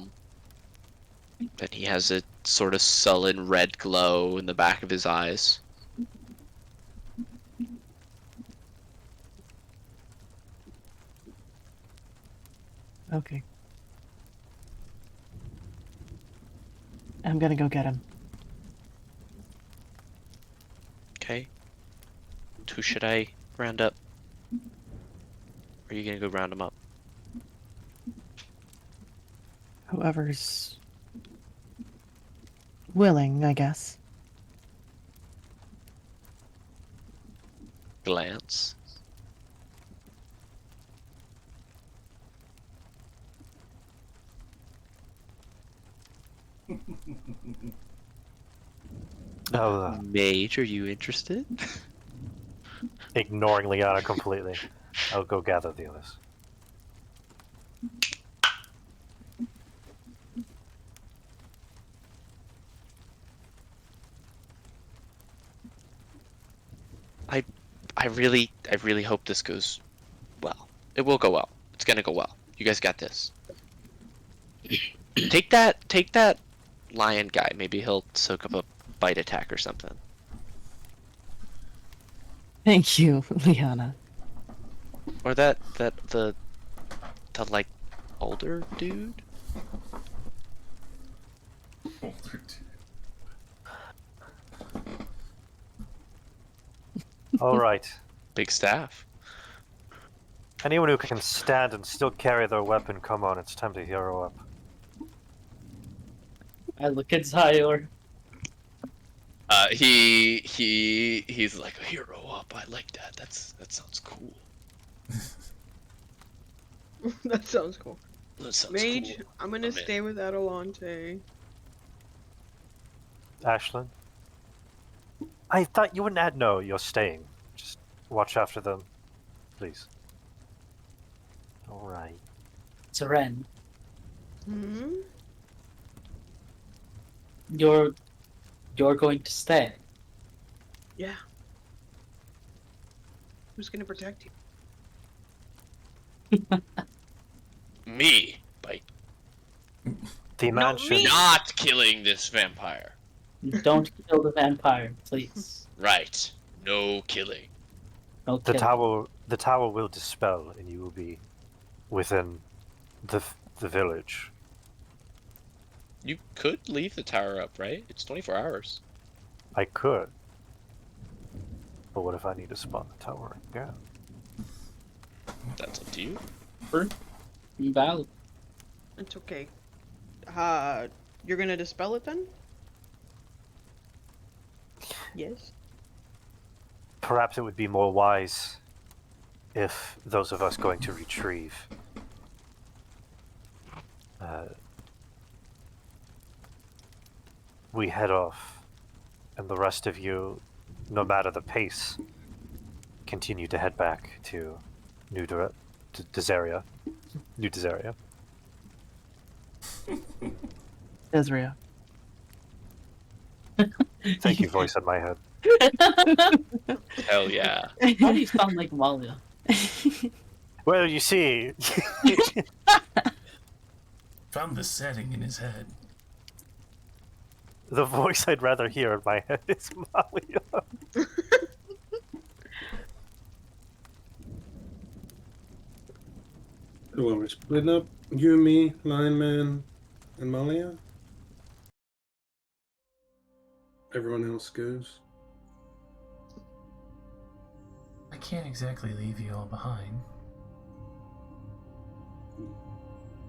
he has a sort of sullen red glow in the back of his eyes. Okay. I'm gonna go get him. Okay. Who should I round up? Or are you gonna go round him up? Whoever's willing, I guess. Glance. Mage, are you interested? Ignoring Liana completely. I'll go gather the others. I really hope this goes well. It will go well. It's gonna go well. You guys got this. Take that lion guy. Maybe he'll soak up a bite attack or something. Thank you, Liana. Or the like older dude. Older All right. Big staff. Anyone who can stand and still carry their weapon, come on, it's time to hero up. I look at Zyler. He's like a hero up. I like that. That sounds cool. That sounds cool. That sounds Mage, cool. I'm gonna in. stay with Adelante. Ashlyn? I thought you wouldn't add. No, you're staying. Just watch after them, please. All right. Zeren, Hmm? you're going to stay. Yeah. Who's gonna protect you? Me by The mansion. me! not killing this vampire. Don't kill the vampire, please. Right. No killing. No The killing. the tower will dispel, and you will be within the village. You could leave the tower up, right? It's 24 hours. I could. But what if I need to spot the tower again? That's up to you. Valid. It's okay. You're gonna dispel it then? Yes. Perhaps it would be more wise if those of us going to retrieve we head off, and the rest of you, no matter the pace, continue to head back to New Desaria. New Desaria. Ezria. Thank you, voice in my head. Hell yeah. How do you sound like Malia? Well, you see, Found the setting in his head. the voice I'd rather hear in my head is Malia. So what, we're splitting up? You, me, Lion Man, and Malia? Everyone else goes? I can't exactly leave you all behind.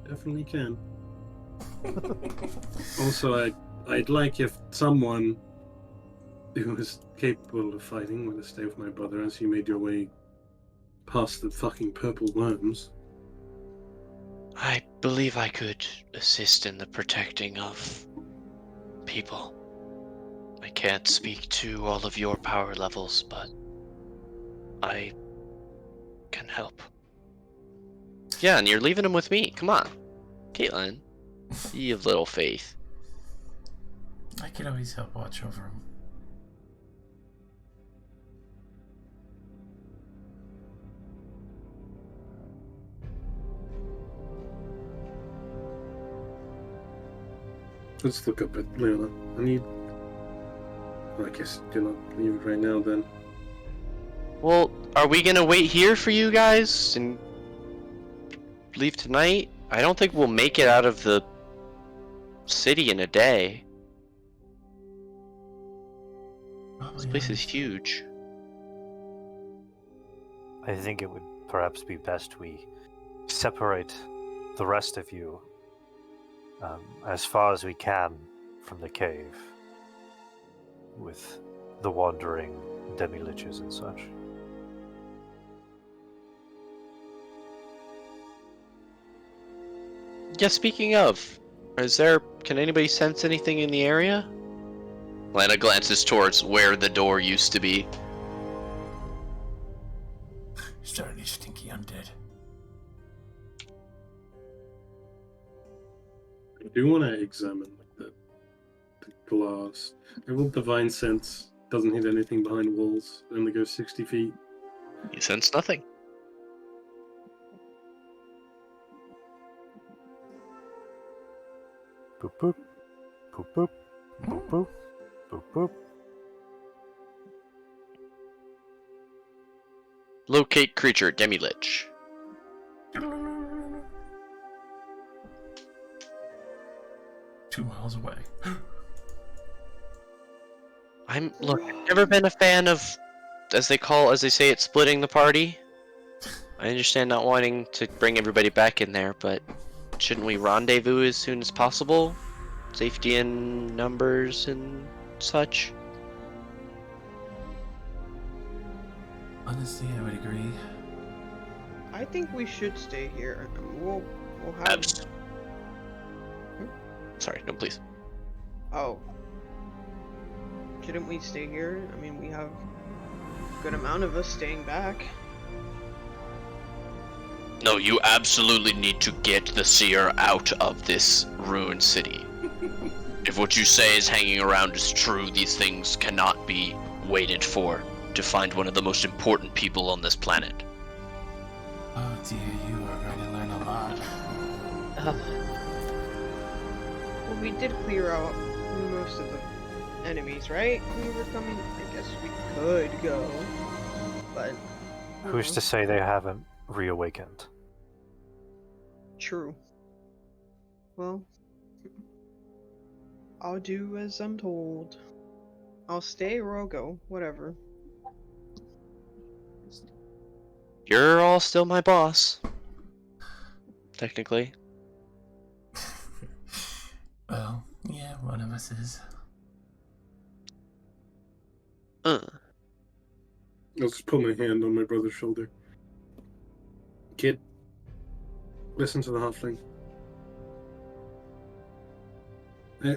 Definitely can. Also, I'd like if someone who is capable of fighting were to stay with my brother as you made your way past the fucking purple worms. I believe I could assist in the protecting of people. I can't speak to all of your power levels, but I can help. Yeah, and you're leaving him with me. Come on. Caitlin, you have little faith. I could always help watch over him. Let's look up at Leona. I guess do not leave it right now then. Well, are we gonna wait here for you guys and leave tonight? I don't think we'll make it out of the city in a day. This place is huge. I think it would perhaps be best we separate the rest of you as far as we can from the cave with the wandering demi-liches and such. Yeah, speaking of, can anybody sense anything in the area? Lana glances towards where the door used to be. Starting stinky undead. I do want to examine the glass. I will divine sense doesn't hit anything behind walls. It only goes 60 feet. You sense nothing. Boop boop. Boop boop. Boop boop. Boop boop. Locate creature, Demi-Lich. 2 miles away. Look, I've never been a fan of, as they say it, splitting the party. I understand not wanting to bring everybody back in there, but shouldn't we rendezvous as soon as possible? Safety in numbers and such. Honestly, I would agree. I think we should stay here. We'll have. Abs- Sorry, no, please. Oh. Shouldn't we stay here? I mean, we have a good amount of us staying back. No, you absolutely need to get the seer out of this ruined city. If what you say is hanging around is true, these things cannot be waited for to find one of the most important people on this planet. Oh dear, you are going to learn a lot. Well, we did clear out most of the enemies, right? When we were coming. I guess we could go, but Who's to say they haven't reawakened? True. Well, I'll do as I'm told. I'll stay or I'll go. Whatever. You're all still my boss. Technically. Well, yeah, one of us is. I'll just put my hand on my brother's shoulder. Kid, listen to the halfling.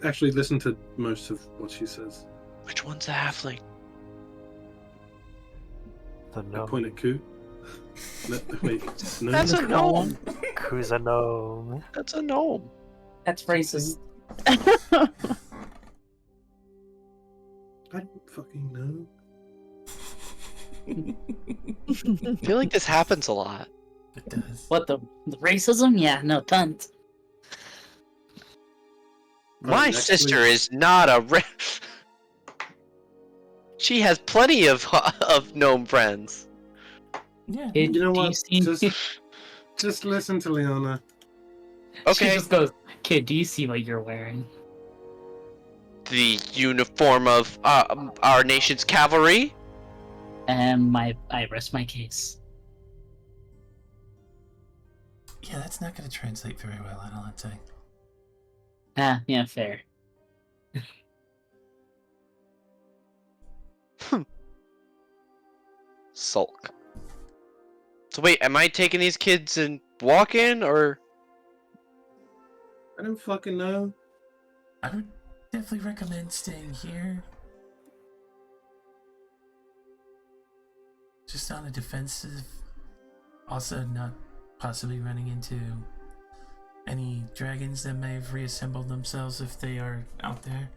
Actually, listen to most of what she says. Which one's a halfling? The I gnome. point at Ku. No, wait, no, That's a gnome. Who's a gnome? That's a gnome. That's racist. I don't fucking know. I feel like this happens a lot. It does. What the racism? Yeah, no, tons. My next sister week- is not a She has plenty of gnome friends. Yeah. Kid, You know do what? see- Just listen to Leona. She Okay. just goes, kid, do you see what you're wearing? The uniform of our nation's cavalry. And I rest my case. Yeah, that's not going to translate very well, I don't think. Ah, yeah, fair. Sulk. So wait, am I taking these kids and walking, or? I don't fucking know. I would definitely recommend staying here. Just on the defensive. Also, not possibly running into any dragons that may have reassembled themselves if they are out there.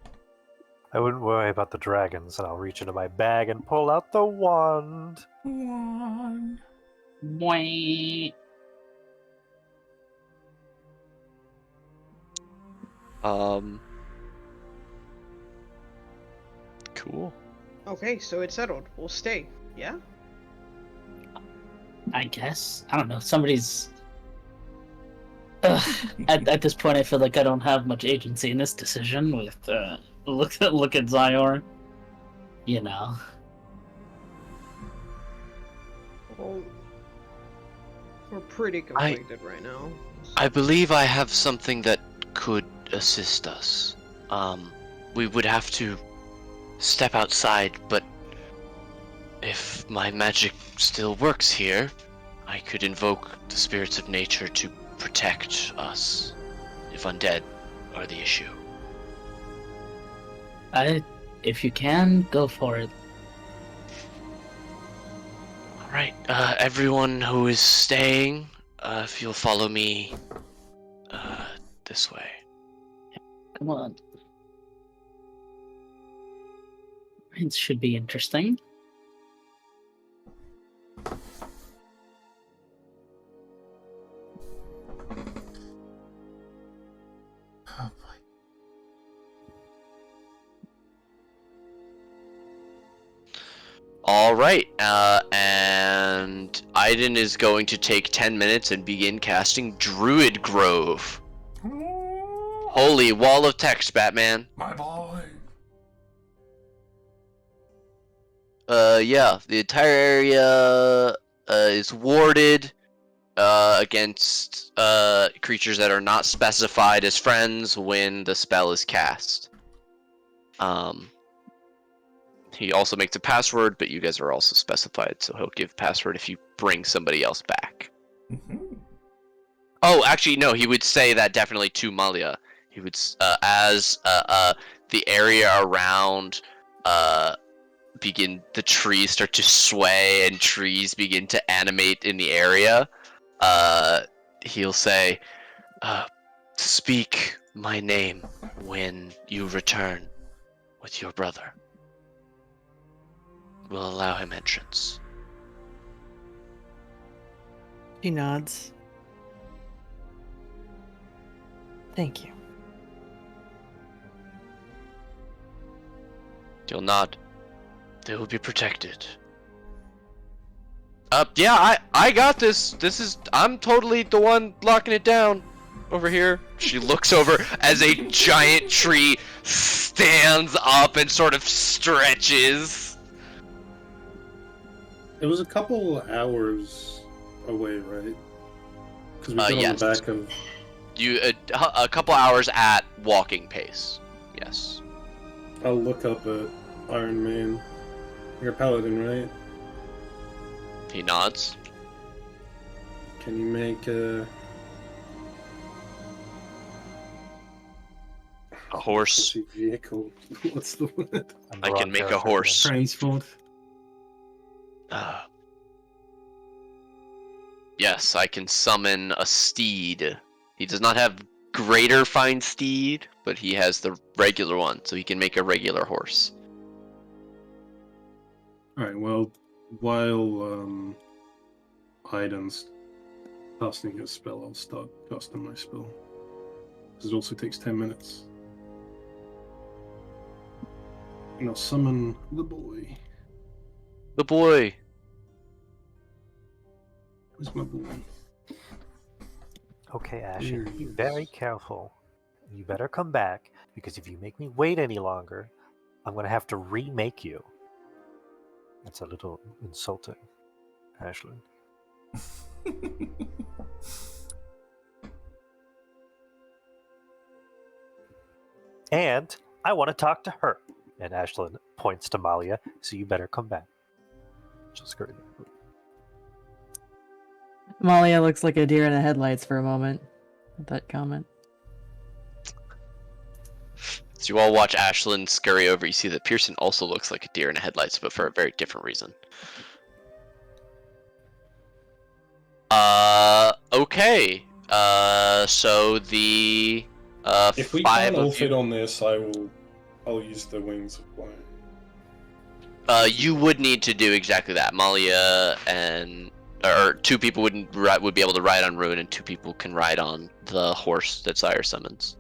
I wouldn't worry about the dragons, and I'll reach into my bag and pull out the wand. One. Wait. Cool. Okay, so it's settled. We'll stay. Yeah? I guess. I don't know. Somebody's. At this point, I feel like I don't have much agency in this decision. With look at Zyor. You know. Well, we're pretty conflicted right now. I believe I have something that could assist us. We would have to step outside, but if my magic still works here, I could invoke the spirits of nature to protect us if undead are the issue. If you can, go for it. Alright, everyone who is staying, if you'll follow me this way. Come on. It should be interesting. All right, and Aiden is going to take 10 minutes and begin casting Druid Grove. Holy wall of text, Batman. My boy. Yeah, the entire area is warded against creatures that are not specified as friends when the spell is cast. He also makes a password, but you guys are also specified, so he'll give password if you bring somebody else back. Mm-hmm. Oh, actually, no, he would say that definitely to Malia. He would, as the area around the trees start to sway and trees begin to animate in the area, he'll say, speak my name when you return with your brother. We'll allow him entrance. She nods. Thank you. He'll nod. They will be protected. Yeah, I got this. I'm totally the one locking it down over here. She looks over as a giant tree stands up and sort of stretches. It was a couple hours away, right? Because we got yes. on the back of... You a couple hours at walking pace. Yes. I'll look up at Iron Man. You're a paladin, right? He nods. Can you make a horse? Vehicle. What's the word? I can make a horse. Transport. Yes, I can summon a steed. He does not have greater fine steed, but he has the regular one, so he can make a regular horse. Alright, well, while Aiden's casting his spell, I'll start casting my spell. Because it also takes 10 minutes. And I'll summon the boy. The boy! Where's my boy? Okay, Ashen, Here be he is. very careful. You better come back, because if you make me wait any longer, I'm going to have to remake you. That's a little insulting, Ashlyn. And I want to talk to her. And Ashlyn points to Malia, so you better come back. She'll scurry there. Malia looks like a deer in the headlights for a moment with that comment. As you all watch Ashlyn scurry over, you see that Pearson also looks like a deer in the headlights, but for a very different reason. Okay. So the If we five can't all of fit you, on this, I'll use the wings of flying. you would need to do exactly that. Malia or two people would be able to ride on Ruin, and two people can ride on the horse that Sire summons.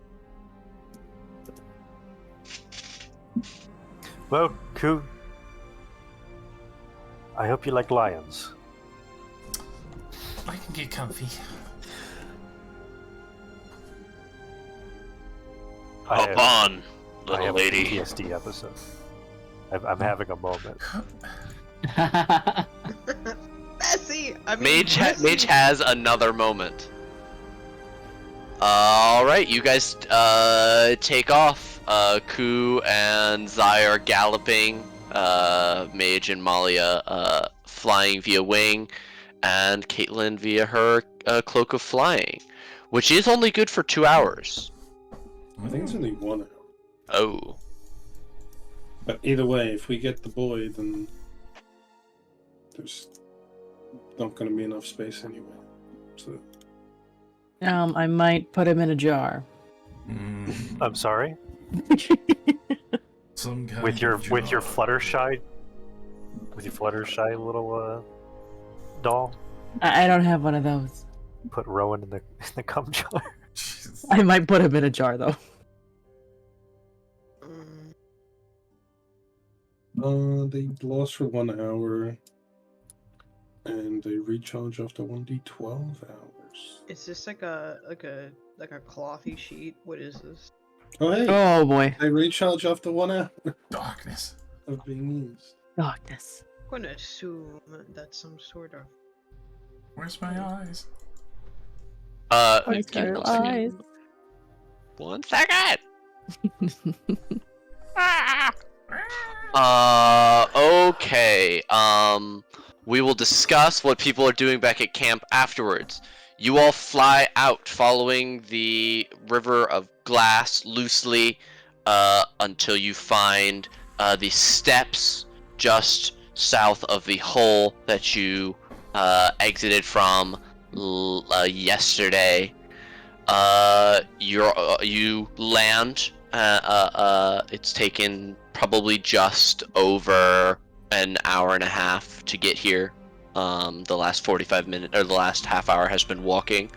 Well, Ku, I hope you like lions. I can get comfy. Hop on, I little have lady. a PTSD episode. I'm having a moment. Bessie! I mean, Mage Bessie. has another moment. Alright, you guys take off. Ku and Zai are galloping. Mage and Malia flying via wing. And Caitlin via her cloak of flying. Which is only good for 2 hours. I think it's only 1 hour. Oh. But either way, if we get the boy, then there's not going to be enough space anyway. So I might put him in a jar. I'm sorry? Some kind With your of Fluttershy little doll? I don't have one of those. Put Rowan in the cum jar. Jesus. I might put him in a jar though. They last for 1 hour, and they recharge after 1d12 hours. Is this like a clothy sheet? What is this? Oh hey, Oh boy. they recharge after 1 hour Darkness. of being used. Darkness. I'm gonna assume that's some sort of. Where's my eyes? Eyes, give me girl, 1 second. eyes. 1 second. Okay. We will discuss what people are doing back at camp afterwards. You all fly out following the river of glass loosely until you find the steps just south of the hole that you exited from yesterday. You land. It's taken probably just over an hour and a half to get here. The last 45 minutes or the last half hour has been walking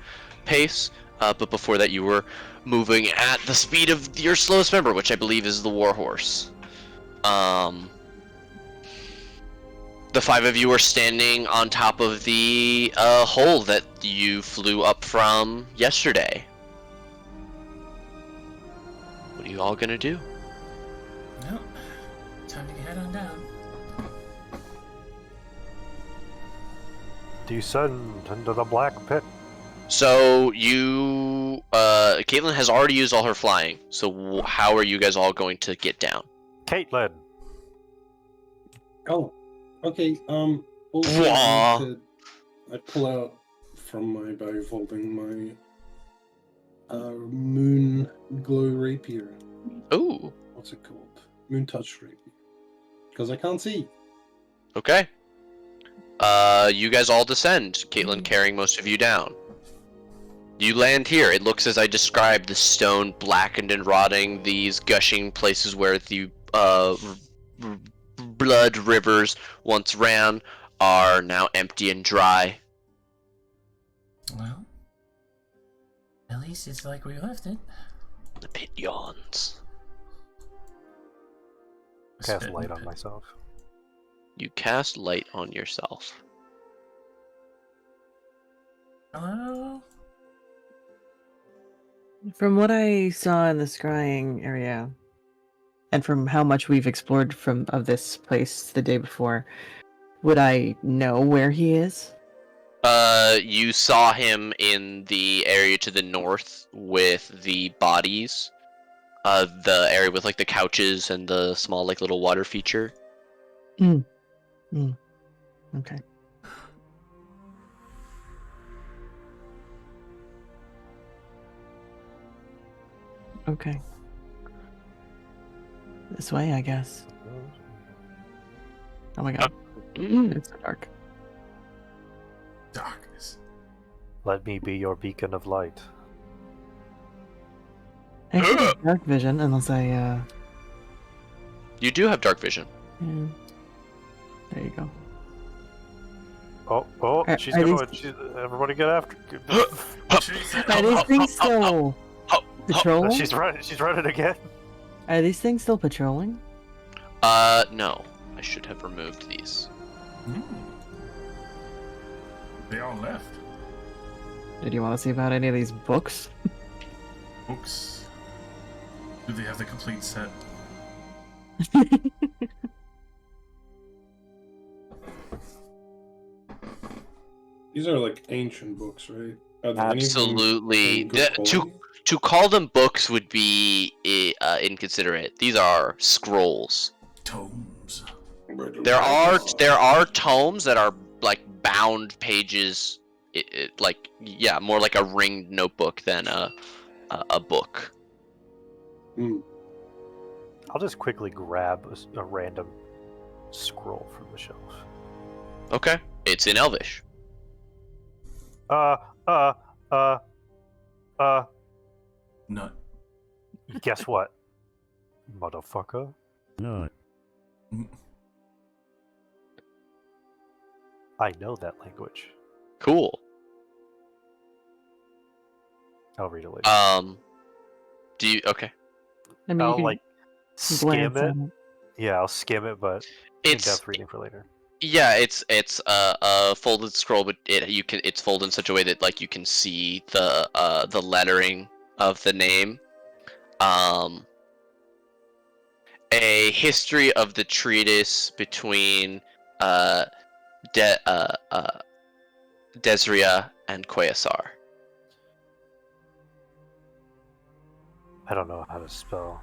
pace. But before that, you were moving at the speed of your slowest member, which I believe is the warhorse. The 5 of you are standing on top of the hole that you flew up from yesterday. What are you all gonna do? No. Time to head on down. Descend into the black pit. So you, Caitlin has already used all her flying. So how are you guys all going to get down? Caitlin. Oh, okay. Also, Blah. I pull out from my bag holding my moon glow rapier. Ooh, What's it called? Moon touch rapier. Because I can't see. okay. You guys all descend, Caitlin carrying most of you down. You land here. It looks as I described, the stone blackened and rotting, these gushing places where the blood rivers once ran are now empty and dry. Well, at least it's like we left it. The pit yawns. Cast Spit in light the on pit. myself. You cast light on yourself. Hello? From what I saw in the scrying area, and from how much we've explored of this place the day before, would I know where he is? You saw him in the area to the north with the bodies. The area with like the couches and the small like little water feature. Okay. Okay. This way, I guess. Oh my god. It's so dark. Darkness. Let me be your beacon of light. I actually have dark vision, unless I, You do have dark vision. yeah. There you go. Oh, Are- she's are going. these- Everybody get after. Are these things still patrolling? She's running. She's running again. Are these things still patrolling? No. I should have removed these. They all left. Did you want to see about any of these books? Books. Do they have the complete set? These are like ancient books, right? Are there any of them Absolutely. in good quality? To call them books would be inconsiderate. These are scrolls. Tomes. There are tomes that are like bound pages, like yeah, more like a ringed notebook than a book. I'll just quickly grab a random scroll from the shelf. Okay, it's in Elvish. Nut. Guess what, motherfucker? No. I know that language. Cool. I'll read it later. Do you? Okay. I mean, I'll you like can skim glance it at it. Yeah, I'll skim it, but It's in-depth reading for later. yeah, it's a folded scroll, but it's folded in such a way that like you can see the lettering of the name. A history of the treatise between Desria and Quasar. I don't know how to spell.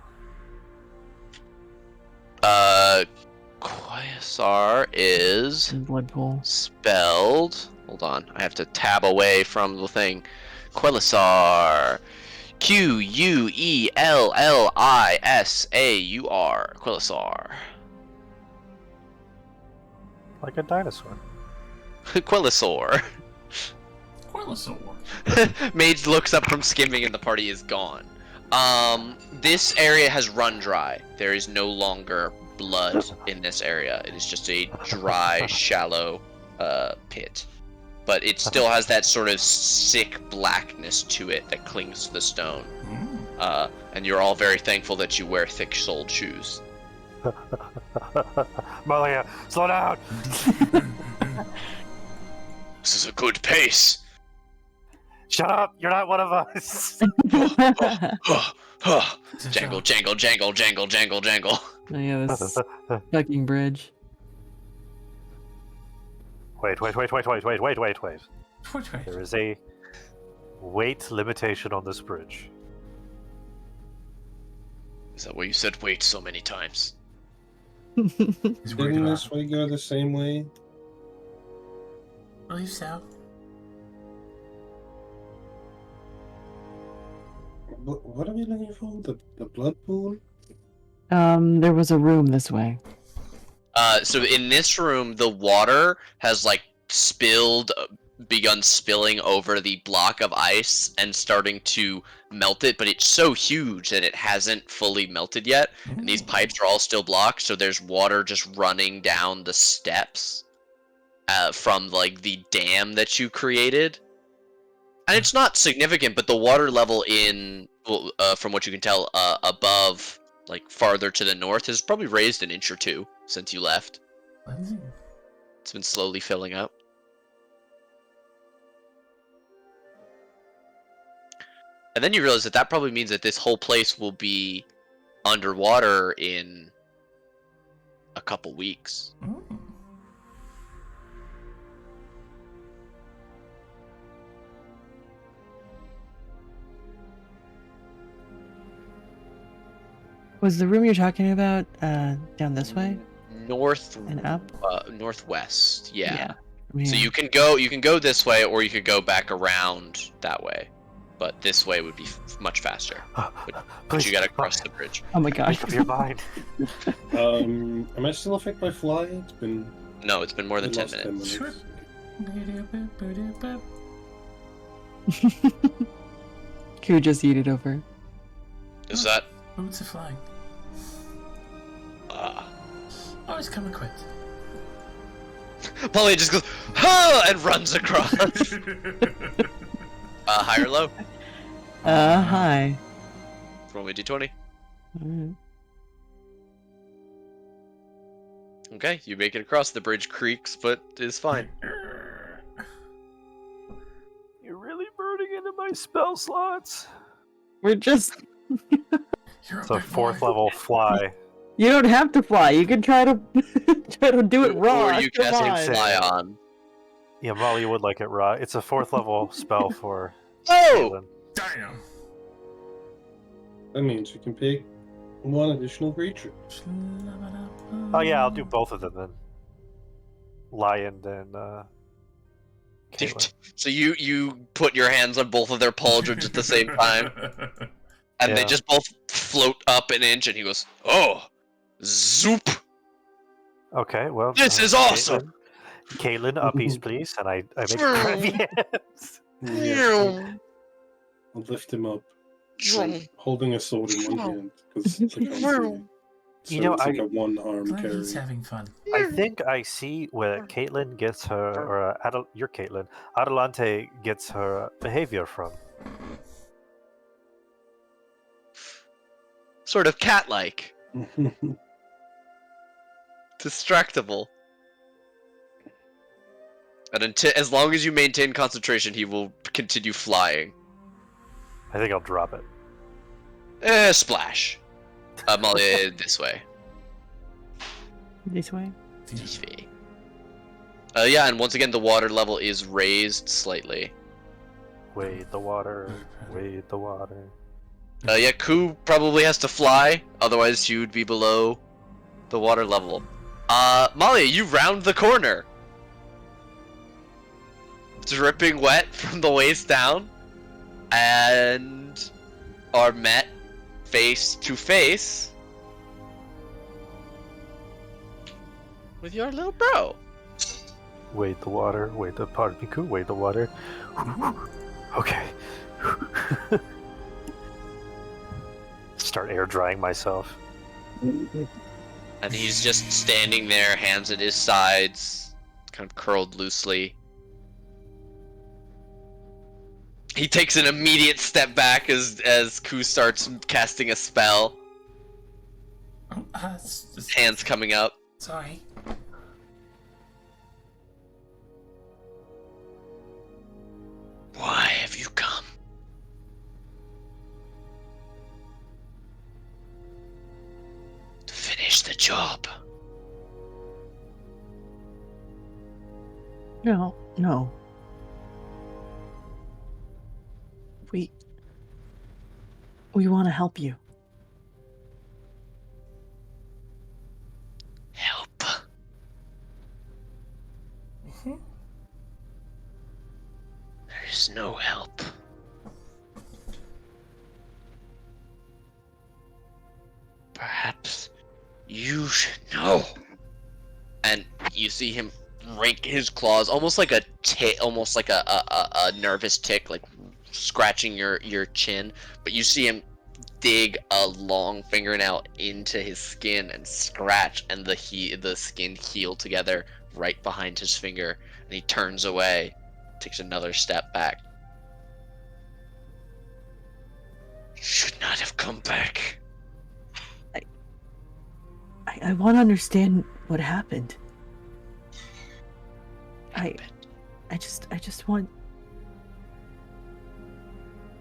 Quasar is Blood pool. spelled. Hold on, I have to tab away from the thing. Quellisar. Quellisar. Quellisar. Like a dinosaur. Quellisor. Corlisaur. Mage looks up from skimming and the party is gone. This area has run dry. There is no longer blood in this area. It is just a dry, shallow pit. But it still has that sort of sick blackness to it that clings to the stone. And you're all very thankful that you wear thick-soled shoes. Malia, slow down! This is a good pace. Shut up! You're not one of us! Jangle, jangle, jangle, jangle, jangle, jangle. Oh, yeah, this fucking bridge. Wait. There is a weight limitation on this bridge. Is that why you said wait so many times? He's worried Didn't about this way go the same way? I believe so. What are we looking for? The blood pool? There was a room this way. So in this room, the water has like begun spilling over the block of ice and starting to melt it, but it's so huge that it hasn't fully melted yet. And these pipes are all still blocked, so there's water just running down the steps from like the dam that you created. And it's not significant, but the water level from what you can tell, above, like farther to the north, has probably raised an inch or two since you left. It's been slowly filling up. And then you realize that probably means that this whole place will be underwater in a couple weeks. Was the room you're talking about down this way North and up? Northwest. Yeah. from So here? you can go this way, or you could go back around that way. But this way would be much faster. But you gotta cross the bridge. Oh my gosh. Make up your mind. Am I still affected by fly? It's been No, it's been more than we 10 lost minutes. Sure. Q just yeeted over. Is that Boots are flying. Always come equipped. Polly just goes, huh, and runs across. High or low? Hi. Roll me d20. Alright. Okay, you make it across. The bridge creaks, but is fine. You're really burning into my spell slots. We're just. You're It's a big fourth boy. level fly. You don't have to fly. You can try to do it raw. Or you Come cast on. a fly on. Yeah, Molly would like it raw. It's a fourth level spell for Oh! Caitlin. Damn. that means we can pick one additional creature. Oh yeah, I'll do both of them then. Lion and Caitlin. So you put your hands on both of their pauldrons at the same time, and they Yeah. just both float up an inch, and he goes, "Oh, zoop! Okay, well. This is awesome!" Caitlin, uppies, please, and I make crabby hands. Yeah, I'll lift him up, holding a sword in one hand because it's like You know, it's like I- a one-arm Glad carry. he's having fun. I think I see where Caitlin gets her, or you're Caitlin, Adelante gets her behavior from. Sort of cat-like. distractible. And as long as you maintain concentration, he will continue flying. I think I'll drop it. Splash. Molly, this way. This way. This way. Yeah, and once again, the water level is raised slightly. Wade the water. Wade the water. Yeah, Ku probably has to fly, otherwise he would be below the water level. Molly, you round the corner. Dripping wet from the waist down, and are met face to face with your little bro. Wade the water. Wade the pardon me, Ku. Wade the water. Okay. Start air drying myself. And he's just standing there, hands at his sides, kind of curled loosely. He takes an immediate step back as Ku starts casting a spell. Hands coming up. Sorry. Why have you come? To finish the job. No, no. We want to help you. Help. There is no help. Perhaps you should know. And you see him rake his claws, almost like a nervous tick, like scratching your chin. But you see him dig a long fingernail into his skin and scratch, and the skin heal together right behind his finger. And he turns away, takes another step back. Should not have come back. I want to understand what happened. I just want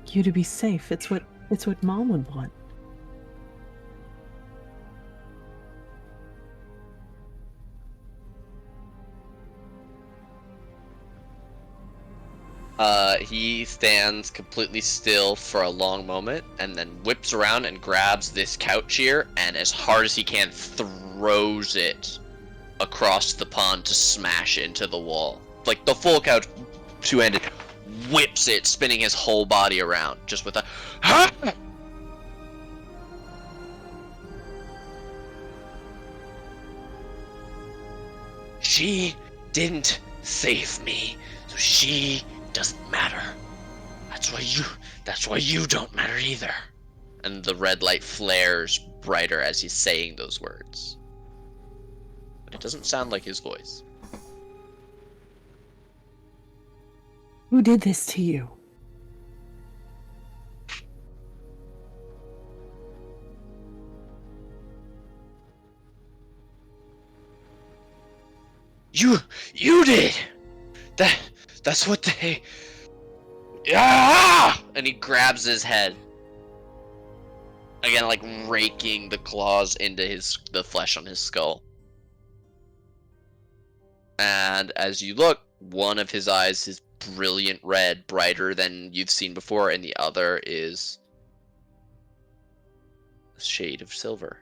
you to be safe. It's what Mom would want. He stands completely still for a long moment, and then whips around and grabs this couch here, and as hard as he can, throws it across the pond to smash into the wall. Like the full couch, two-handed, whips it, spinning his whole body around, just with a "Ha!" She didn't save me, so she doesn't matter. That's why you don't matter either. And the red light flares brighter as he's saying those words. But it doesn't sound like his voice. Who did this to you? You did! That's what they... Yeah! And he grabs his head. Again, like raking the claws into the flesh on his skull. And as you look, one of his eyes is brilliant red, brighter than you've seen before, and the other is a shade of silver.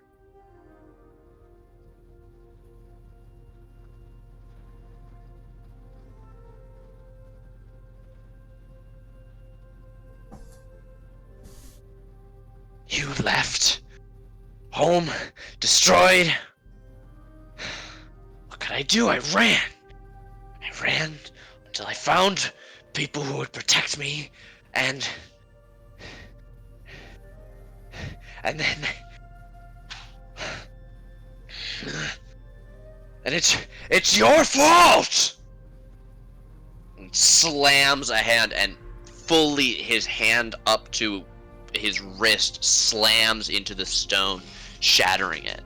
You left. Home destroyed. What could I do? I ran. I ran until I found people who would protect me, and then and it's your fault. And slams a hand, and fully his hand up to his wrist slams into the stone, shattering it.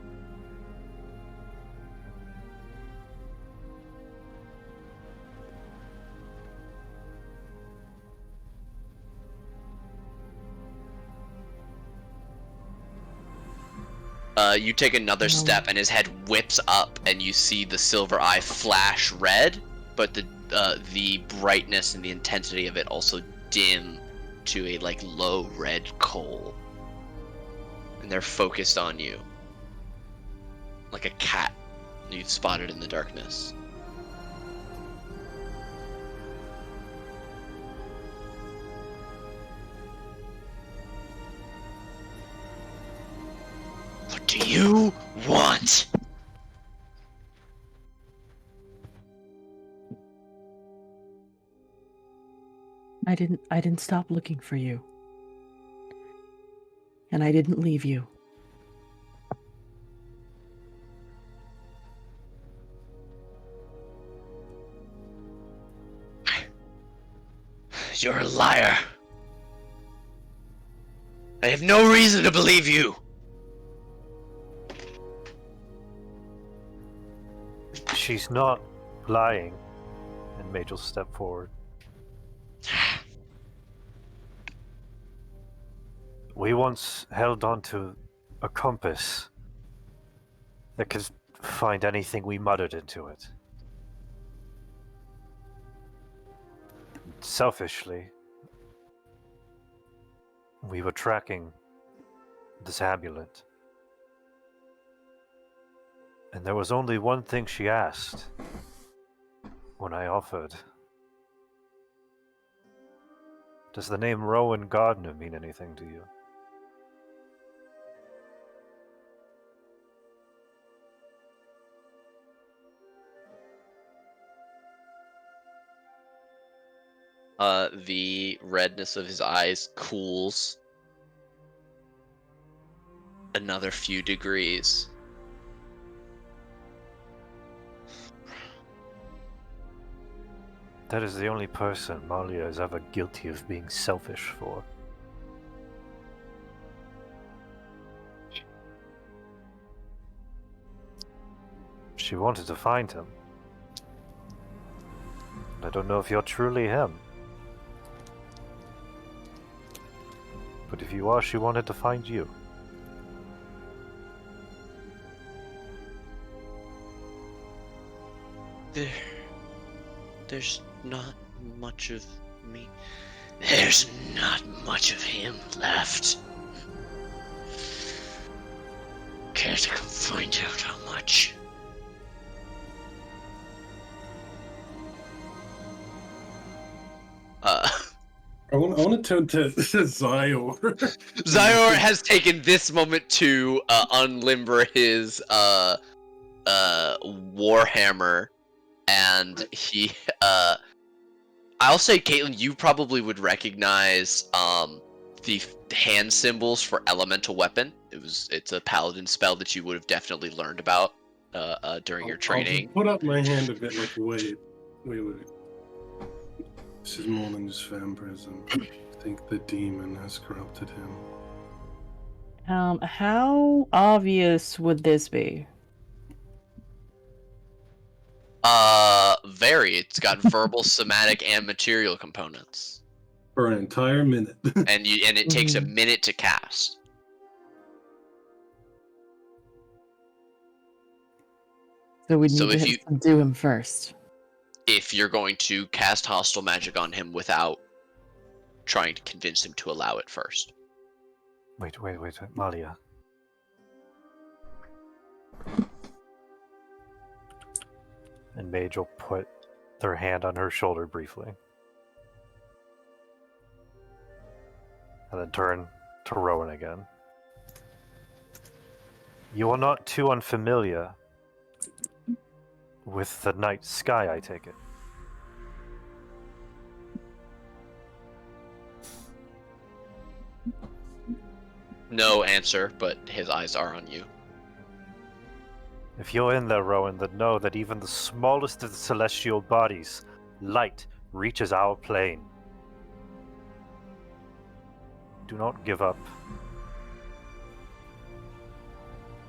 You take another step, and his head whips up, and you see the silver eye flash red, but the brightness and the intensity of it also dim to a like low red coal, and they're focused on you, like a cat you've spotted in the darkness. What do you want? I didn't stop looking for you. And I didn't leave you. You're a liar. I have no reason to believe you. She's not lying. And Mage will step forward. We once held onto a compass that could find anything we muttered into it. Selfishly, we were tracking this amulet. And there was only one thing she asked when I offered. Does the name Rowan Gardner mean anything to you? The redness of his eyes cools another few degrees. That is the only person Malia is ever guilty of being selfish for. She wanted to find him. I don't know if you're truly him. But if you are, she wanted to find you. There's not much of me. There's not much of him left. Care to come find out how much? I want to turn to Zyor. Zyor has taken this moment to unlimber his warhammer, and he I'll say, Caitlin, you probably would recognize the hand symbols for elemental weapon. It's a paladin spell that you would have definitely learned about during your training. I'll put up my hand a bit like, wait. This is more than just vampirism. I think the demon has corrupted him. How obvious would this be? Very. It's got verbal, somatic, and material components. For an entire minute. And it takes a minute to cast. So we need So if to you- subdue him first. If you're going to cast hostile magic on him without trying to convince him to allow it first. Wait, Malia. And Mage will put their hand on her shoulder briefly. And then turn to Rowan again. You are not too unfamiliar with the night sky, I take it. No answer, but his eyes are on you. If you're in there, Rowan, then know that even the smallest of the celestial bodies, light, reaches our plane. Do not give up.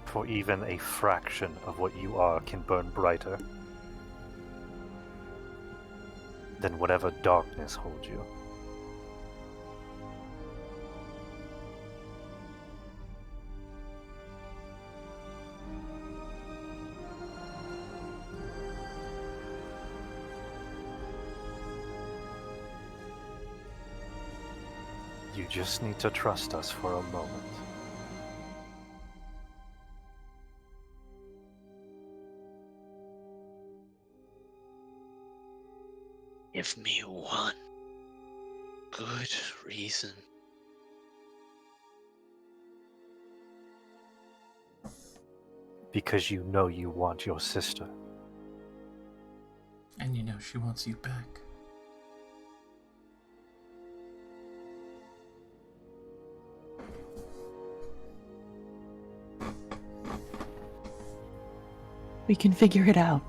For even a fraction of what you are can burn brighter than whatever darkness holds you. You just need to trust us for a moment. Give me one good reason. Because you know you want your sister. And you know she wants you back. We can figure it out.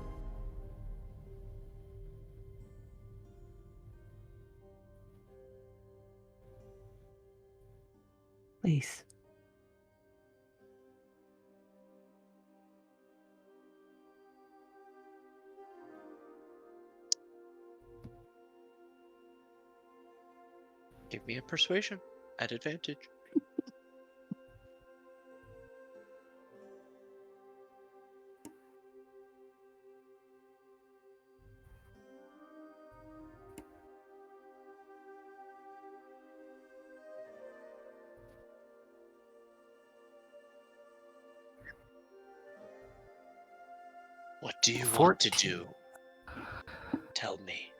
Please. Give me a persuasion at advantage. What do you want to 14. do? Tell me.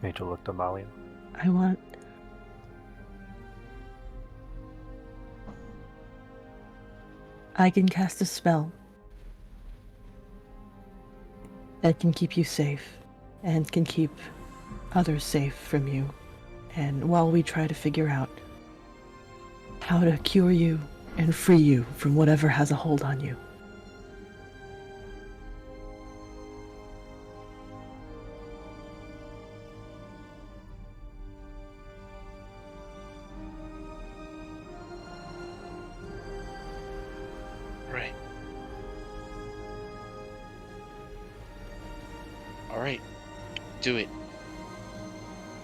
Major looked at Malian. I want. I can cast a spell that can keep you safe and can keep others safe from you. And while we try to figure out how to cure you and free you from whatever has a hold on you. Right. Alright. Do it.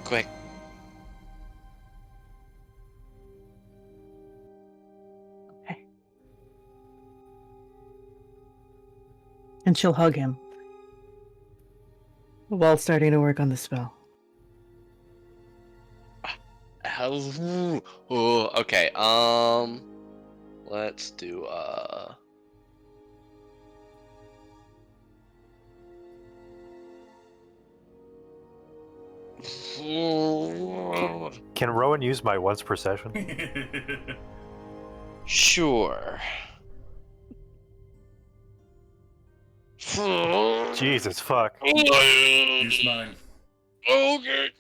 Quick. Okay. And she'll hug him while starting to work on the spell. Oh, okay. Let's do Can Rowan use my once per session? Sure. Jesus fuck. Use mine. Okay.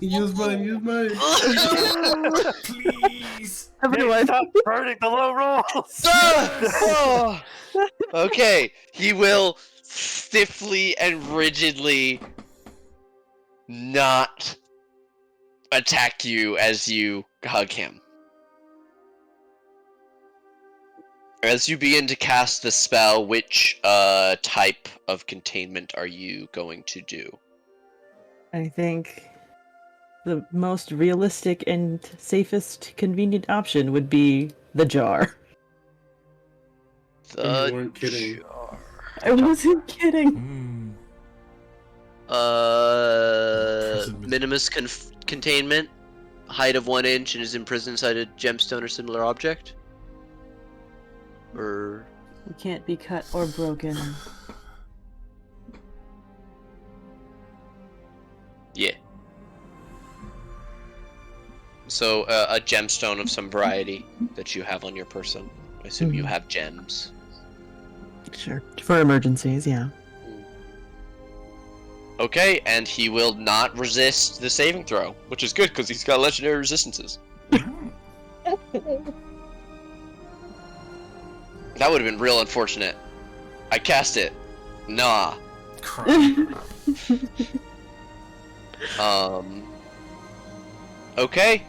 Use mine. Please. Everyone. Stop burning the low rolls! Oh. Okay, he will stiffly and rigidly not attack you as you hug him. As you begin to cast the spell, which type of containment are you going to do? I think the most realistic and safest convenient option would be the jar. You weren't kidding. jar. I wasn't kidding. Minimus containment, height of 1 inch, and is imprisoned inside a gemstone or similar object? Or... You can't be cut or broken. Yeah. So, a gemstone of some variety that you have on your person. I assume you have gems. Sure. For emergencies, yeah. Okay, and he will not resist the saving throw, which is good because he's got legendary resistances. That would have been real unfortunate. I cast it. Nah. Okay.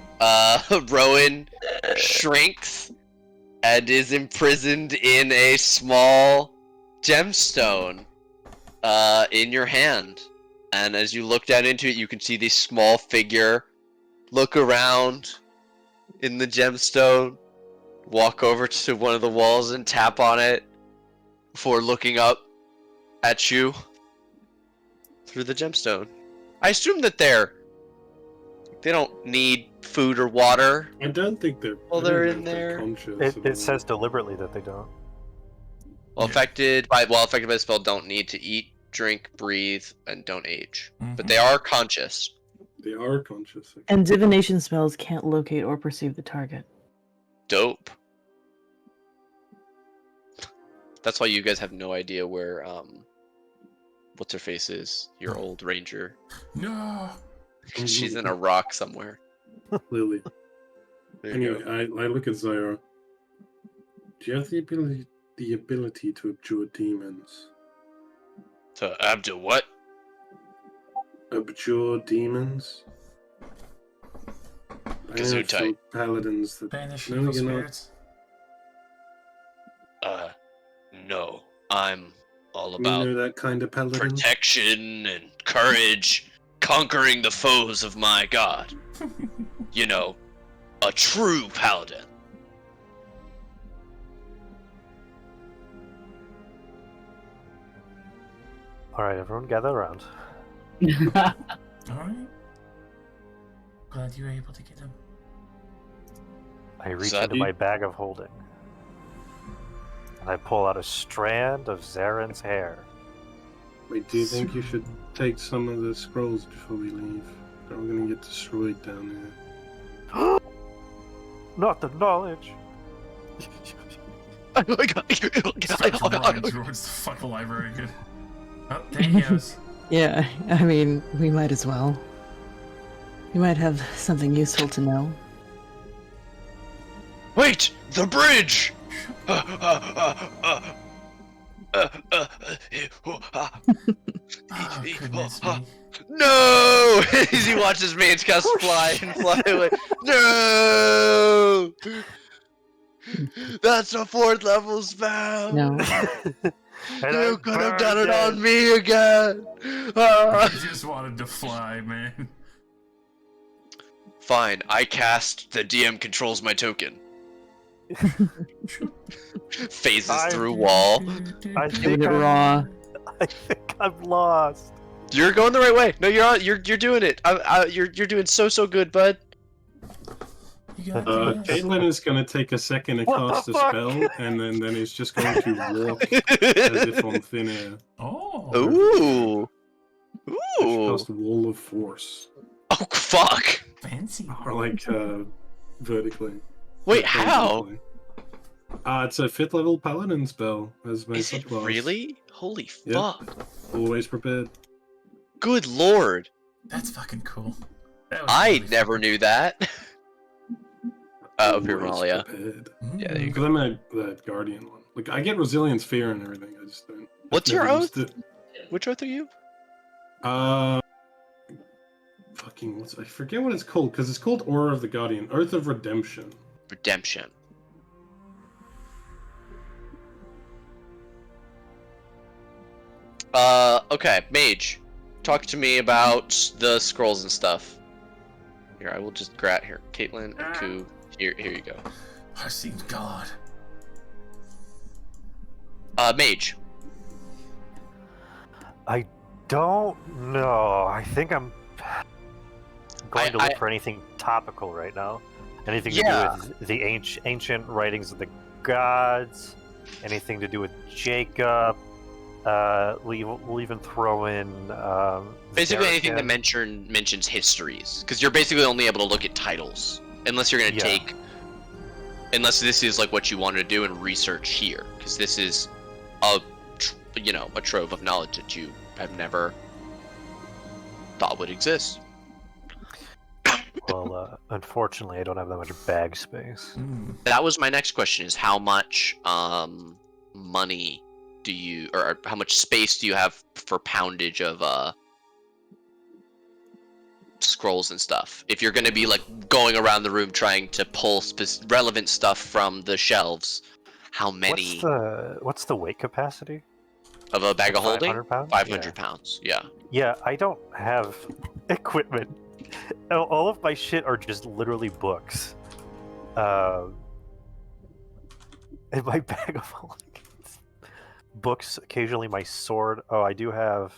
Rowan shrinks and is imprisoned in a small gemstone in your hand. And as you look down into it, you can see this small figure look around in the gemstone, walk over to one of the walls and tap on it before looking up at you through the gemstone. I assume that they don't need food or water. I don't think they're. Well, I don't they're know in if they're there. conscious at It all. says deliberately that they don't. Affected by the spell, don't need to eat, drink, breathe, and don't age. But Mhm. they are conscious. They are conscious. And divination spells can't locate or perceive the target. Dope. That's why you guys have no idea where what's her face is, your old ranger. No. She's in a rock somewhere. Lily. There you Anyway, go. I look at Zyra. Do you have the ability to abjure demons? To abdo what? Abjure demons? I have Gesundheit. some paladins that. Banish No, evil you're not. spirits. No. I'm all You about know that kind of paladin? protection and courage, conquering the foes of my god. You know, a true paladin. All right, everyone, gather around. Alright. Glad you were able to get him. I reach that into you? my bag of holding, and I pull out a strand of Zaren's hair. Wait, do you think you should take some of the scrolls before we leave? They're all gonna get destroyed down there. Not the knowledge. Start to run towards the fucking library again. Oh, there he goes. Yeah, I mean, we might as well. We might have something useful to know. Wait! The bridge! Oh, goodness me. No! As he watches Mage cast fly and fly away. No! That's a 4th level spell! No. You could have done it on me again! I just wanted to fly, man. Fine, I cast the DM controls my token. Phases through wall. I Doing think it raw. I think I'm lost. You're going the right way. No, you're on. You're doing it. You're doing so good, bud. You got this. Caitlin is gonna take a second to What cast the a fuck? spell, and then he's just going to walk as if on thin air. Oh. Ooh. She Ooh. cast Wall of Force, Oh fuck. Fancy. or like vertically. Wait, how? Horizontally. It's a 5th level paladin spell as my Is it subclass. really? Holy Yeah. fuck. Always prepared. Good lord. That's fucking cool. That was I really never knew that. Always Pirmalia. prepared. fun. Yeah, there you Because I'm the guardian one. Like I get resilience, fear, and everything. I just don't. I've What's your never used oath? Which oath are you? it. Fucking I forget what it's called because it's called Aura of the Guardian, Oath of Redemption. Redemption. Okay, Mage. Talk to me about the scrolls and stuff. Here, I will just grab here. Caitlin and Ku. Here you go. I seen God. Mage. I don't know. I think I'm going to look I- for anything topical right now. Anything to Yeah. do with the ancient writings of the gods. Anything to do with Jacob. We'll even throw in Basically anything that Zarathir. mentions histories, because you're basically only able to look at titles, unless you're gonna Yeah. unless this is like what you wanted to do and research here, because this is a trove of knowledge that you have never thought would exist. Well, unfortunately, I don't have that much bag space. That was my next question: is how much money do you, or how much space do you have for poundage of scrolls and stuff? If you're gonna be like going around the room trying to pull relevant stuff from the shelves, how many What's the weight capacity? of a bag of holding? 500 pounds? 500 pounds. Yeah. Yeah, I don't have equipment All of my shit are just literally books. In my bag of holding books, occasionally my sword. Oh, I do have.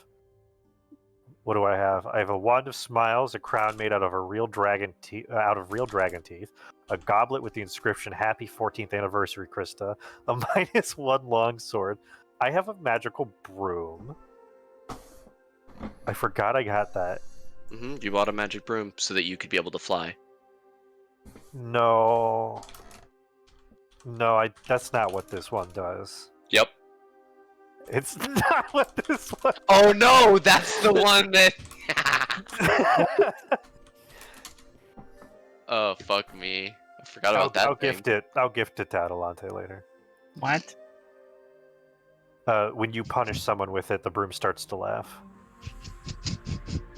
What do I have? I have a wand of smiles, a crown made out of real dragon teeth, a goblet with the inscription "Happy 14th Anniversary, Krista," a -1 longsword. I have a magical broom. I forgot I got that. You bought a magic broom so that you could be able to fly. No, that's not what this one does. Yep. It's not what this one. Oh no, that's the one that. Oh fuck me! I forgot about that. I'll thing. gift it. I'll gift it to Adelante later. What? When you punish someone with it, the broom starts to laugh.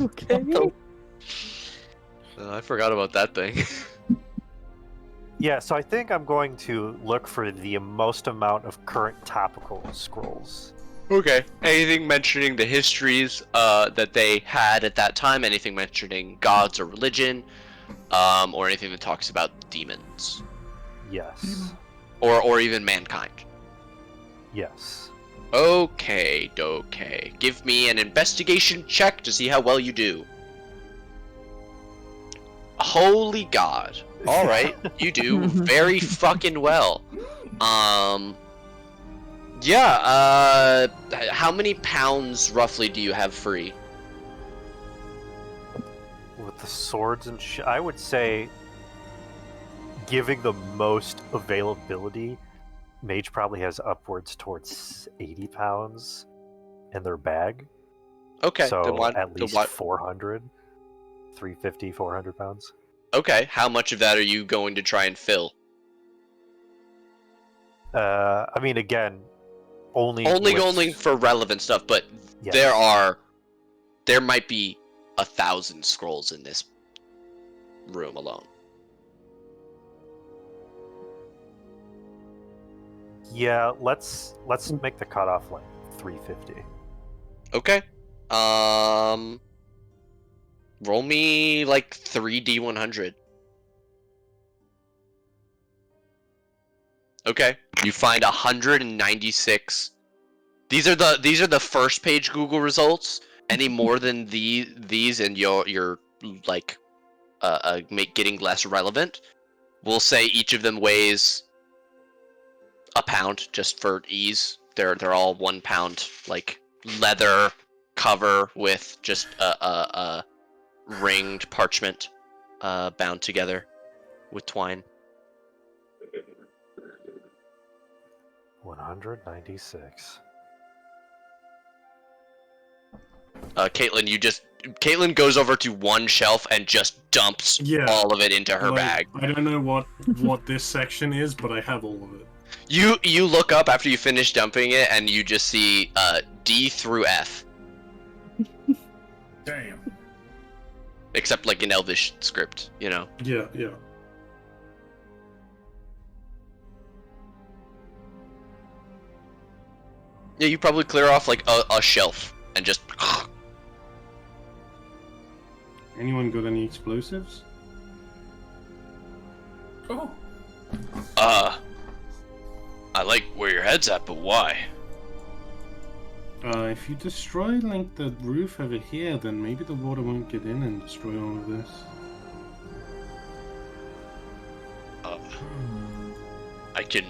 Okay. I forgot about that thing. Yeah, so I think I'm going to look for the most amount of current topical scrolls. Okay. Anything mentioning the histories that they had at that time? Anything mentioning gods or religion? Or anything that talks about demons? Yes. Or even mankind? Yes. Okay. Give me an investigation check to see how well you do. Holy God. Alright, you do very fucking well. Yeah, how many pounds roughly do you have free? With the swords and I would say, giving the most availability, Mage probably has upwards towards 80 pounds in their bag. Okay, so then what, at least 400, 350, 400 pounds. Okay, how much of that are you going to try and fill? I mean, again, only for relevant stuff, but yes. there might be 1,000 scrolls in this room alone. Yeah, let's make the cutoff like 350. Okay. Roll me like 3d100. Okay. You find 196. These are the first page Google results. Any more than these and you're like getting less relevant. We'll say each of them weighs a pound just for ease. They're all 1 pound like leather cover with just a ringed parchment bound together with twine. 196. Caitlin goes over to one shelf and just dumps all of it into her bag. I don't know what this section is, but I have all of it. You look up after you finish dumping it and you just see D through F. Damn. Except like in Elvish script, you know. Yeah. Yeah, you probably clear off like a shelf and just. Anyone got any explosives? Oh. I like where your head's at, but why? If you destroy like the roof over here, then maybe the water won't get in and destroy all of this. I can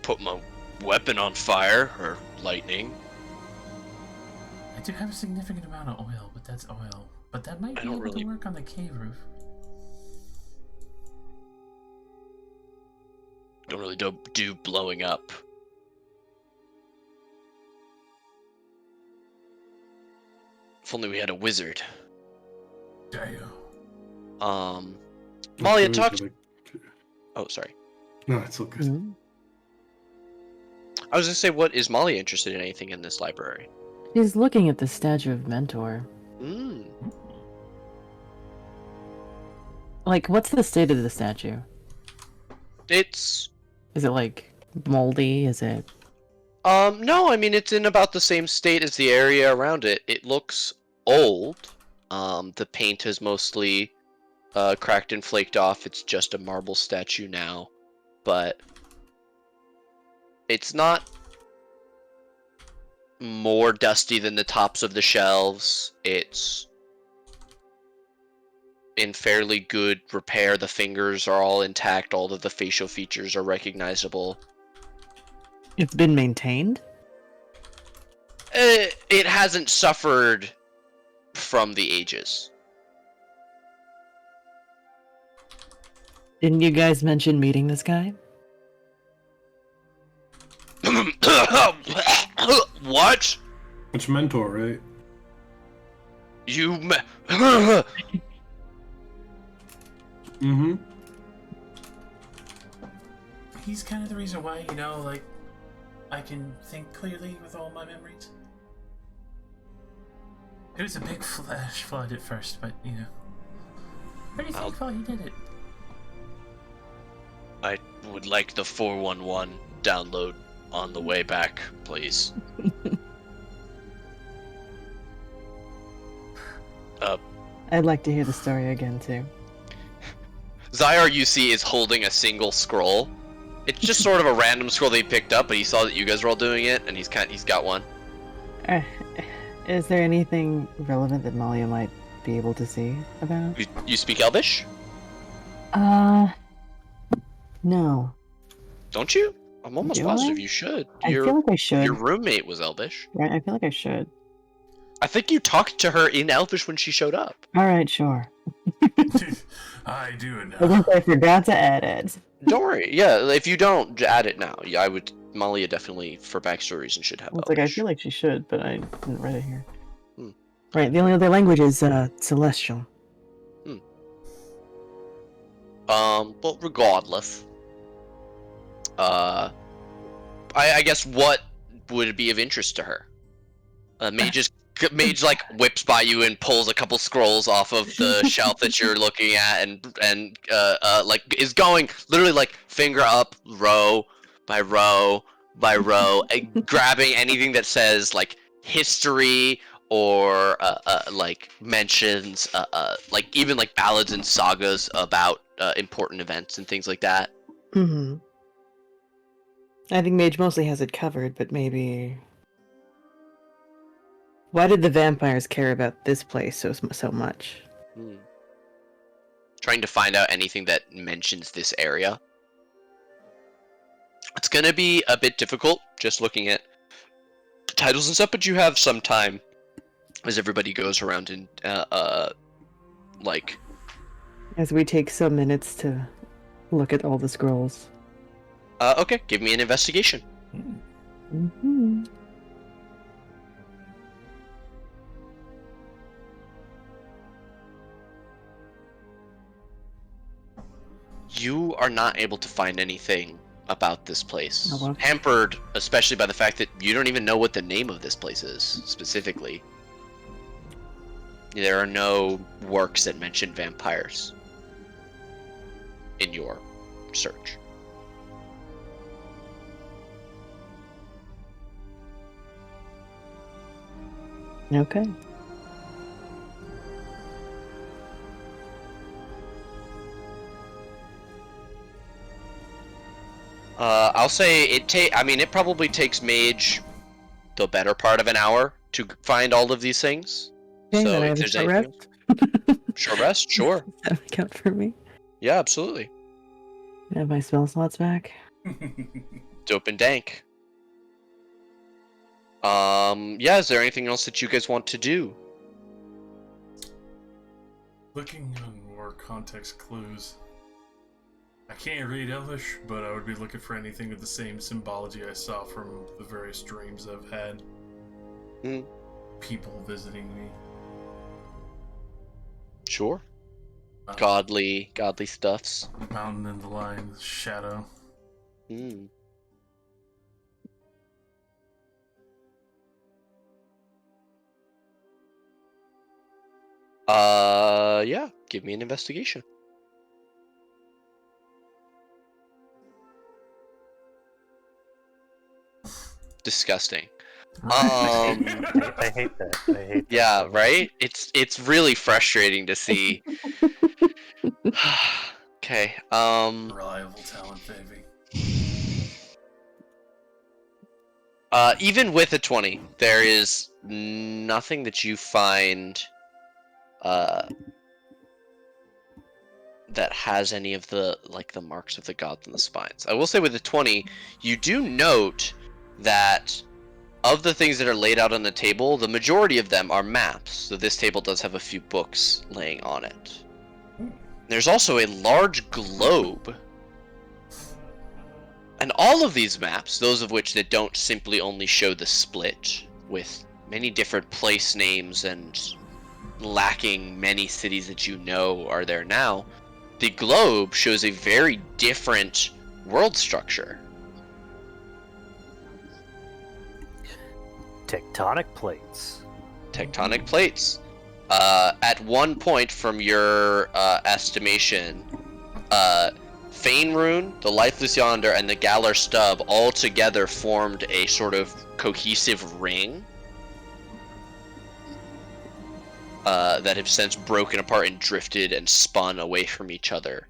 put my weapon on fire or lightning. I do have a significant amount of oil, but that's oil. But that might be able to work on the cave roof. Don't really do blowing up. If only we had a wizard. Damn. Molly had talked. Oh, sorry. No, it's all good. Mm-hmm. I was gonna say, what is Molly interested in anything in this library? She's looking at the statue of Mentor. Like, what's the state of the statue? Is it like moldy? Is it? No, I mean it's in about the same state as the area around it. It looks old, The paint has mostly cracked and flaked off. It's just a marble statue now, but it's not more dusty than the tops of the shelves. It's in fairly good repair. The fingers are all intact. All of the facial features are recognizable. It's been maintained? It hasn't suffered from the ages. Didn't you guys mention meeting this guy? What? It's Mentor, right? You Mm-hmm. He's kind of the reason why, like, I can think clearly with all my memories. It was a big flash flood at first, but, pretty thankful he did it. I would like the 411 download on the way back, please. I'd like to hear the story again, too. Zyar, you see, is holding a single scroll. It's just sort of a random scroll that he picked up, but he saw that you guys were all doing it, and he's got one. Is there anything relevant that Malia might be able to see about? You speak Elvish? No. Don't you? I'm almost Do positive I? you should. I feel like I should. Your roommate was Elvish. Right, I feel like I should. I think you talked to her in Elvish when she showed up. Alright, sure. I do it I now. guess I forgot to add it. Don't worry. Yeah, if you don't, add it now. Yeah, I would. Malia definitely, for backstory reasons, should have It's like, I Elvish. feel like she should, but I didn't write it here. Hmm. Right, the only other language is Celestial. But regardless, I guess what would be of interest to her? Mage like whips by you and pulls a couple scrolls off of the shelf that you're looking at, and like is going literally like finger up, row by row by row, and grabbing anything that says like history or like mentions like even like ballads and sagas about important events and things like that. Mm-hmm. I think Mage mostly has it covered, but maybe... Why did the vampires care about this place so much? Trying to find out anything that mentions this area. It's gonna be a bit difficult just looking at titles and stuff, but you have some time as everybody goes around and like... As we take some minutes to look at all the scrolls. Okay, give me an investigation. Mm-hmm. You are not able to find anything about this place. Oh, well. Hampered, especially by the fact that you don't even know what the name of this place is, specifically. There are no works that mention vampires in your search. Okay. I'll say it probably takes Mage the better part of an hour to find all of these things. Okay, So then I if have a there's short anything, rest. short rest, sure. Does that count for me? Yeah, absolutely. I have my spell slots back. Dope and dank. Yeah, is there anything else that you guys want to do? Looking on more context clues. I can't read Elvish, but I would be looking for anything with the same symbology I saw from the various dreams I've had. Hmm. People visiting me. Sure. Godly stuffs. Mountain in the Lion, Shadow. Hmm. Yeah, give me an investigation. Disgusting. I hate that. I hate that. Yeah, so much. right? It's really frustrating to see. Okay. Reliable talent, baby. Even with a 20, there is nothing that you find that has any of the the marks of the gods on the spines. I will say with the 20, you do note that of the things that are laid out on the table, the majority of them are maps. So this table does have a few books laying on it. There's also a large globe. And all of these maps, those of which that don't simply only show the split, with many different place names and lacking many cities that you know are there now, the globe shows a very different world structure. Tectonic plates. Tectonic plates. At one point, from your estimation, Faerun, the Lifeless Yonder, and the Galar Stub all together formed a sort of cohesive ring that have since broken apart and drifted and spun away from each other.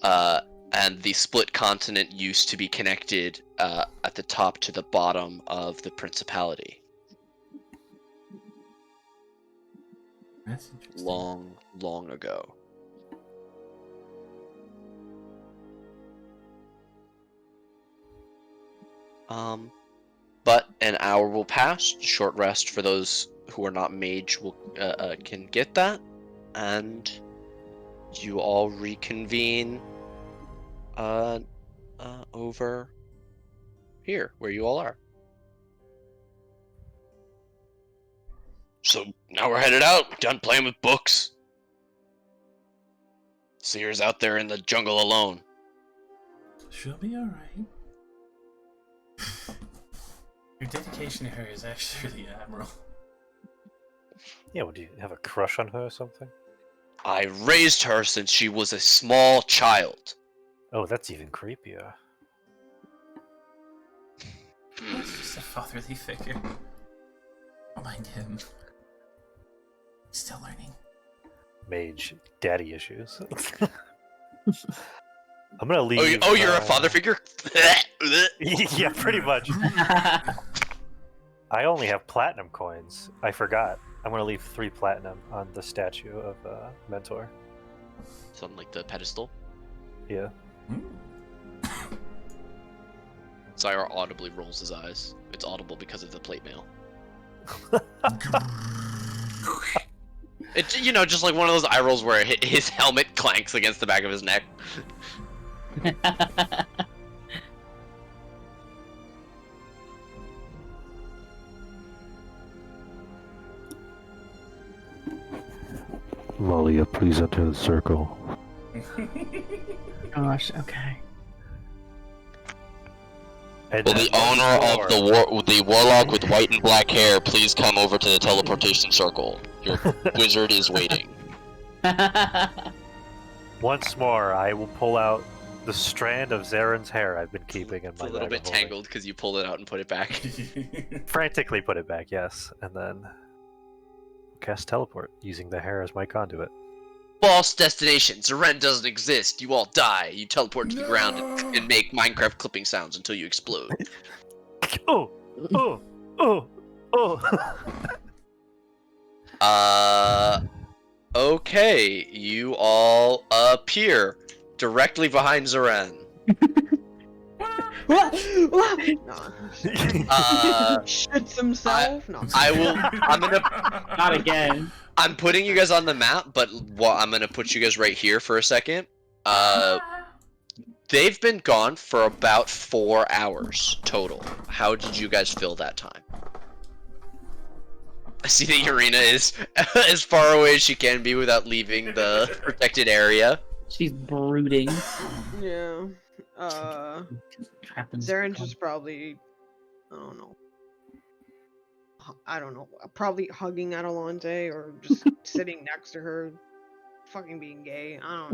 And the split continent used to be connected at the top to the bottom of the Principality. That's interesting. Long, long ago. But an hour will pass. Short rest for those who are not mage will can get that, and you all reconvene over here where you all are. So now we're headed out. Done playing with books. Seer's out there in the jungle alone. She'll be alright. Your dedication to her is actually admirable. Yeah, would you have a crush on her or something? I raised her since she was a small child. Oh, that's even creepier. He's just a fatherly figure. Don't mind him. Still learning. Mage daddy issues. I'm gonna leave. Oh, you're a father figure? Yeah, pretty much. I only have platinum coins. I forgot. I'm gonna leave 3 platinum on the statue of Mentor. Something like the pedestal. Yeah. Zyra audibly rolls his eyes. It's audible because of the plate mail. It's, you know, just like one of those eye rolls where his helmet clanks against the back of his neck. Lalia, please enter the circle. Gosh, okay. And Will the owner of the warlock with white and black hair please come over to the teleportation circle? Your wizard is waiting. Once more, I will pull out the strand of Zaren's hair I've been keeping in It's my a little bag bit of holding. tangled because you pulled it out and put it back. Frantically put it back, yes, and then cast teleport using the hair as my conduit. False destination. Zeren doesn't exist. You all die. You teleport to the ground and make Minecraft clipping sounds until you explode. Oh, oh, oh, oh. Okay. You all appear directly behind Zeren. Shits himself. No. I'm gonna. Not again. I'm putting you guys on the map, but I'm gonna put you guys right here for a second. They've been gone for about 4 hours total. How did you guys fill that time? I see that Urina is as far away as she can be without leaving the protected area. She's brooding. Yeah. Trapped in Zaren's just probably, I don't know, probably hugging Adelante or just sitting next to her, fucking being gay. I don't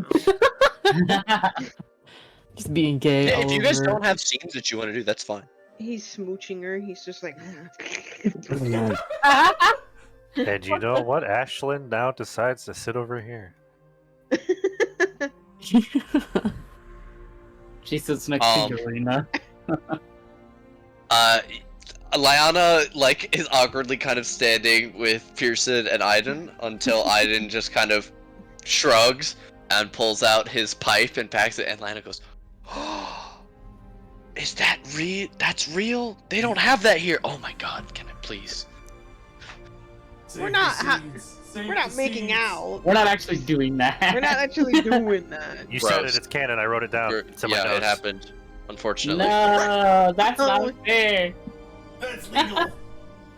know. Just being gay. Yeah, all if you guys over. don't have scenes that you want to do, that's fine. He's smooching her. He's just like. And you know what? Ashlyn now decides to sit over here. She sits next to Urina. Lyanna, like, is awkwardly kind of standing with Pearson and Aiden until Aiden just kind of shrugs and pulls out his pipe and packs it, and Lyanna goes, "Oh, is that real? That's real? They don't have that here. Oh my god, can I please?" We're not making out. We're not actually doing that. We're not actually doing that. You said it, it's canon. I wrote it down. It's in my Yeah, notes. it happened. Unfortunately. No, that's not fair. That's legal.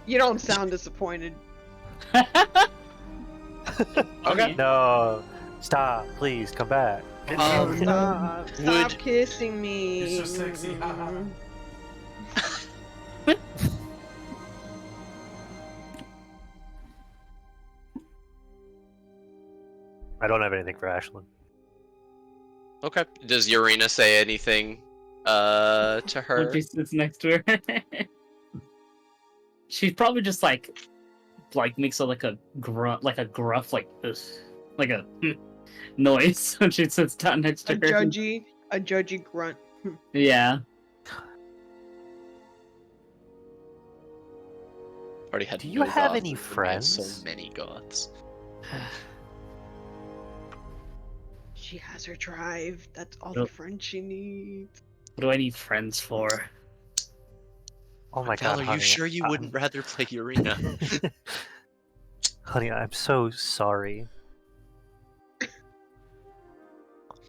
You don't sound disappointed. Okay. No. Stop. Please, come back. Stop kissing me. You're so sexy. Haha. I don't have anything for Ashlyn. Okay. Does Urina say anything to her? When she sits next to her. She's probably just like makes like a grunt, like a gruff, like this, like a noise when she sits down next to A her. judgy grunt. Yeah. Already had Do you no have goths, any and we had friends? So many goths. She has her drive. That's all the friends she needs. What do I need friends for? Oh my Val, god, are honey. you sure you wouldn't rather play Urina? Honey, I'm so sorry.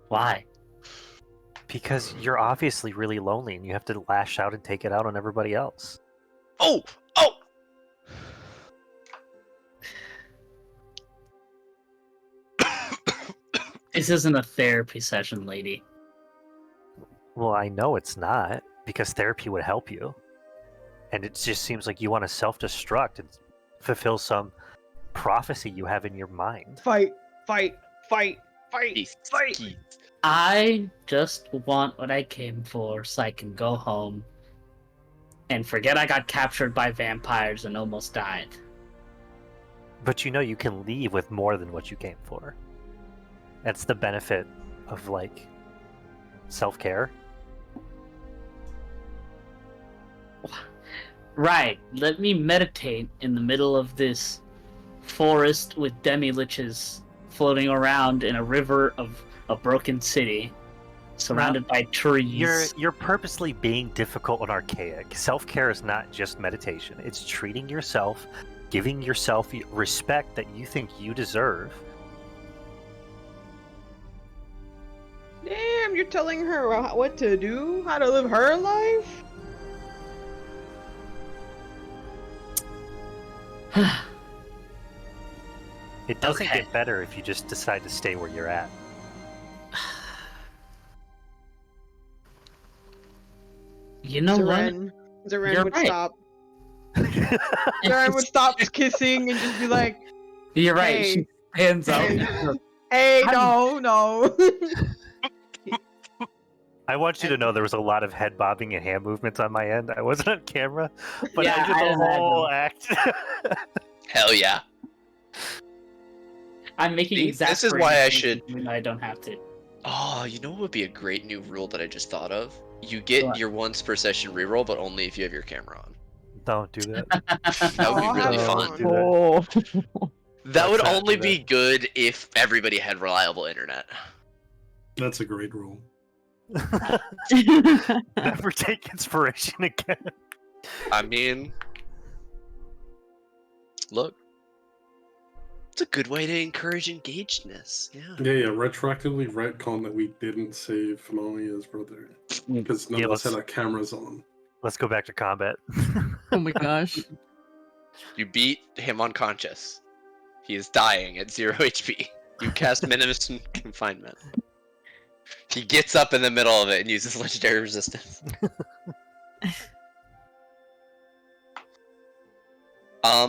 Why? Because you're obviously really lonely and you have to lash out and take it out on everybody else. Oh! This isn't a therapy session, lady. Well, I know it's not, because therapy would help you. And it just seems like you want to self-destruct and fulfill some prophecy you have in your mind. Fight. I just want what I came for so I can go home and forget I got captured by vampires and almost died. But you know you can leave with more than what you came for. That's the benefit of, like, self-care. Right, let me meditate in the middle of this forest with demi-liches floating around in a river of a broken city, surrounded by trees. You're purposely being difficult and archaic. Self-care is not just meditation. It's treating yourself, giving yourself respect that you think you deserve. Damn, you're telling her what to do? How to live her life? It doesn't Okay. get better if you just decide to stay where you're at. You know what? Zaren You're would right. stop. Zaren would stop kissing and just be like, You're right. Hey. She hands up. hey, I'm- no. I want you to know there was a lot of head bobbing and hand movements on my end. I wasn't on camera, but Yeah, I did I the imagine. whole act. Hell yeah. I'm making See, exact. this is why I should- I don't have to. Oh, you know what would be a great new rule that I just thought of? You get What? your once per session reroll, but only if you have your camera on. Don't do that. That would be really Oh, fun. do that. Oh. That would Let's not only do be that. good if everybody had reliable internet. That's a great rule. Never take inspiration again. I mean, look, it's a good way to encourage engagedness. Yeah. Yeah, retroactively retcon that we didn't save Mamiya's brother. Because none Yeah, of us had let's- our cameras on. Let's go back to combat. Oh my gosh. You beat him unconscious. He is dying at 0 HP. You cast Minimus Confinement. He gets up in the middle of it and uses legendary resistance.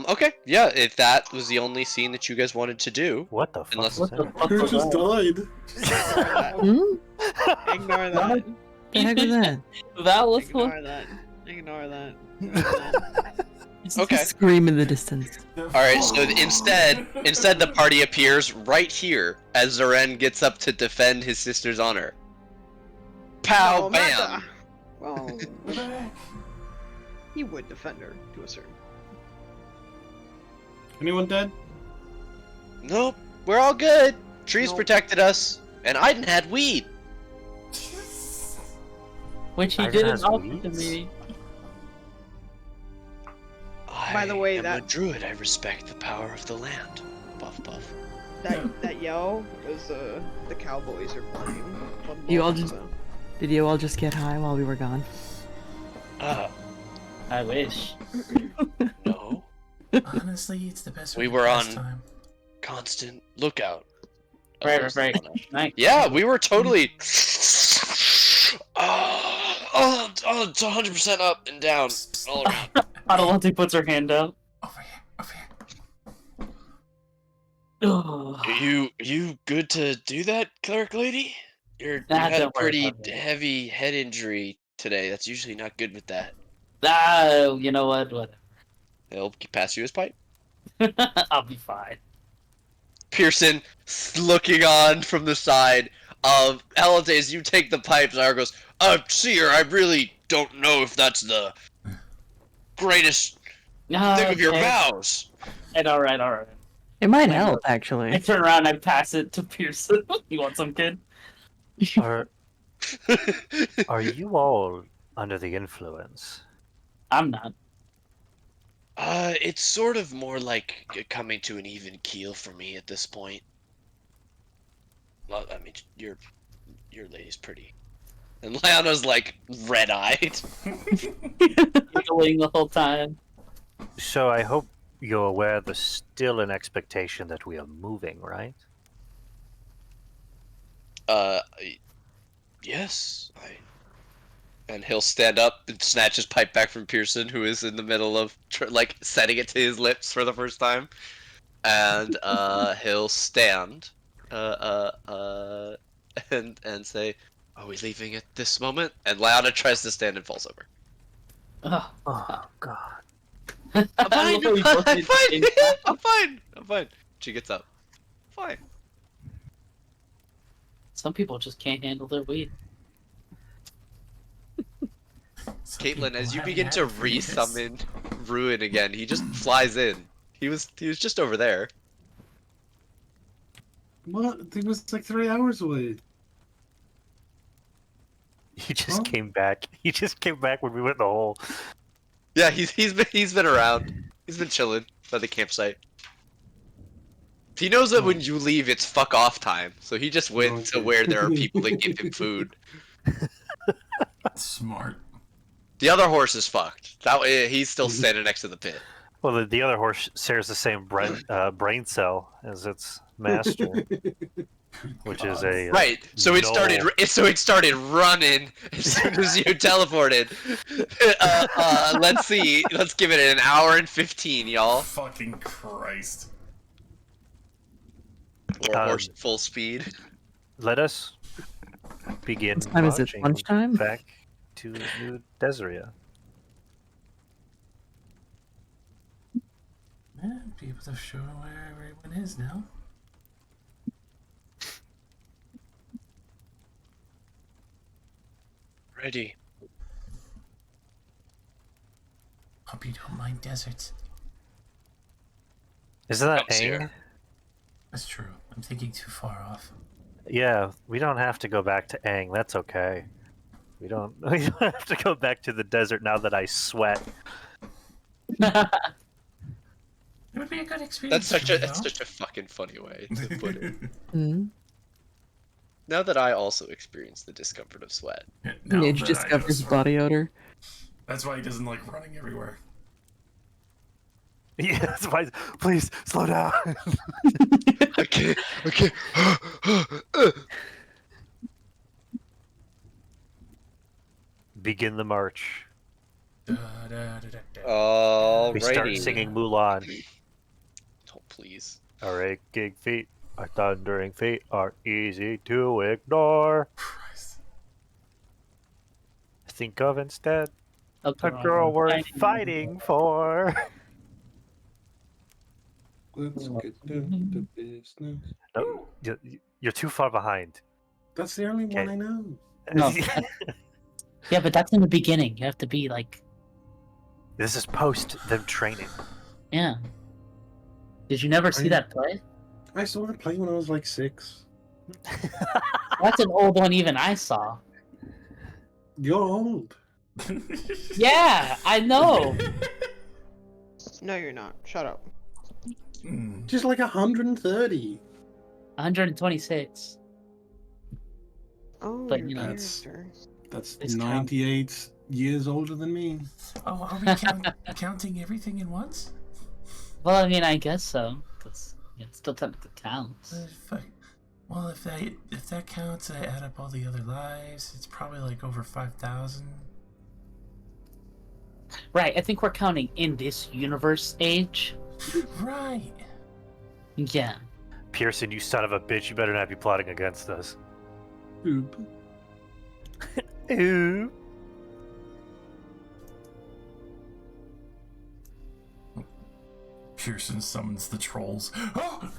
Okay, yeah, if that was the only scene that you guys wanted to do, What the fuck? Unless- was What the that? fuck Who was just that? died? Hmm? Ignore that. The heck was that? That was Ignore that. Ignore that. Okay. Scream in the distance. All right. So instead, the party appears right here as Zaren gets up to defend his sister's honor. Pow! No, Bam! Amanda. Well, We're back. he would defend her to a certain. Anyone dead? Nope. We're all good. Trees Nope. protected us, and Aiden had weed. Which he Ivan didn't has offer to weeds? me. By the way, I'm that- a druid. I respect the power of the land. Buff, buff. That yell was the Cowboys are playing. football, You all just- so- Did you all just get high while we were gone? I wish. No. Honestly, it's the best We way were to pass on- time. Constant lookout. Right. Nice. Yeah, we were totally. It's 100% up and down all around. Adelante puts her hand out. Over here, over here. Ugh. Are you good to do that, cleric lady? You Nah, had a don't worry pretty about it. heavy head injury today. That's usually not good with that. Ah, you know what? What? They'll pass you his pipe. I'll be fine. Pearson looking on from the side of Elite as you take the pipe. Zara goes, Seer, I really don't know if that's the greatest thing of your vows. And all right. It might I help, I actually. turn around, I pass it to Pearson. You want some, kid? Are you all under the influence? I'm not. It's sort of more like coming to an even keel for me at this point. Well, I mean, your lady's pretty. And Leona's like red-eyed. Giggling the whole time. So I hope you're aware there's still an expectation that we are moving, right? Yes. And he'll stand up and snatch his pipe back from Pearson, who is in the middle of like setting it to his lips for the first time, and he'll stand, and say, "Are we leaving at this moment?" And Leona tries to stand and falls over. Ugh. Oh God. I'm I fine. love how we both I'm did the same fine. thing. I'm fine. I'm fine. She gets up. Fine. Some people just can't handle their weed. Some Caitlin, people as you haven't begin had to it for years. re-summon Ruin again, he just flies in. He was just over there. What? He was like 3 hours away. He just Huh? came back. He just came back when we went in the hole. Yeah, he's been around. He's been chilling by the campsite. He knows that when you leave, it's fuck off time, so he just went to Okay. where there are people that give him food. Smart. The other horse is fucked. That way, he's still standing next to the pit. Well, the other horse shares the same brain cell as its master, which is a Right. So it no. started. So it started running as soon as you teleported. Let's see. Let's give it an hour and 15, y'all. Fucking Christ. Or horse at full speed. Let us begin. What time is it? marching Lunchtime? Back to New Desiree. Be able to show where everyone is now. Ready. Hope you don't mind deserts. Isn't that Come here. Aang? That's true. I'm thinking too far off. Yeah, we don't have to go back to Aang. That's okay. We don't. We don't have to go back to the desert now that I sweat. It would be a good experience. That's such a fucking funny way to put it. Hmm? Now that I also experience the discomfort of sweat. Midge discovers body odor. That's why he doesn't like running everywhere. Yeah, that's why. Please slow down. Okay. Begin the march. Alrighty. We start singing Mulan. Oh, please. Our aching feet, our thundering feet are easy to ignore. Christ. Think of instead A girl worth fighting. fighting for. Let's get down to business. No, you're too far behind. That's the only one Okay. I know. No. Yeah, but that's in the beginning. You have to be like, This is post them training. yeah. Did you never see that play? I saw it play when I was like 6. That's an old one even I saw. You're old. Yeah, I know. No, you're not. Shut up. Just like 130. 126. Oh, But, your you know, character. That's It's 98 years older than me. Oh, are we counting everything in once? Well, I mean, I guess so. Because it still technically counts. Well, if that counts, I add up all the other lives. It's probably like over 5,000. Right, I think we're counting in this universe age. Right. Yeah. Pearson, you son of a bitch! You better not be plotting against us. Oop. Ooh. Pearson summons the trolls. Oh!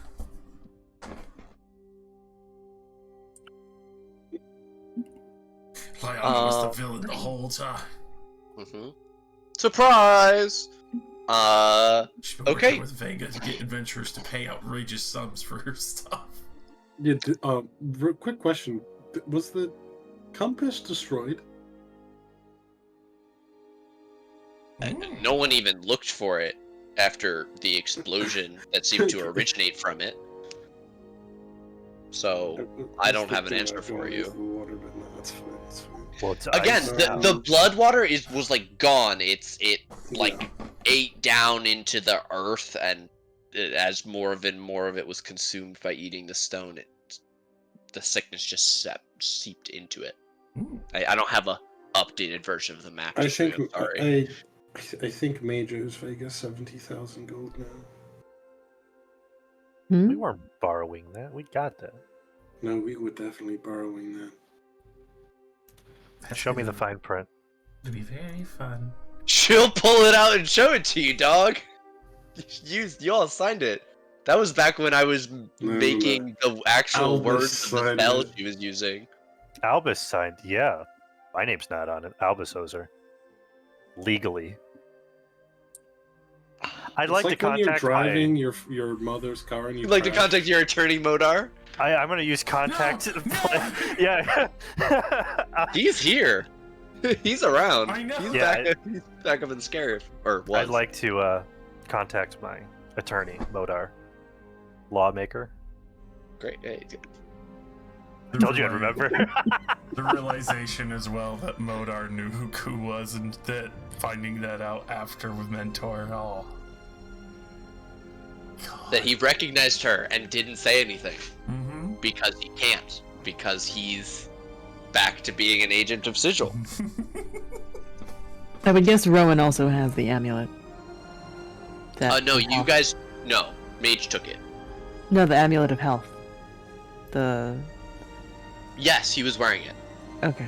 Lyanna was the villain the whole time. Surprise! She's been Okay. working with Vega to get adventurers to pay outrageous sums for her stuff. Yeah, quick question. Was the compass destroyed? No one even looked for it after the explosion that seemed to originate from it. So I don't have an answer for you. Water, but no, that's fine. That's fine. Well, it's Again, ice now. the blood water was like gone. It like ate down into the earth, and as more of it was consumed by eating the stone, the sickness just seeped into it. I don't have a updated version of the map. I to show think you, I'm sorry. I think Major's Vegas 70,000 gold now. We weren't borrowing that. We got that. No, we were definitely borrowing that. Show me the fine print. It'd be very fun. She'll pull it out and show it to you, dog. You all signed it. That was back when I was making the actual Albus words of the signed spell it. she was using. Albus signed. Yeah, my name's not on it. Albus Ozer. Legally. I'd It's like to when contact you're driving your mother's car and you You'd like to crash. contact your attorney, Modar? I'm gonna use contact. Yeah. He's here. He's around. I know. He's, Yeah, he's back up in the Scarif. Or was. I'd like to contact my attorney, Modar, lawmaker. Great. Hey, I told you I'd remember. The realization as well that Modar knew who Ku was, and that finding that out after with Mentor. Oh. God. that he recognized her and didn't say anything. Mm-hmm. Because he can't. Because he's back to being an agent of Sigil. I would guess Rowan also has the amulet. No, you guys... No. Mage took it. No, the amulet of health. Yes, he was wearing it. Okay.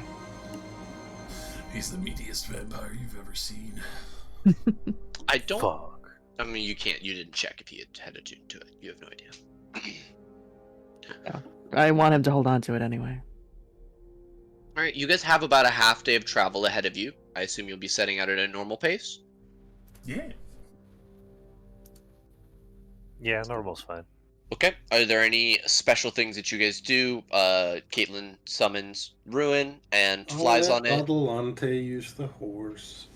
He's the meatiest vampire you've ever seen. I don't... Fuck. I mean, you didn't check if he had attuned to it. You have no idea. I want him to hold on to it anyway. Alright, you guys have about a half day of travel ahead of you. I assume you'll be setting out at a normal pace? Yeah. Yeah, normal's fine. Okay. Are there any special things that you guys do? Caitlin summons Ruin and flies on it. Adelante use the horse.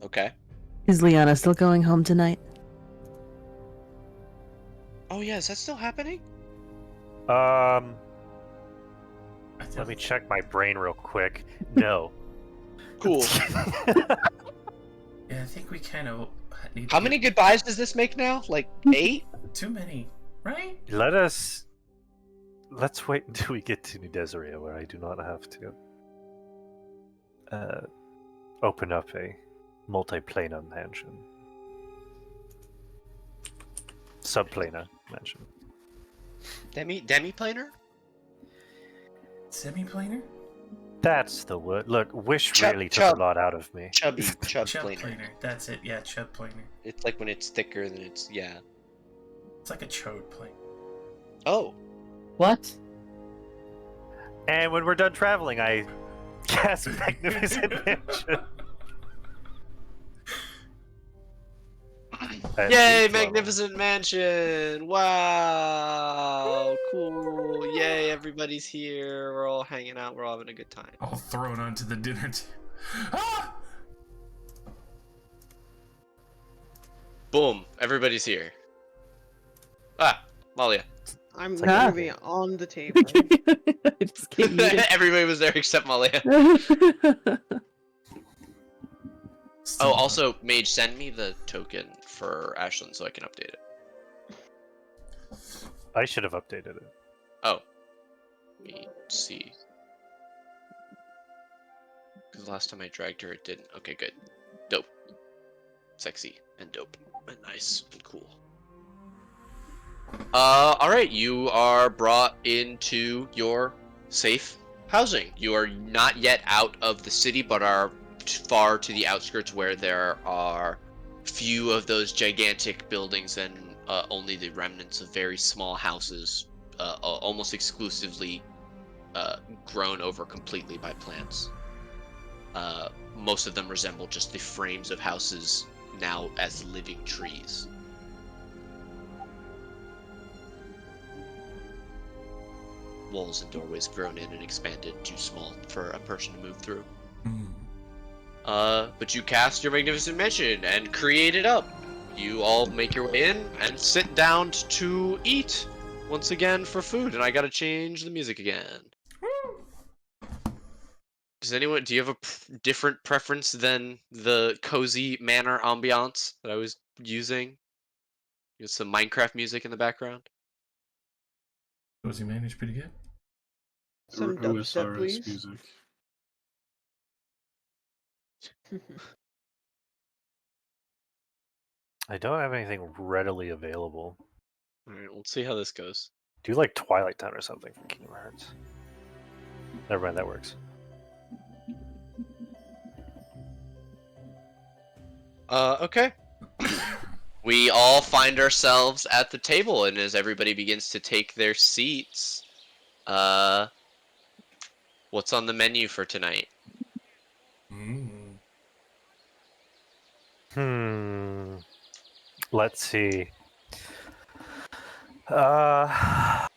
Okay. Is Liana still going home tonight? Oh yeah, is that still happening? Let me check my brain real quick. No. Cool. Yeah, I think we kind of need. How many goodbyes does this make now? Like 8? Too many, right? Let's wait until we get to New Desiree, where I do not have to open up a multiplanar mansion. Subplanar mansion. Demi-planar? Semi-planar? That's the word. Look, Wish Chub- really chub. took a lot out of me. Chub Chub planer. planer. That's it. Yeah, chub planer. It's like when it's thicker than it's yeah. It's like a chode planer. Oh, What? And when we're done traveling, I cast Magnificent Mansion. At yay, 8th level. magnificent mansion! Wow, cool! Yay, everybody's here. We're all hanging out. We're all having a good time. All thrown onto the dinner Ah! Boom! Everybody's here. Ah, Malia. I'm Ah. literally on the table. I just can't eat it. Everybody was there except Malia. Oh, also, Mage, send me the token for Ashlyn so I can update it. I should have updated it. Oh. Let me see. Because the last time I dragged her, it didn't. Okay, good. Dope. Sexy and dope. And nice and cool. Alright, you are brought into your safe housing. You are not yet out of the city, but are far to the outskirts where there are few of those gigantic buildings and only the remnants of very small houses, almost exclusively grown over completely by plants. Most of them resemble just the frames of houses now as living trees. Walls and doorways grown in and expanded too small for a person to move through. But you cast your Magnificent Mansion and create it up. You all make your way in and sit down to eat once again for food, and I gotta change the music again. Do you have a different preference than the cozy manor ambiance that I was using? You have some Minecraft music in the background? Cozy manage pretty good. Some dubstep, OSRS please. music. I don't have anything readily available. Alright, let's see how this goes. Do like Twilight Town or something from Kingdom Hearts. Never mind, that works. Okay. We all find ourselves at the table, and as everybody begins to take their seats, what's on the menu for tonight? Let's see. Let's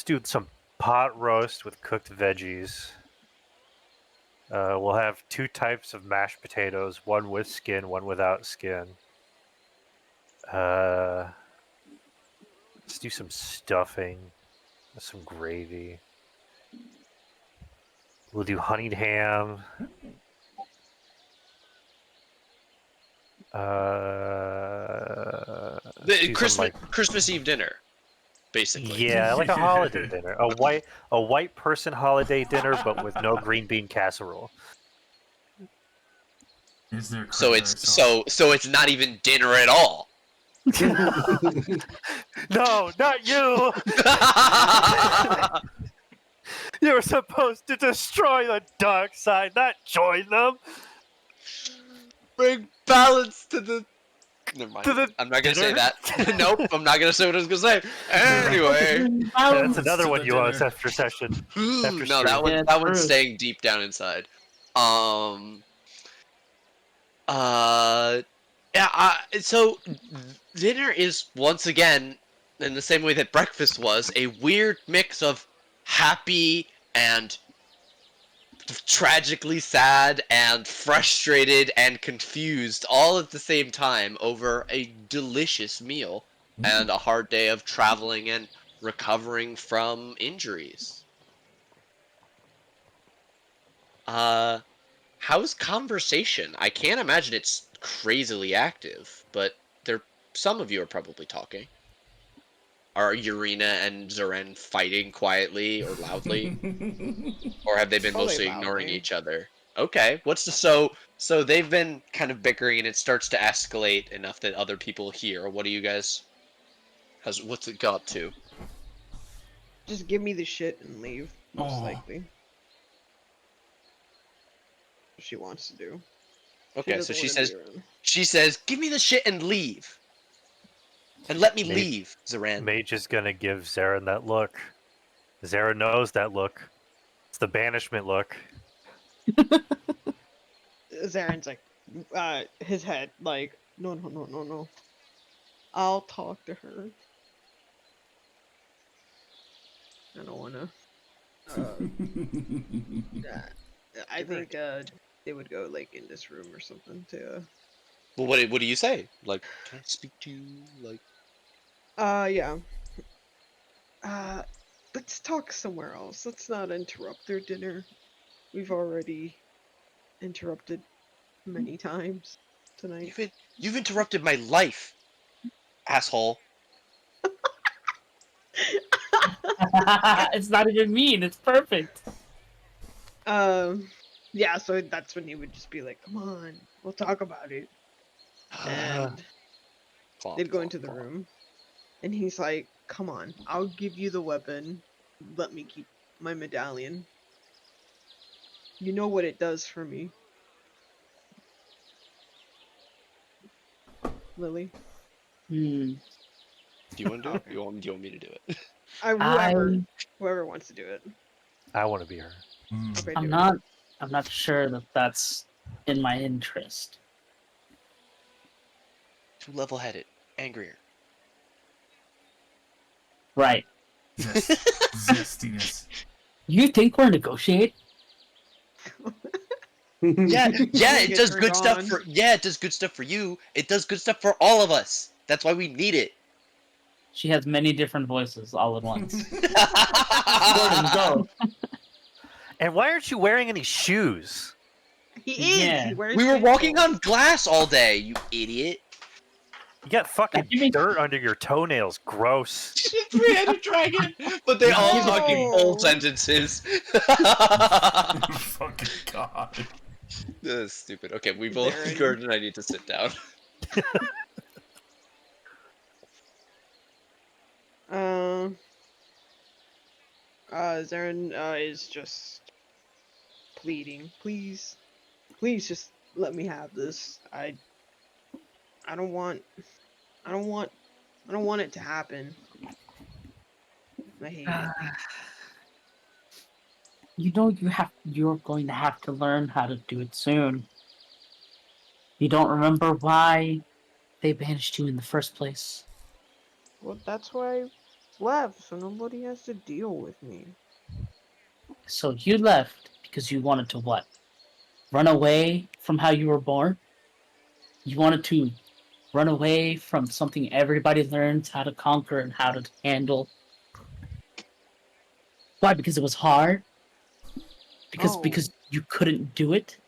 do some pot roast with cooked veggies. We'll have 2 types of mashed potatoes, one with skin, one without skin. Let's do some stuffing, some gravy. We'll do honeyed ham. The do some, Christmas Eve dinner, basically. yeah, like a holiday dinner, a white person holiday dinner, but with no green bean casserole. Is there So it's not even dinner at all. No, not you! You were supposed to destroy the dark side, not join them. Bring balance to the. Never mind. To the I'm not gonna say dinner? that. Nope, I'm not gonna say what I was gonna say. Anyway. That's another to one the you want dinner. after session. No, After that stream. one's true. staying deep down inside. So dinner is once again, in the same way that breakfast was, a weird mix of happy and tragically sad and frustrated and confused all at the same time over a delicious meal and a hard day of traveling and recovering from injuries. How's conversation? I can't imagine it's crazily active, but some of you are probably talking. Are Urena and Zeren fighting quietly or loudly? Or have they been Probably mostly ignoring loudly. each other? Okay, so they've been kind of bickering and it starts to escalate enough that other people hear. What do you guys what's it got up to? Just give me the shit and leave, most Oh. likely. she wants to do. Okay, so doesn't she wanna be says, around. "Give me the shit and leave, and let me Mate- leave, Zaran." Mage is gonna give Zarin that look. Zarin knows that look. It's the banishment look. Zaren's like, his head, like, no, no, no, no, no. I'll talk to her. I don't wanna. I think they would go like in this room or something to. Well, what do you say? Like, can I speak to you? Like, Yeah. Uh, let's talk somewhere else. Let's not interrupt their dinner. We've already interrupted many times tonight. you've interrupted my life, asshole. It's not even mean. It's perfect. Yeah. So that's when he would just be like, "Come on, we'll talk about it." And Clomp, they'd go clomp, into the clomp. room, and he's like, "Come on, I'll give you the weapon. Let me keep my medallion. You know what it does for me, Lily." Hmm. Do you want to do it? Do you want me to do it? Whoever wants to do it. I want to be her. Okay, I'm do not. I'm not sure that that's in my interest. Too level-headed, angrier. Right. Zestiness. You think we're negotiate? Yeah, Gonna it get does turned good stuff on. for it does good stuff for you. It does good stuff for all of us. That's why we need it. She has many different voices all at once. Gordon, go. And why aren't you wearing any shoes? He is. Yeah. He wears. We were walking sandals. on glass all day, you idiot. You got fucking Give me- dirt under your toenails. Gross. Three-headed dragon, but they all No. talking full sentences. Fucking god. That's stupid. Okay, we both, Zarin. Gordon and I need to sit down. Zarin is just pleading. Please, just let me have this. I don't want it to happen. I hate it. You know you're going to have to learn how to do it soon. You don't remember why they banished you in the first place. Well, that's why I left, so nobody has to deal with me. So you left because you wanted to what? Run away from how you were born? You wanted to run away from something everybody learns how to conquer and how to handle. Why? Because it was hard? Because Oh. because you couldn't do it?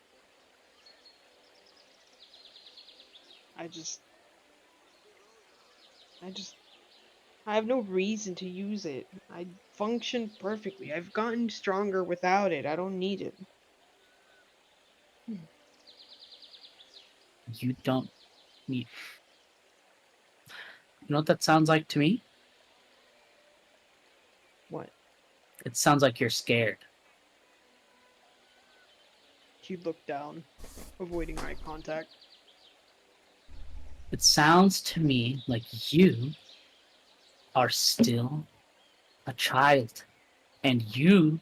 I have no reason to use it. I function perfectly. I've gotten stronger without it. I don't need it. You don't need. You know what that sounds like to me? What? It sounds like you're scared. She looked down, avoiding eye contact. It sounds to me like you are still a child. And you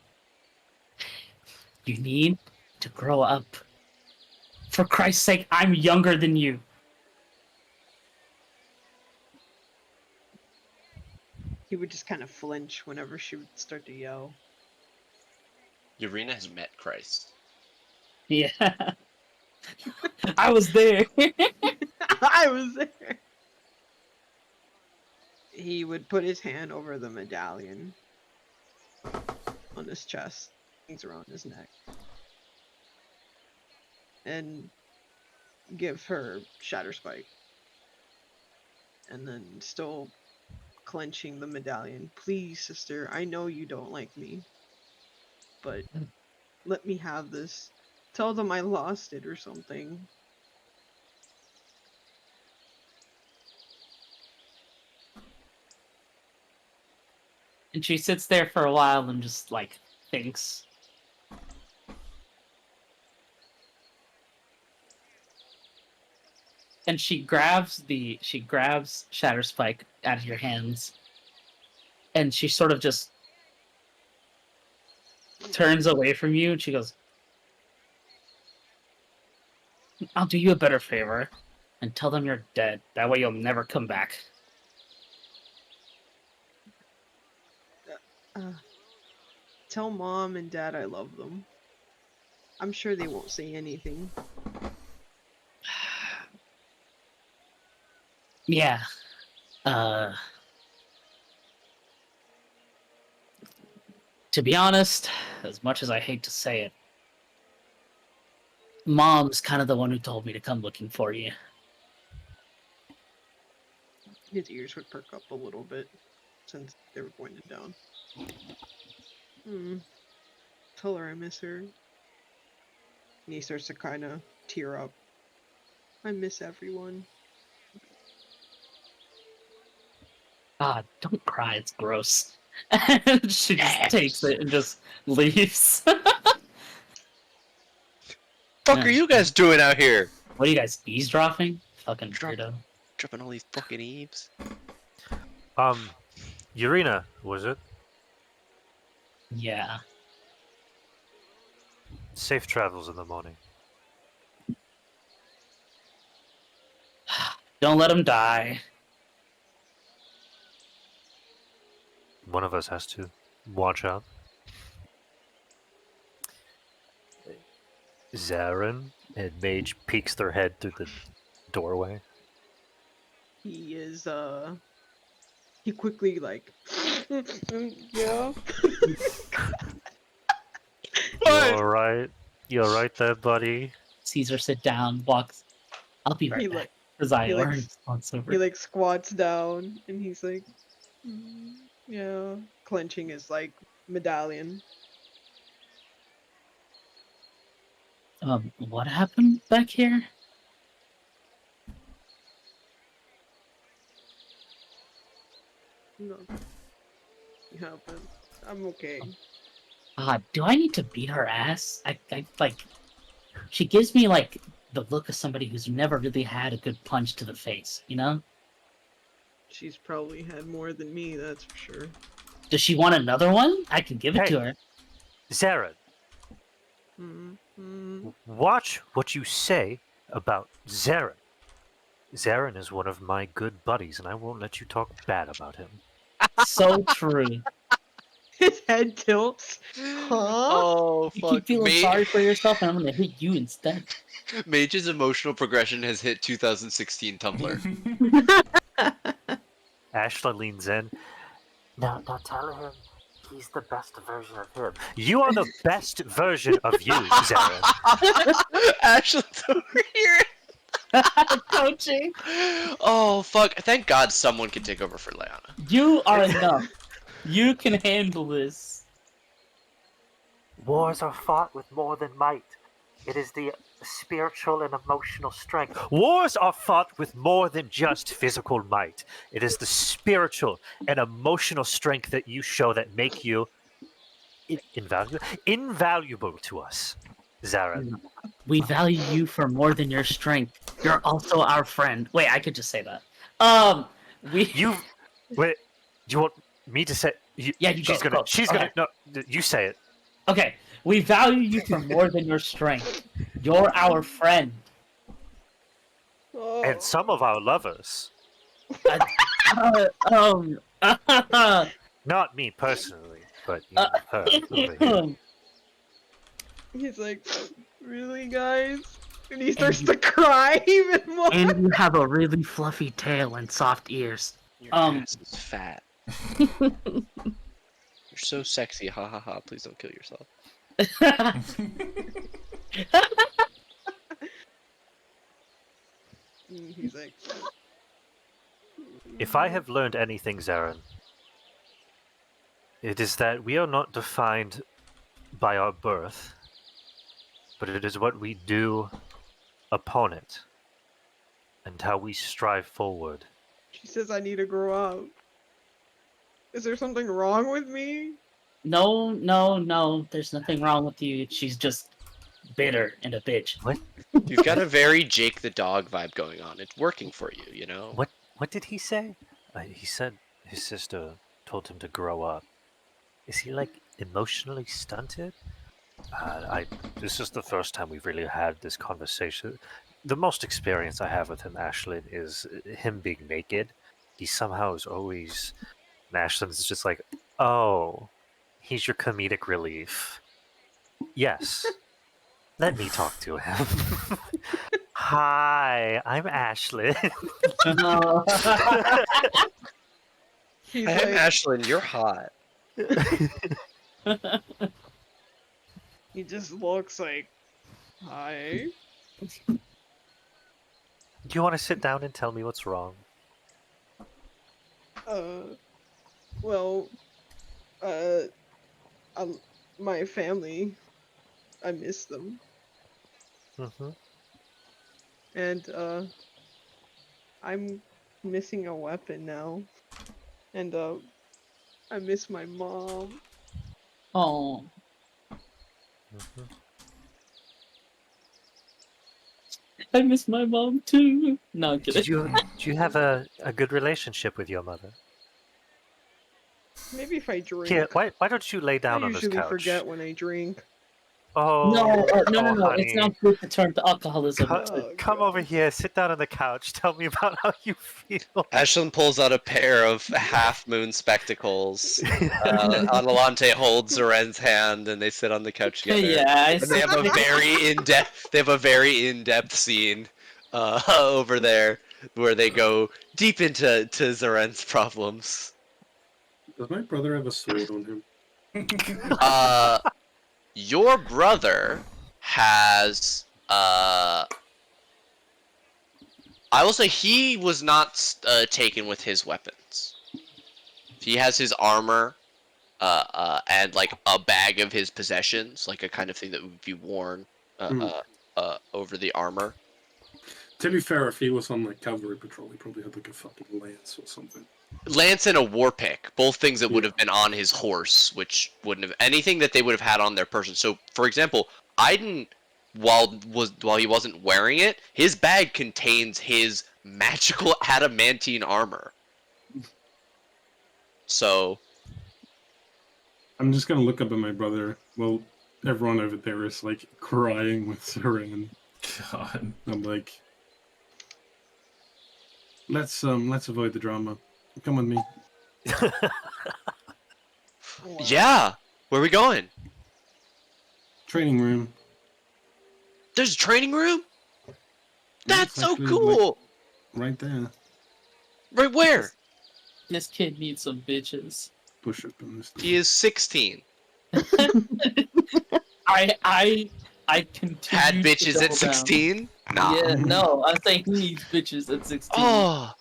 need to grow up. For Christ's sake, I'm younger than you. He would just kind of flinch whenever she would start to yell. Urena has met Christ. Yeah. I was there. I was there. He would put his hand over the medallion on his chest, things around his neck, and give her Shatter Spike. And then still clenching the medallion. Please, sister, I know you don't like me, but let me have this. Tell them I lost it or something. And she sits there for a while and just, like, thinks. and she grabs Shatterspike out of your hands, and she sort of just turns away from you, and she goes, "I'll do you a better favor, and tell them you're dead. That way you'll never come back." Tell Mom and Dad I love them. I'm sure they won't say anything. Yeah. To be honest, as much as I hate to say it, Mom's kind of the one who told me to come looking for you. His ears would perk up a little bit since they were pointed down. Tell her I miss her. And he starts to kind of tear up. I miss everyone. Ah, don't cry, it's gross. And she just takes it and just leaves. Fuck are you guys doing out here? What are you guys, eavesdropping? Fucking weirdo. Dropping all these fucking eaves. Urina, was it? Yeah. Safe travels in the morning. Don't let him die. One of us has to watch out. Zarin and Mage peeks their head through the doorway. He is, he quickly, like, yeah. You alright? You alright there, buddy? Caesar sit down, walks. I'll be right He, back. like- As I he, like, response over. He, like, squats down, and he's like, yeah, clenching his, like, medallion. What happened back here? No. Yeah, but I'm okay. Do I need to beat her ass? I like, she gives me, like, the look of somebody who's never really had a good punch to the face, you know? She's probably had more than me, that's for sure. Does she want another one? I can give it to her. Zarin, watch what you say about Zarin. Zarin is one of my good buddies, and I won't let you talk bad about him. So true. His head tilts. Huh? Oh You fuck. keep feeling sorry for yourself, and I'm gonna hit you instead. Mage's emotional progression has hit 2016 Tumblr. Ashla leans in. Now tell him he's the best version of him. You are the best version of you, Zarin. Ashley's over here. Coaching. Oh fuck! Thank God someone can take over for Leona. You are enough. You can handle this. Wars are fought with more than might. It is the spiritual and emotional strength. Wars are fought with more than just physical might. It is the spiritual and emotional strength that you show that make you invaluable to us, Zarin. We value you for more than your strength. You're also our friend. Wait, I could just say that. Wait. Do you want me to say? Yeah, you she's go, gonna. go. She's Okay. gonna. No, you say it. Okay, we value you for more than your strength. You're our friend. Oh. And some of our lovers. Not me personally, but you know, her over here. He's like, really, guys? And he starts to cry even more. And you have a really fluffy tail and soft ears. Your ass is fat. You're so sexy. Ha ha ha. Please don't kill yourself. He's like, If I have learned anything, Zarin, it is that we are not defined by our birth, but it is what we do upon it, and how we strive forward. she says I need to grow up. Is there something wrong with me? No, there's nothing wrong with you. She's just bitter and a bitch. What? You've got a very Jake the dog vibe going on. It's working for you, you know? What did he say? He said his sister told him to grow up. Is he like emotionally stunted? This is the first time we've really had this conversation. The most experience I have with him, Ashlyn, is him being naked. He somehow is always. And Ashlyn is just like, oh, he's your comedic relief. Yes. Let me talk to him. Hi, I'm Ashlyn. He's I'm like, Ashlyn, you're hot. he just looks like, hi. Do you want to sit down and tell me what's wrong? Well, my family, I miss them, Mm-hmm. and I'm missing a weapon now, and I miss my mom. Oh, Mm-hmm. I miss my mom too. No, I'm kidding. Do you have a good relationship with your mother? Maybe if I drink. Here, why don't you lay down I on this usually couch? forget when I drink. Oh, No, no, oh, no. honey. It's not good to turn to alcoholism. Oh, Come God. over here, sit down on the couch. Tell me about how you feel. Ashlyn pulls out a pair of half-moon spectacles. Adelante holds Zoren's hand, and they sit on the couch together. Yeah, And they have a very in-depth. They have a very in-depth scene over there where they go deep into Zoren's problems. Does my brother have a sword on him? Your brother has I will say he was not taken with his weapons. He has his armor and like a bag of his possessions, like a kind of thing that would be worn over the armor. To be fair, if he was on like cavalry patrol, he probably had like a fucking lance or something. Lance and a war pick, both things that would have been on his horse, which wouldn't have anything that they would have had on their person. So, for example, Aiden, while he wasn't wearing it, his bag contains his magical adamantine armor. So, I'm just gonna look up at my brother. Well, everyone over there is like crying with Zoran. God. I'm like, let's avoid the drama. Come with me. yeah, where are we going? Training room. There's a training room? That's It's so actually, cool! like, right there. Right where? This kid needs some bitches. Push up in this. He is 16. I continue Had to bitches double at 16? Nah. Yeah, no, I'm saying he needs bitches at 16. Oh!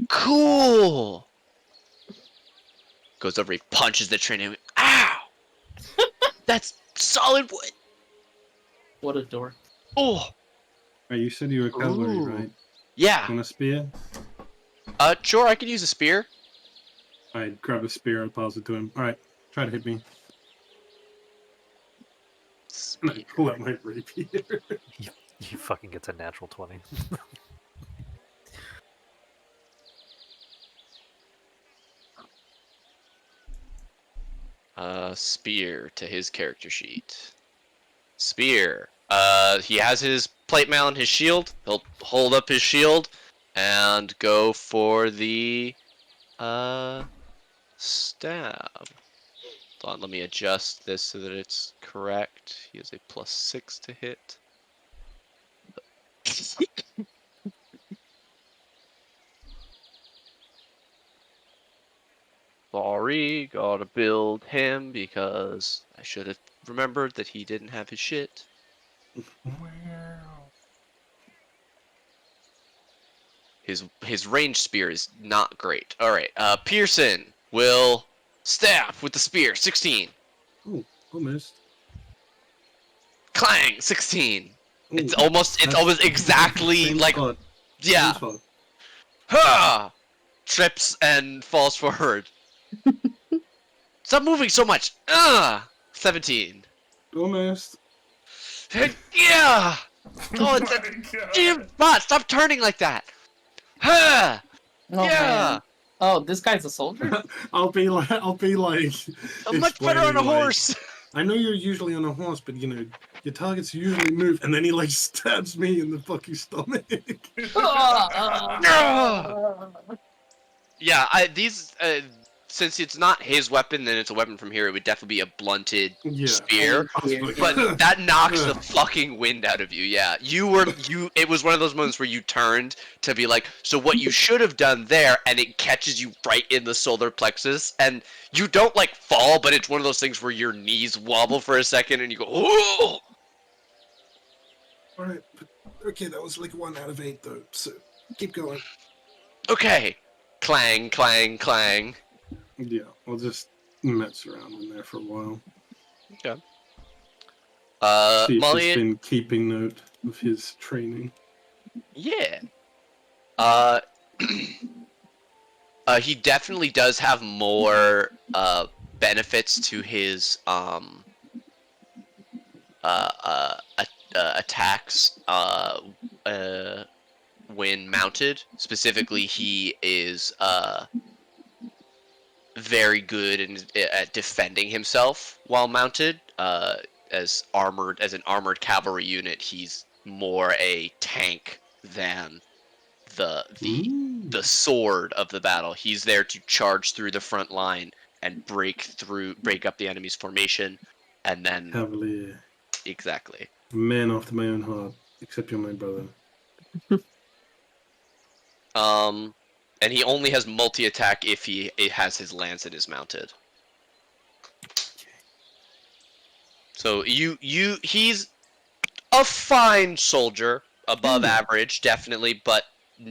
Cool! Goes over, he punches the train. Ow! That's solid wood! What a dork. Oh! Hey, you said you were cavalry, Ooh. right? Yeah. Want a spear? Sure, I could use a spear. I'd grab a spear and pass it to him. Alright, try to hit me. And I pull out my rapier. You fucking get a natural 20. Spear to his character sheet. Spear. He has his plate mail and his shield. He'll hold up his shield and go for the, stab. Hold on, let me adjust this so that it's correct. He has a +6 to hit. Sorry, gotta build him because I should have remembered that he didn't have his shit. Wow. His ranged spear is not great. Alright, Pearson will stab with the spear, 16. Oh, almost. Clang, 16. Ooh, It's almost exactly same like, spot, yeah. same spot. Ha! Trips and falls forward. Stop moving so much. 17. Almost. Yeah! Oh, it's a damn bot! Stop turning like that! Huh! Oh, Yeah! man. Oh, this guy's a soldier? I'll be like, I'm much better on a explaining, like, horse! I know you're usually on a horse, but you know, your targets usually move, and then he like stabs me in the fucking stomach. Yeah, since it's not his weapon, then it's a weapon from here. It would definitely be a blunted Yeah. spear, but that knocks the fucking wind out of you. Yeah, it was one of those moments where you turned to be like, so what you should have done there, and it catches you right in the solar plexus, and you don't like fall, but it's one of those things where your knees wobble for a second, and you go, oh. All right, okay, that was like 1 out of 8 though. So keep going. Okay, clang, clang, clang. Yeah, I'll just mess around in there for a while. Okay. See if Molly. he's been keeping note of his training. Yeah. He definitely does have more benefits to his attacks when mounted. Specifically, he is very good at defending himself while mounted. As an armored cavalry unit, he's more a tank than the sword of the battle. He's there to charge through the front line and break up the enemy's formation, and then Cavalier. Exactly. Man after my own heart, except you're my brother. And he only has multi-attack if he has his lance and is mounted. So he's a fine soldier, above average, definitely, but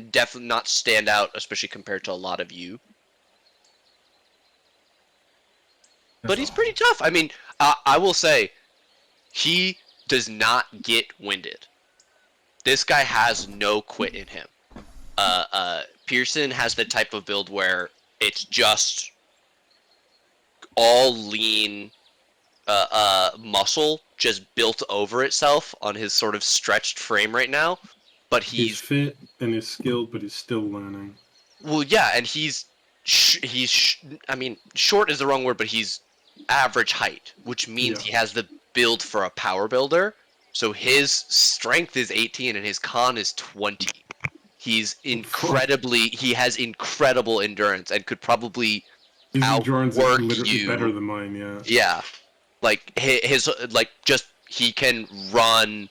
definitely not stand out, especially compared to a lot of you. But he's pretty tough. I mean, I will say, he does not get winded. This guy has no quit in him. Pearson has the type of build where it's just all lean muscle just built over itself on his sort of stretched frame right now. But He's fit and he's skilled, but he's still learning. Well, yeah, and I mean, short is the wrong word, but he's average height, which means he has the build for a power builder. So his strength is 18 and his con is 20. He has incredible endurance and could probably His endurance is outwork literally you. better than mine, yeah. Yeah, like he can run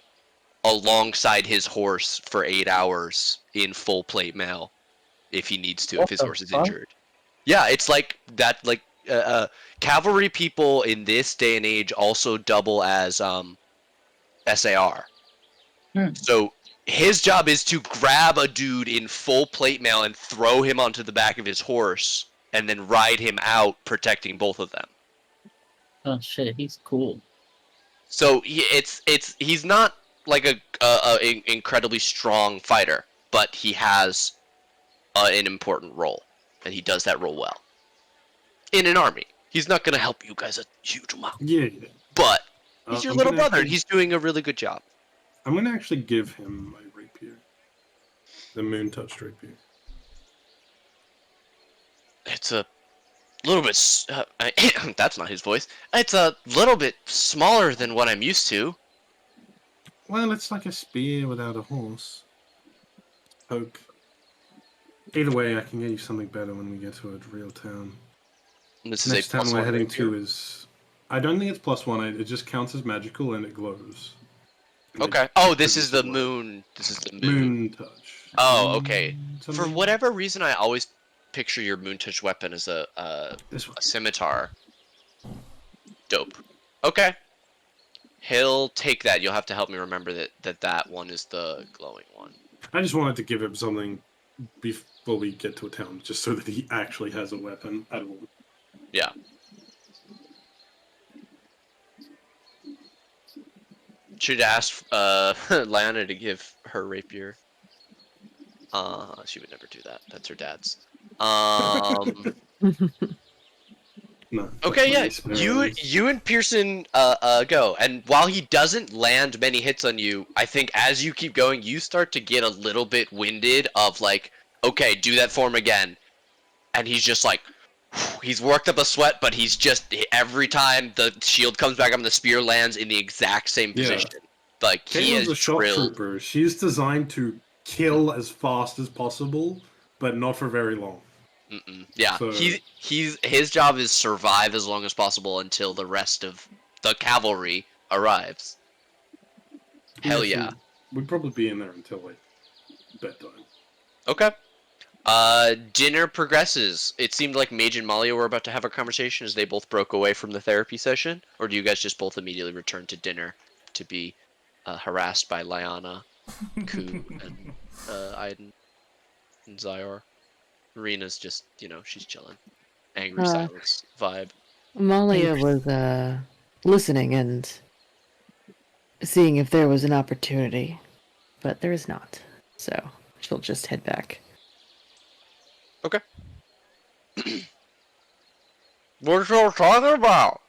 alongside his horse for 8 hours in full plate mail if he needs to, if his horse is injured. Yeah, it's like that. Like cavalry people in this day and age also double as SAR. So his job is to grab a dude in full plate mail and throw him onto the back of his horse and then ride him out, protecting both of them. Oh shit, he's cool. So he's not like a incredibly strong fighter, but he has an important role, and he does that role well. In an army, he's not going to help you guys a huge amount. Yeah. But he's your little brother, and actually- he's doing a really good job. I'm gonna actually give him my rapier. The moon touched rapier. It's a little bit. That's not his voice. It's a little bit smaller than what I'm used to. Well, it's like a spear without a horse. Poke. Either way, I can get you something better when we get to a real town. This Next is a town plus we're one heading rapier. to is... I don't think it's +1, it just counts as magical and it glows. And Okay. it Oh, this is the produces light. moon. This is the Moon touch. Oh, okay. For Something? whatever reason, I always picture your moon touch weapon as a This one. scimitar. Dope. Okay. He'll take that. You'll have to help me remember that one is the glowing one. I just wanted to give him something before we get to a town, just so that he actually has a weapon at all. Yeah. Should ask Lyanna to give her rapier. She would never do that. That's her dad's. No. Okay, yeah. definitely You sparrows. you and Pearson go, and while he doesn't land many hits on you, I think as you keep going, you start to get a little bit winded of like, okay, do that form again, and he's just like, he's worked up a sweat, but he's just every time the shield comes back up, and the spear lands in the exact same Yeah. position. Like he Caitlin's is a shock drilled. trooper. She's designed to kill as fast as possible, but not for very long. Yeah, So- his job is survive as long as possible until the rest of the cavalry arrives. Hell yeah. So we'd probably be in there until like bedtime. Okay. Dinner progresses. It seemed like Mage and Malia were about to have a conversation as they both broke away from the therapy session, or do you guys just both immediately return to dinner to be harassed by Lyanna, Ku, and Aiden, and Zyor? Rena's just, she's chilling. Angry silence vibe. Malia was listening and seeing if there was an opportunity, but there is not. So she'll just head back. Okay. What you talking about?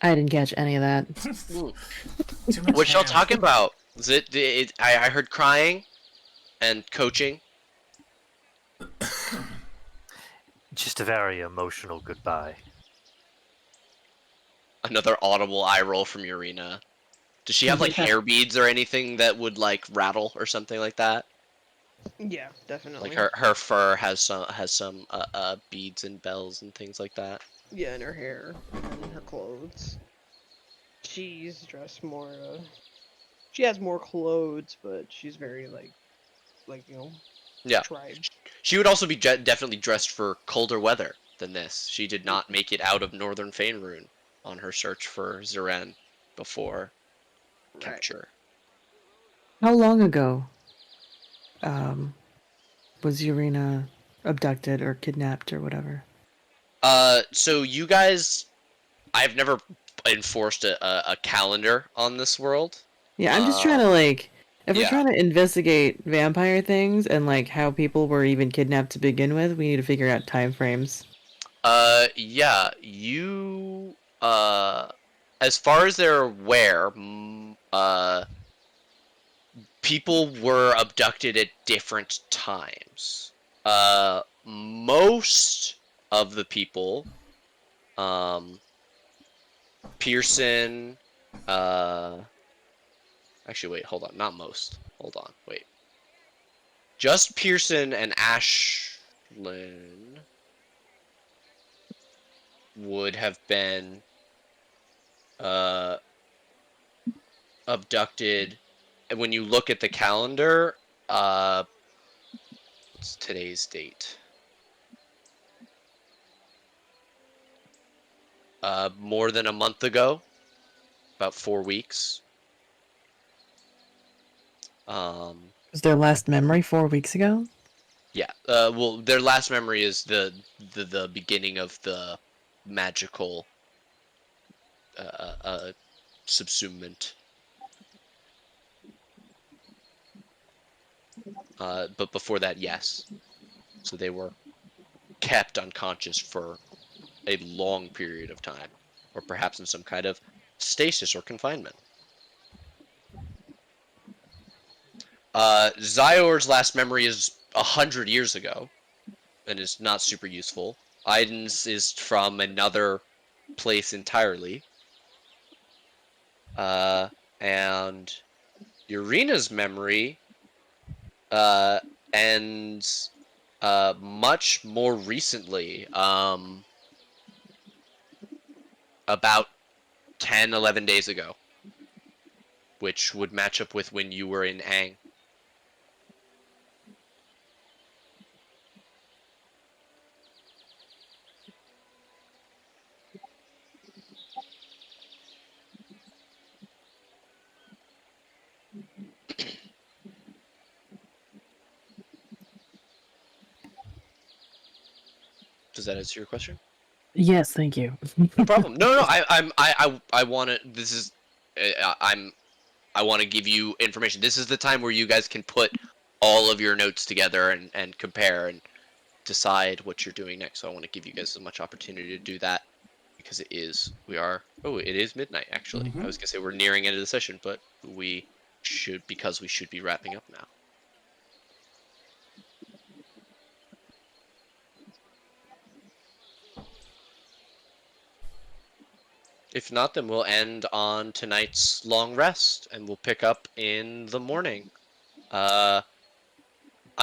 I didn't catch any of that. Too much What y'all ham. talking about? Is I heard crying and coaching. Just a very emotional goodbye. Another audible eye roll from Urena. Does she have like hair beads or anything that would like rattle or something like that? Yeah, definitely. Like her fur has some beads and bells and things like that. Yeah, and her hair and her clothes. She's dressed more. She has more clothes, but she's very like Yeah. tribe. She would also be definitely dressed for colder weather than this. She did not make it out of Northern Faerun on her search for Zeren before capture. How long ago was Urena abducted or kidnapped or whatever? So you guys, I've never enforced a calendar on this world. Yeah, I'm just trying to if we're yeah. trying to investigate vampire things and how people were even kidnapped to begin with, we need to figure out time frames. Yeah, you, as far as they're aware, people were abducted at different times. Most of the people, Pearson, actually, wait, hold on, not most. Hold on, wait. Just Pearson and Ashlyn would have been abducted. And when you look at the calendar, what's today's date? More than a month ago, about 4 weeks. Was their last memory 4 weeks ago? Yeah. Well, their last memory is the beginning of the magical subsumement. But before that, yes. So they were kept unconscious for a long period of time, or perhaps in some kind of stasis or confinement. Zyor's last memory is 100 years ago, and is not super useful. Aiden's is from another place entirely. And Urena's memory ends much more recently, about 10, 11 days ago, which would match up with when you were in Aang. Does that answer your question? Yes, thank you. No problem. No. I want to. This is. I want to give you information. This is the time where you guys can put all of your notes together and compare and decide what you're doing next. So I want to give you guys as much opportunity to do that because it is midnight actually. I was gonna say we're nearing end of the session, but we should be wrapping up now. If not, then we'll end on tonight's long rest and we'll pick up in the morning. I'm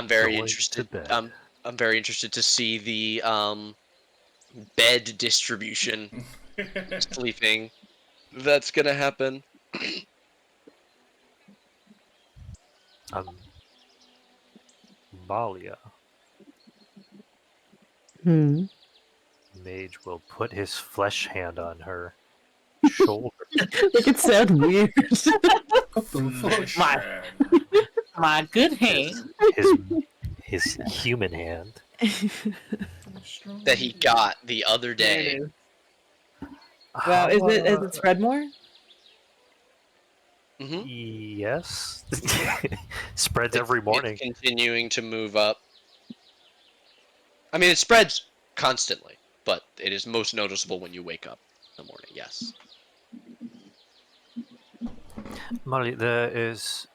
very Going interested. to bed. I'm very interested to see the bed distribution, sleeping. That's gonna happen. Malia. Hmm. Mage will put his flesh hand on her shoulder. Make it sound weird. What the fuck? My good hand. His human hand. That he got the other day. Wow, is it spread more? Mm-hmm. Yes. Spreads every morning. It's continuing to move up. I mean, it spreads constantly, but it is most noticeable when you wake up in the morning. Yes. Molly, there is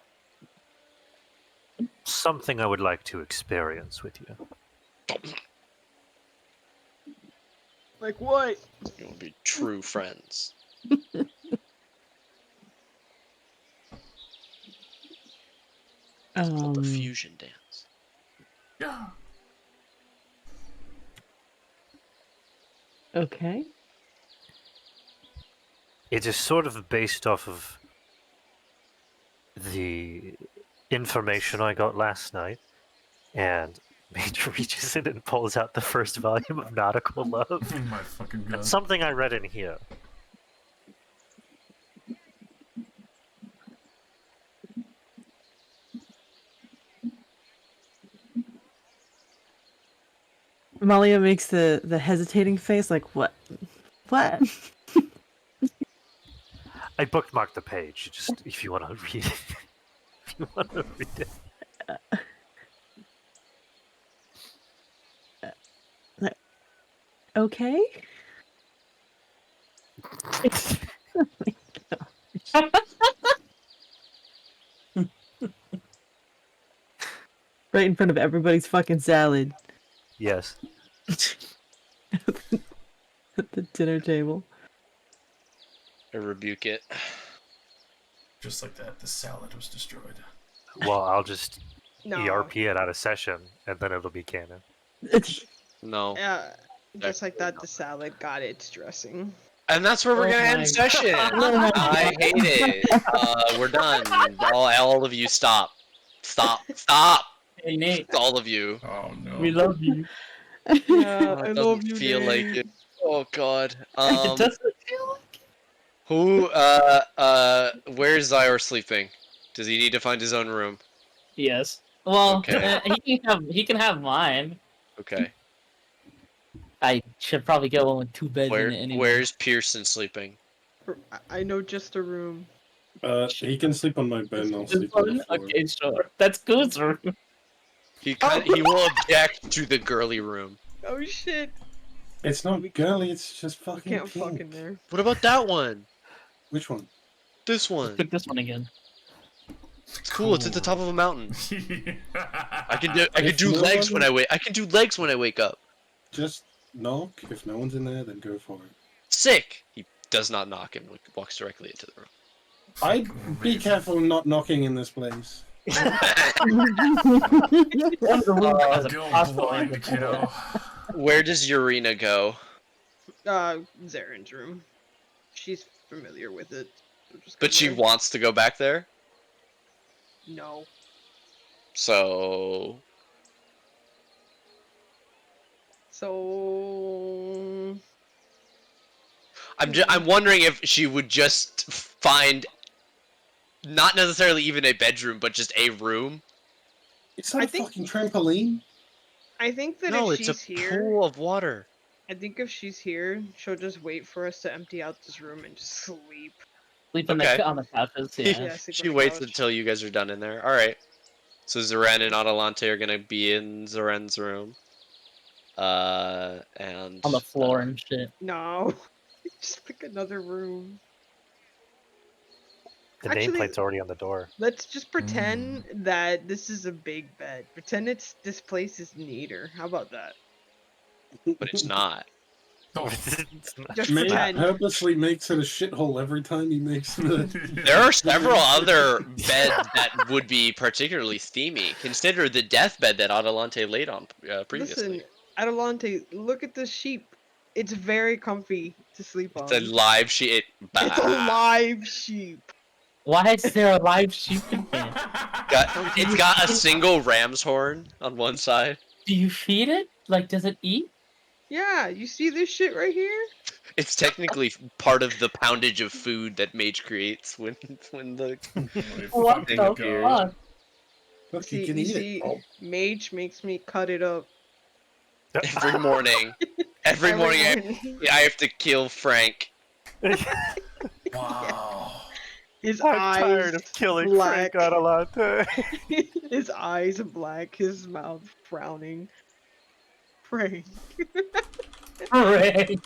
something I would like to experience with you. Like what? You will be true friends. It's called the fusion dance. Yeah. Okay. It is sort of based off of the information I got last night, and Mage reaches in and pulls out the first volume of Nautical Love. Oh my fucking god. It's something I read in here. Malia makes the hesitating face, like what? What? I bookmarked the page. Just if you want to read it. If you want to read it. Okay. Right in front of everybody's fucking salad Yes. at the dinner table. I rebuke it. Just like that, the salad was destroyed. Well, I'll just No. ERP it out of session, and then it'll be canon. No. Yeah. Just like that, the salad got its dressing. And that's where we're Oh gonna my end session. God. I hate it. We're done. All of you, stop. Stop. Hey Nate, All of you. Oh no. we love you. Yeah, It I doesn't love you. feel like Nate. it. Oh god. It doesn't feel like it. Who? Where's Zyor sleeping? Does he need to find his own room? Yes. Well, Okay. he can have mine. Okay. I should probably get one with two beds in it anyway. Where's Pearson sleeping? I know just a room. He can sleep on my bed and I'll This sleep on one? the floor. Okay, sure. That's Goose room. He will object to the girly room. Oh shit! It's not girly, it's just fucking Can't pink. fuck in there. What about that one? Which one? This one. Pick this one again. It's cool. It's at the top of a mountain. I can do If no legs when one- I wake. I can do legs when I wake up. Just knock. If no one's in there, then go for it. Sick. He does not knock and walks directly into the room. I'd be careful not knocking in this place. Go blind, kiddo. Where does Urena go? Zaren's room. She's familiar with it. So just go But she there. wants to go back there. No. So So I'm wondering if she would just find not necessarily even a bedroom, but just a room. It's not I a think- fucking trampoline. I think that No, if it's a she's here, pool of water. I think if she's here, she'll just wait for us to empty out this room and just sleep. Sleep on Okay. the couches. Yeah. Yeah, sleep on She the waits couch. until you guys are done in there. All right. So Zeren and Adelante are gonna be in Zeren's room. And On the floor and shit. No. Just pick another room. The Actually- nameplate's already on the door. Let's just pretend that this is a big bed. Pretend this place is neater. How about that? but it's not. Oh, Just May pretend. purposely makes it a shithole every time he makes it. There are several other beds that would be particularly steamy. Consider the deathbed that Adelante laid on previously. Listen, Adelante, look at the sheep. It's very comfy to sleep on. It's a live sheet. It's a live sheep. Why is there a live sheep in here? It's got a single ram's horn on one side. Do you feed it? Like, does it eat? Yeah, you see this shit right here? It's technically part of the poundage of food that Mage creates when the What Thing the appears. fuck? Look, you See, can you eat see, it. Mage makes me cut it up. every morning. Every morning I have to kill Frank. wow. His I'm eyes tired of killing black. Frank Adelante. His eyes black, his mouth frowning. Frank. Frank.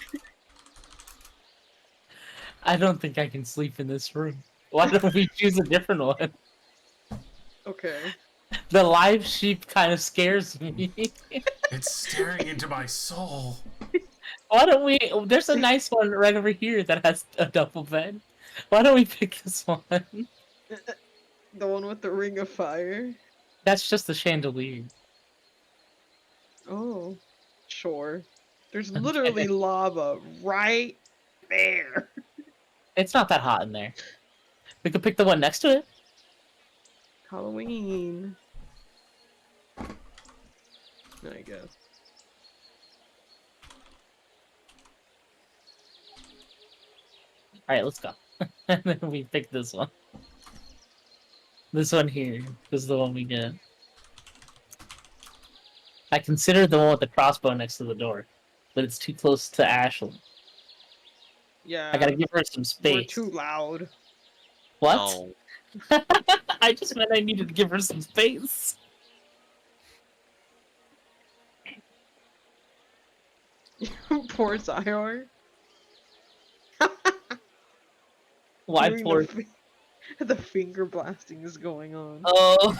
I don't think I can sleep in this room. Why don't we choose a different one? Okay. The live sheep kind of scares me. It's staring into my soul. Why don't we? There's a nice one right over here that has a double bed. Why don't we pick this one? The one with the ring of fire. That's just the chandelier. Oh, sure. There's Okay. literally lava right there. It's not that hot in there. We could pick the one next to it. Halloween. I guess. Alright, let's go. And then we pick this one. This one here is the one we get. I considered the one with the crossbow next to the door, but it's too close to Ashley. Yeah. I gotta give her some We're space. too loud. What? No. I just meant I needed to give her some space. Poor Zyor. Why Doing poor? The finger blasting is going on. Oh,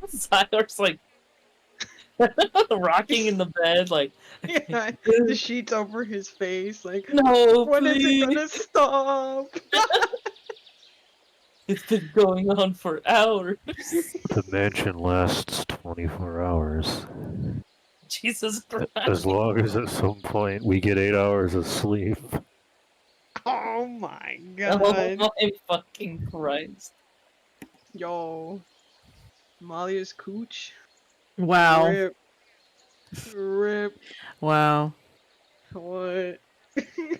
Zyar's like rocking in the bed, like Yeah, the sheets over his face, like, no, when is please. it gonna stop? It's been going on for hours. The mansion lasts 24 hours. Jesus Christ! As long as at some point we get 8 hours of sleep. Oh my Oh god. my fucking Christ! Yo. Malia's cooch. Wow. Rip. Rip. Wow. What?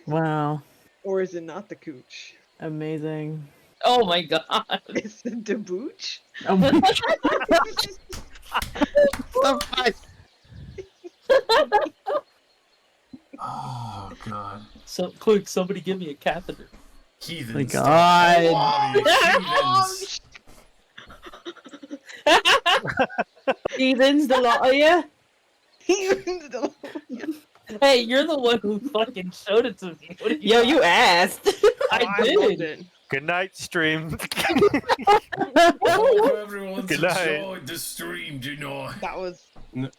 Wow. Or is it not the cooch? Amazing. Oh my God! Is it the booch? Oh my Oh god. So quick, somebody give me a catheter. Heathens. My God. Heathens. Heathens, the lot of you? Hey, you're the one who fucking showed it to me. What did Yo, you asked. I loved did. it. Good night, stream. Oh, everyone's Good night. enjoyed the stream tonight. That was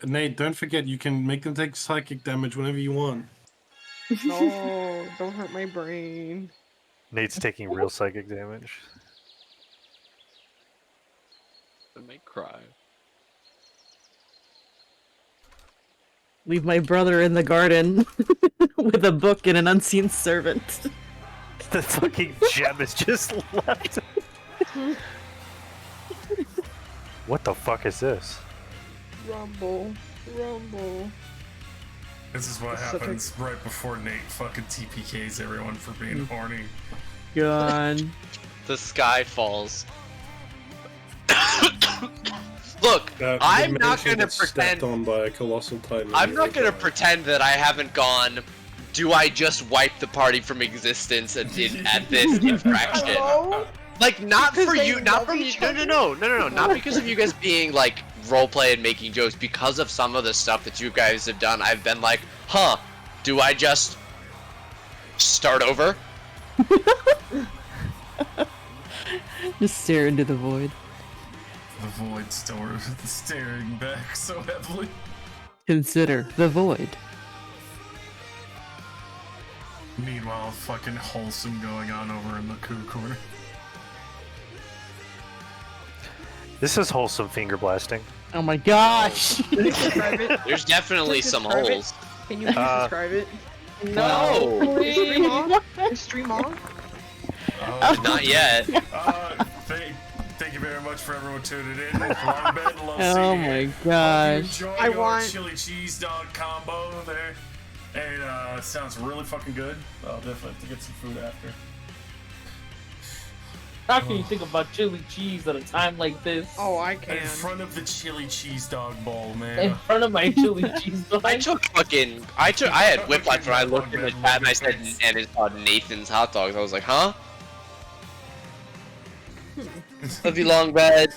Nate, don't forget you can make them take psychic damage whenever you want. no, don't hurt my brain. Nate's taking real psychic damage. I may cry. Leave my brother in the garden with a book and an unseen servant. The fucking gem is just left. What the fuck is this? Rumble, rumble. This is what It's such a- happens right before Nate fucking TPKs everyone for being horny. God. The sky falls. Look, The I'm not mansion gonna gets stepped pretend. on by a colossal titan. I'm not gonna pretend that I haven't gone. Do I just wipe the party from existence at this infraction? Hello? Like, not Because for they you, not love from you. each No, not because of you guys being like roleplay and making jokes. Because of some of the stuff that you guys have done, I've been like, huh, do I just start over? Just stare into the void. The void store staring back so heavily. Consider the void. Meanwhile, fucking wholesome going on over in the coo corner. This is wholesome finger blasting. Oh my gosh! Describe it. There's definitely Just some describe it. holes. Can you please describe it? No, Stream on? Stream on? not yet. Thank you very much for everyone tuning in. Long bed, love Oh seeing my you. gosh. Hope you enjoy I your want- chili cheese dog combo there. And sounds really fucking good. I'll definitely have to get some food after. How can you think about chili cheese at a time like this? Oh, I In can. front of the chili cheese dog bowl, In man. front of my chili cheese dog. I had whiplash when I looked in the chat and I said, and it's called Nathan's Hot Dogs. I was like, huh? Love you, long bed.